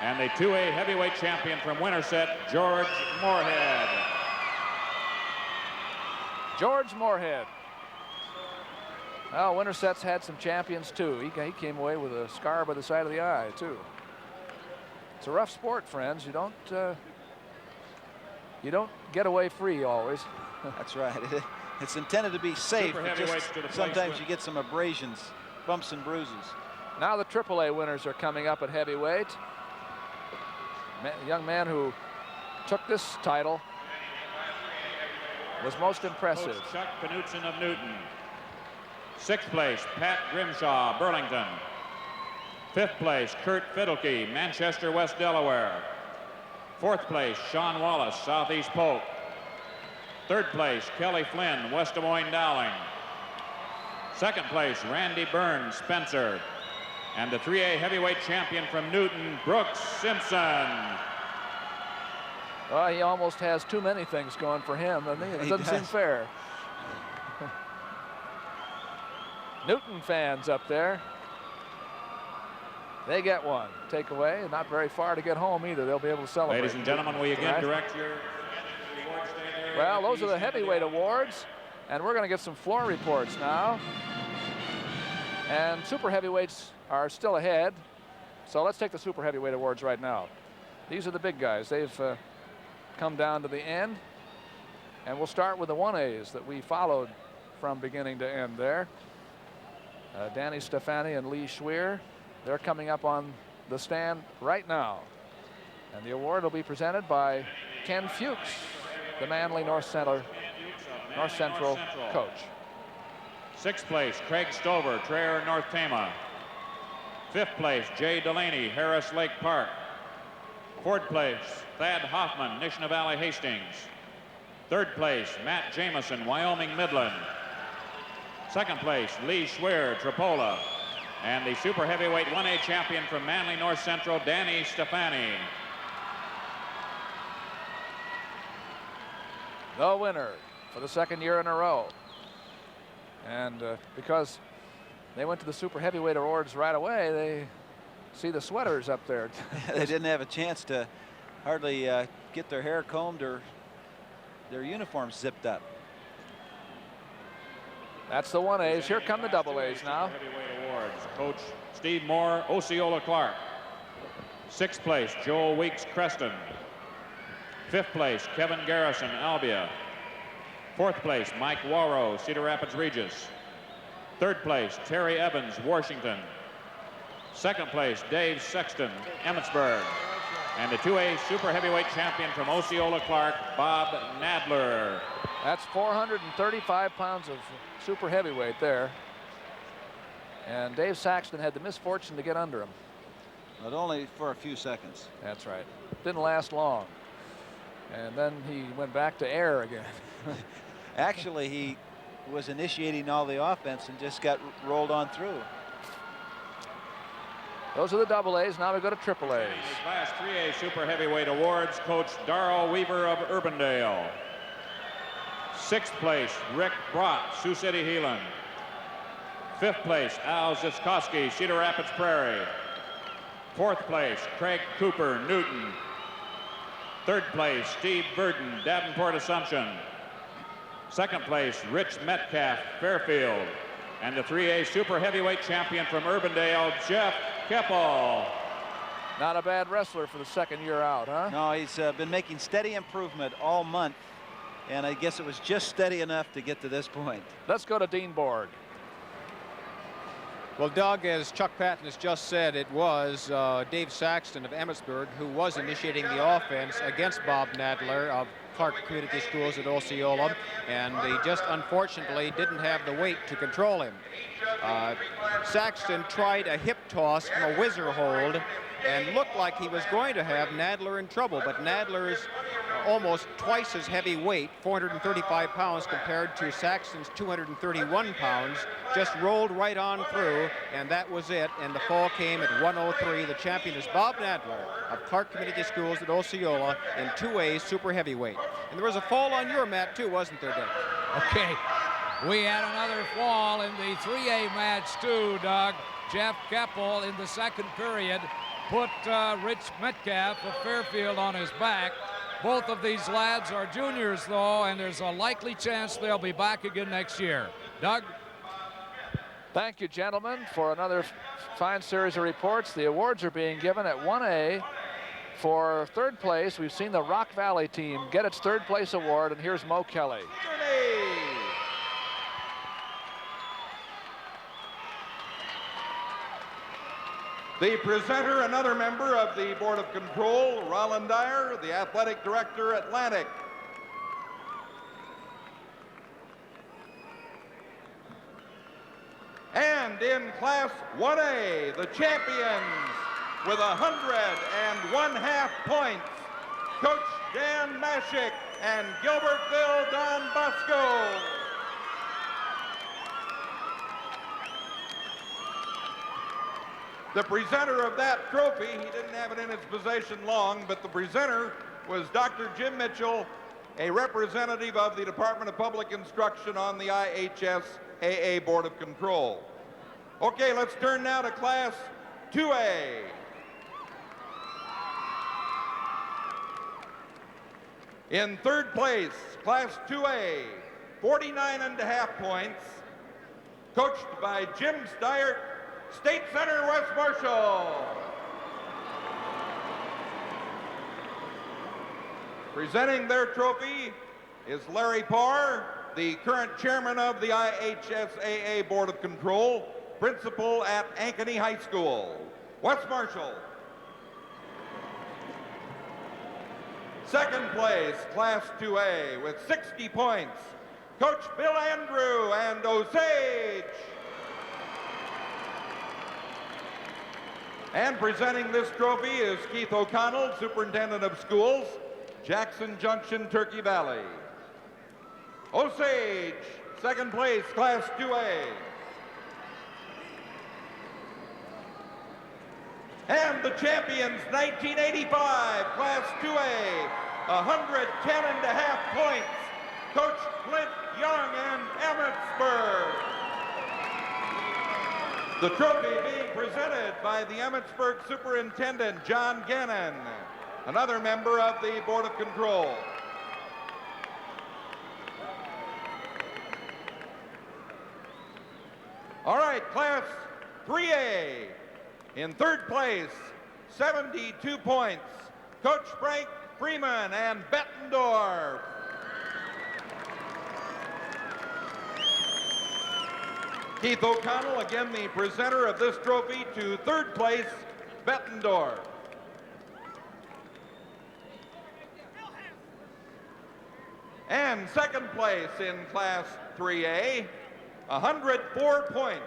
And the 2A heavyweight champion from Winterset, George Moorhead. George Moorhead. Well, Winterset's had some champions too. He came away with a scar by the side of the eye too. It's a rough sport, friends. You don't get away free always. That's right. It's intended to be safe, Super but heavyweights just to the place sometimes win. you get some abrasions, bumps and bruises. Now the AAA winners are coming up at heavyweight. A young man who took this title was most impressive. Coach Chuck Knutson of Newton. 6th place, Pat Grimshaw, Burlington. 5th place, Kurt Fiddlekey, Manchester, West Delaware. 4th place, Sean Wallace, Southeast Polk. 3rd place, Kelly Flynn, West Des Moines Dowling. 2nd place, Randy Burns, Spencer. And the 3A heavyweight champion from Newton, Brooks Simpson. Well, he almost has too many things going for him, doesn't he? It doesn't seem fair. Newton fans up there. They get one. Takeaway. Not very far to get home either. They'll be able to celebrate. Ladies and gentlemen, we again direct your Well, those are the heavyweight awards, and we're going to get some floor reports now. And super heavyweights are still ahead, so let's take the super heavyweight awards right now. These are the big guys. They've come down to the end, and we'll start with the 1As that we followed from beginning to end there. Danny Stefani and Lee Schweer, they're coming up on the stand right now. And the award will be presented by Ken Fuchs, the Manly North Central coach. 6th place, Craig Stover, Traer, North Tama. 5th place, Jay Delaney, Harris Lake Park. 4th place, Thad Hoffman, Nishna Valley Hastings. 3rd place, Matt Jameson, Wyoming Midland. 2nd place, Lee Schweer, Tripola. And the super heavyweight 1A champion from Manly North Central, Danny Stefani. The winner for the 2nd year in a row. And because they went to the super heavyweight awards right away, they see the sweaters up there. They didn't have a chance to hardly get their hair combed or their uniforms zipped up. That's the 1As. Here come the double A's now. Heavyweight awards. Coach Steve Moore, Osceola Clark. 6th place, Joel Weeks, Creston. 5th place, Kevin Garrison, Albia. 4th place, Mike Warrow, Cedar Rapids Regis. 3rd place, Terry Evans, Washington. 2nd place, Dave Sexton, Emmitsburg. And the 2A super heavyweight champion from Osceola Clark, Bob Nadler. That's 435 pounds of super heavyweight there. And Dave Saxton had the misfortune to get under him. But only for a few seconds. That's right. Didn't last long. And then he went back to air again. Actually, he was initiating all the offense and just got rolled on through. Those are the double A's. Now we go to triple A's. Class 3A Super Heavyweight Awards, Coach Darrell Weaver of Urbandale. 6th place, Rick Brott, Sioux City, Heelan. 5th place, Al Ziskowski, Cedar Rapids Prairie. 4th place, Craig Cooper, Newton. 3rd place, Steve Burden, Davenport Assumption. 2nd place, Rich Metcalf, Fairfield. And the 3A Super Heavyweight champion from Urbandale, Jeff Keppel. Not a bad wrestler for the 2nd year out, huh? No, he's been making steady improvement all month. And I guess it was just steady enough to get to this point. Let's go to Dean Borg. Well, Doug, as Chuck Patton has just said, it was Dave Saxton of Emmitsburg who was initiating the offense against Bob Nadler of Clark Community Schools at Osceola, and he just unfortunately didn't have the weight to control him. Saxton tried a hip toss from a whizzer hold and looked like he was going to have Nadler in trouble, but Nadler's almost twice as heavy weight, 435 pounds compared to Saxton's 231 pounds, just rolled right on through, and that was it. And the fall came at 103. The champion is Bob Nadler of Clark Community Schools at Osceola in 2A super heavyweight. And there was a fall on your mat too, wasn't there, Dick? Okay, we had another fall in the 3A match too, Doug. Jeff Keppel in the 2nd period put Rich Metcalf of Fairfield on his back. Both of these lads are juniors, though, and there's a likely chance they'll be back again next year. Doug? Thank you, gentlemen, for another fine series of reports. The awards are being given at 1A. For 3rd place, we've seen the Rock Valley team get its 3rd place award, and here's Mo Kelly. The presenter, another member of the Board of Control, Roland Dyer, the Athletic Director, Atlantic. And in Class 1A, the champions with 101.5 points, Coach Dan Mashik and Gilbertville Don Bosco. The presenter of that trophy, he didn't have it in his possession long, but the presenter was Dr. Jim Mitchell, a representative of the Department of Public Instruction on the IHS-AA Board of Control. Okay, let's turn now to Class 2A. In third place, Class 2A, 49.5 points, coached by Jim Steyert, State Center, West Marshall. Presenting their trophy is Larry Parr, the current chairman of the IHSAA Board of Control, principal at Ankeny High School, West Marshall. Second place, Class 2A, with 60 points, Coach Bill Andrew and Osage. And presenting this trophy is Keith O'Connell, Superintendent of Schools, Jackson Junction, Turkey Valley. Osage, second place, Class 2A. And the champions, 1985, Class 2A, 110.5 points, Coach Clint Young and Emmetsburg. The trophy being presented by the Emmetsburg Superintendent, John Gannon, another member of the Board of Control. All right, Class 3A. In third place, 72 points, Coach Frank Freeman and Bettendorf. Keith O'Connell, again the presenter of this trophy, to third place, Bettendorf. And second place in Class 3A, 104 points,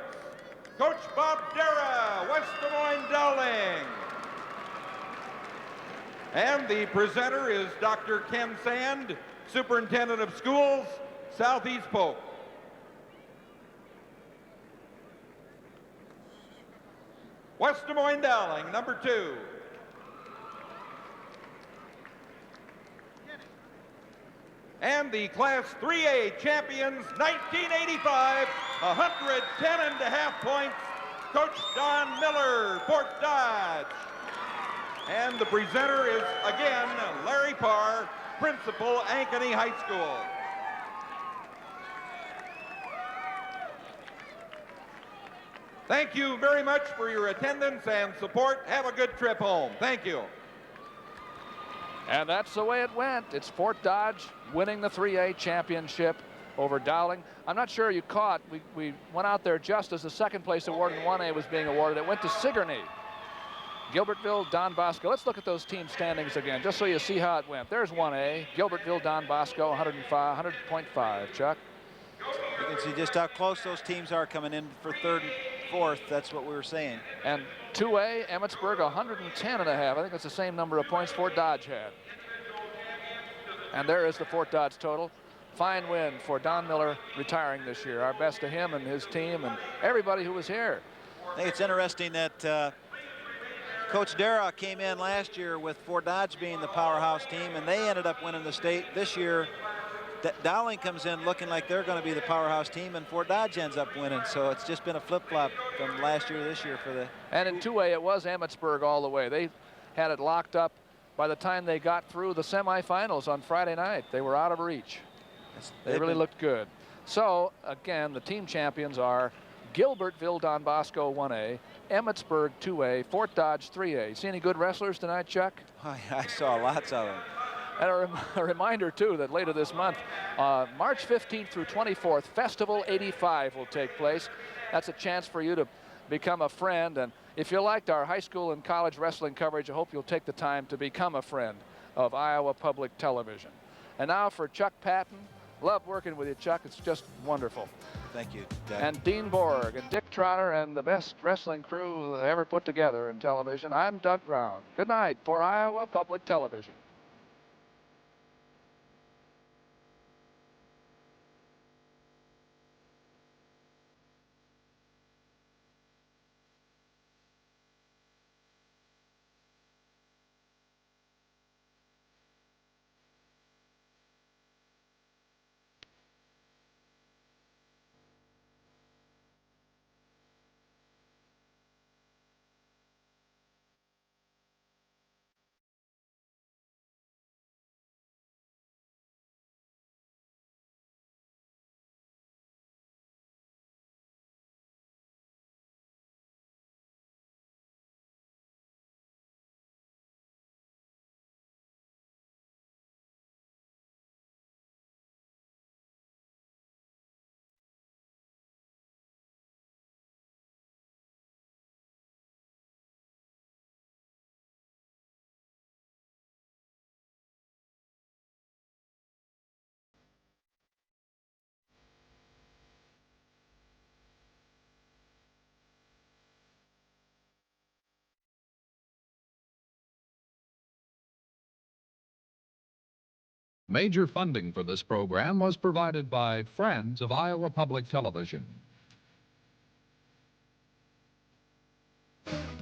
Coach Bob Dara, West Des Moines Dowling. And the presenter is Dr. Ken Sand, Superintendent of Schools, Southeast Polk. West Des Moines Dowling, number 2. And the Class 3A champions, 1985, 110.5 points, Coach Don Miller, Fort Dodge. And the presenter is, again, Larry Parr, principal, Ankeny High School. Thank you very much for your attendance and support. Have a good trip home. Thank you. And that's the way it went. It's Fort Dodge winning the 3A championship over Dowling. I'm not sure you caught, we went out there just as the second place award in 1A was being awarded. It went to Sigourney. Gilbertville, Don Bosco. Let's look at those team standings again, just so you see how it went. There's 1A, Gilbertville, Don Bosco, 100.5, Chuck. You can see just how close those teams are coming in for third and fourth. That's what we were saying. And 2A, Emmetsburg, 110.5. I think that's the same number of points Fort Dodge had. And there is the Fort Dodge total. Fine win for Don Miller retiring this year. Our best to him and his team and everybody who was here. I think it's interesting that Coach Dara came in last year with Fort Dodge being the powerhouse team, and they ended up winning the state. This year, Dowling comes in looking like they're going to be the powerhouse team, and Fort Dodge ends up winning. So it's just been a flip-flop from last year to this year for the... And in 2A, it was Emmetsburg all the way. They had it locked up by the time they got through the semifinals on Friday night. They were out of reach. They really looked good. So, again, the team champions are Gilbertville, Don Bosco, 1A, Emmetsburg, 2A, Fort Dodge, 3A. See any good wrestlers tonight, Chuck? I saw lots of them. And a reminder, too, that later this month, March 15th through 24th, Festival 85 will take place. That's a chance for you to become a friend. And if you liked our high school and college wrestling coverage, I hope you'll take the time to become a friend of Iowa Public Television. And now for Chuck Patton. Love working with you, Chuck. It's just wonderful. Thank you, Doug. And Dean Borg and Dick Trotter and the best wrestling crew ever put together in television. I'm Doug Brown. Good night for Iowa Public Television. Major funding for this program was provided by Friends of Iowa Public Television.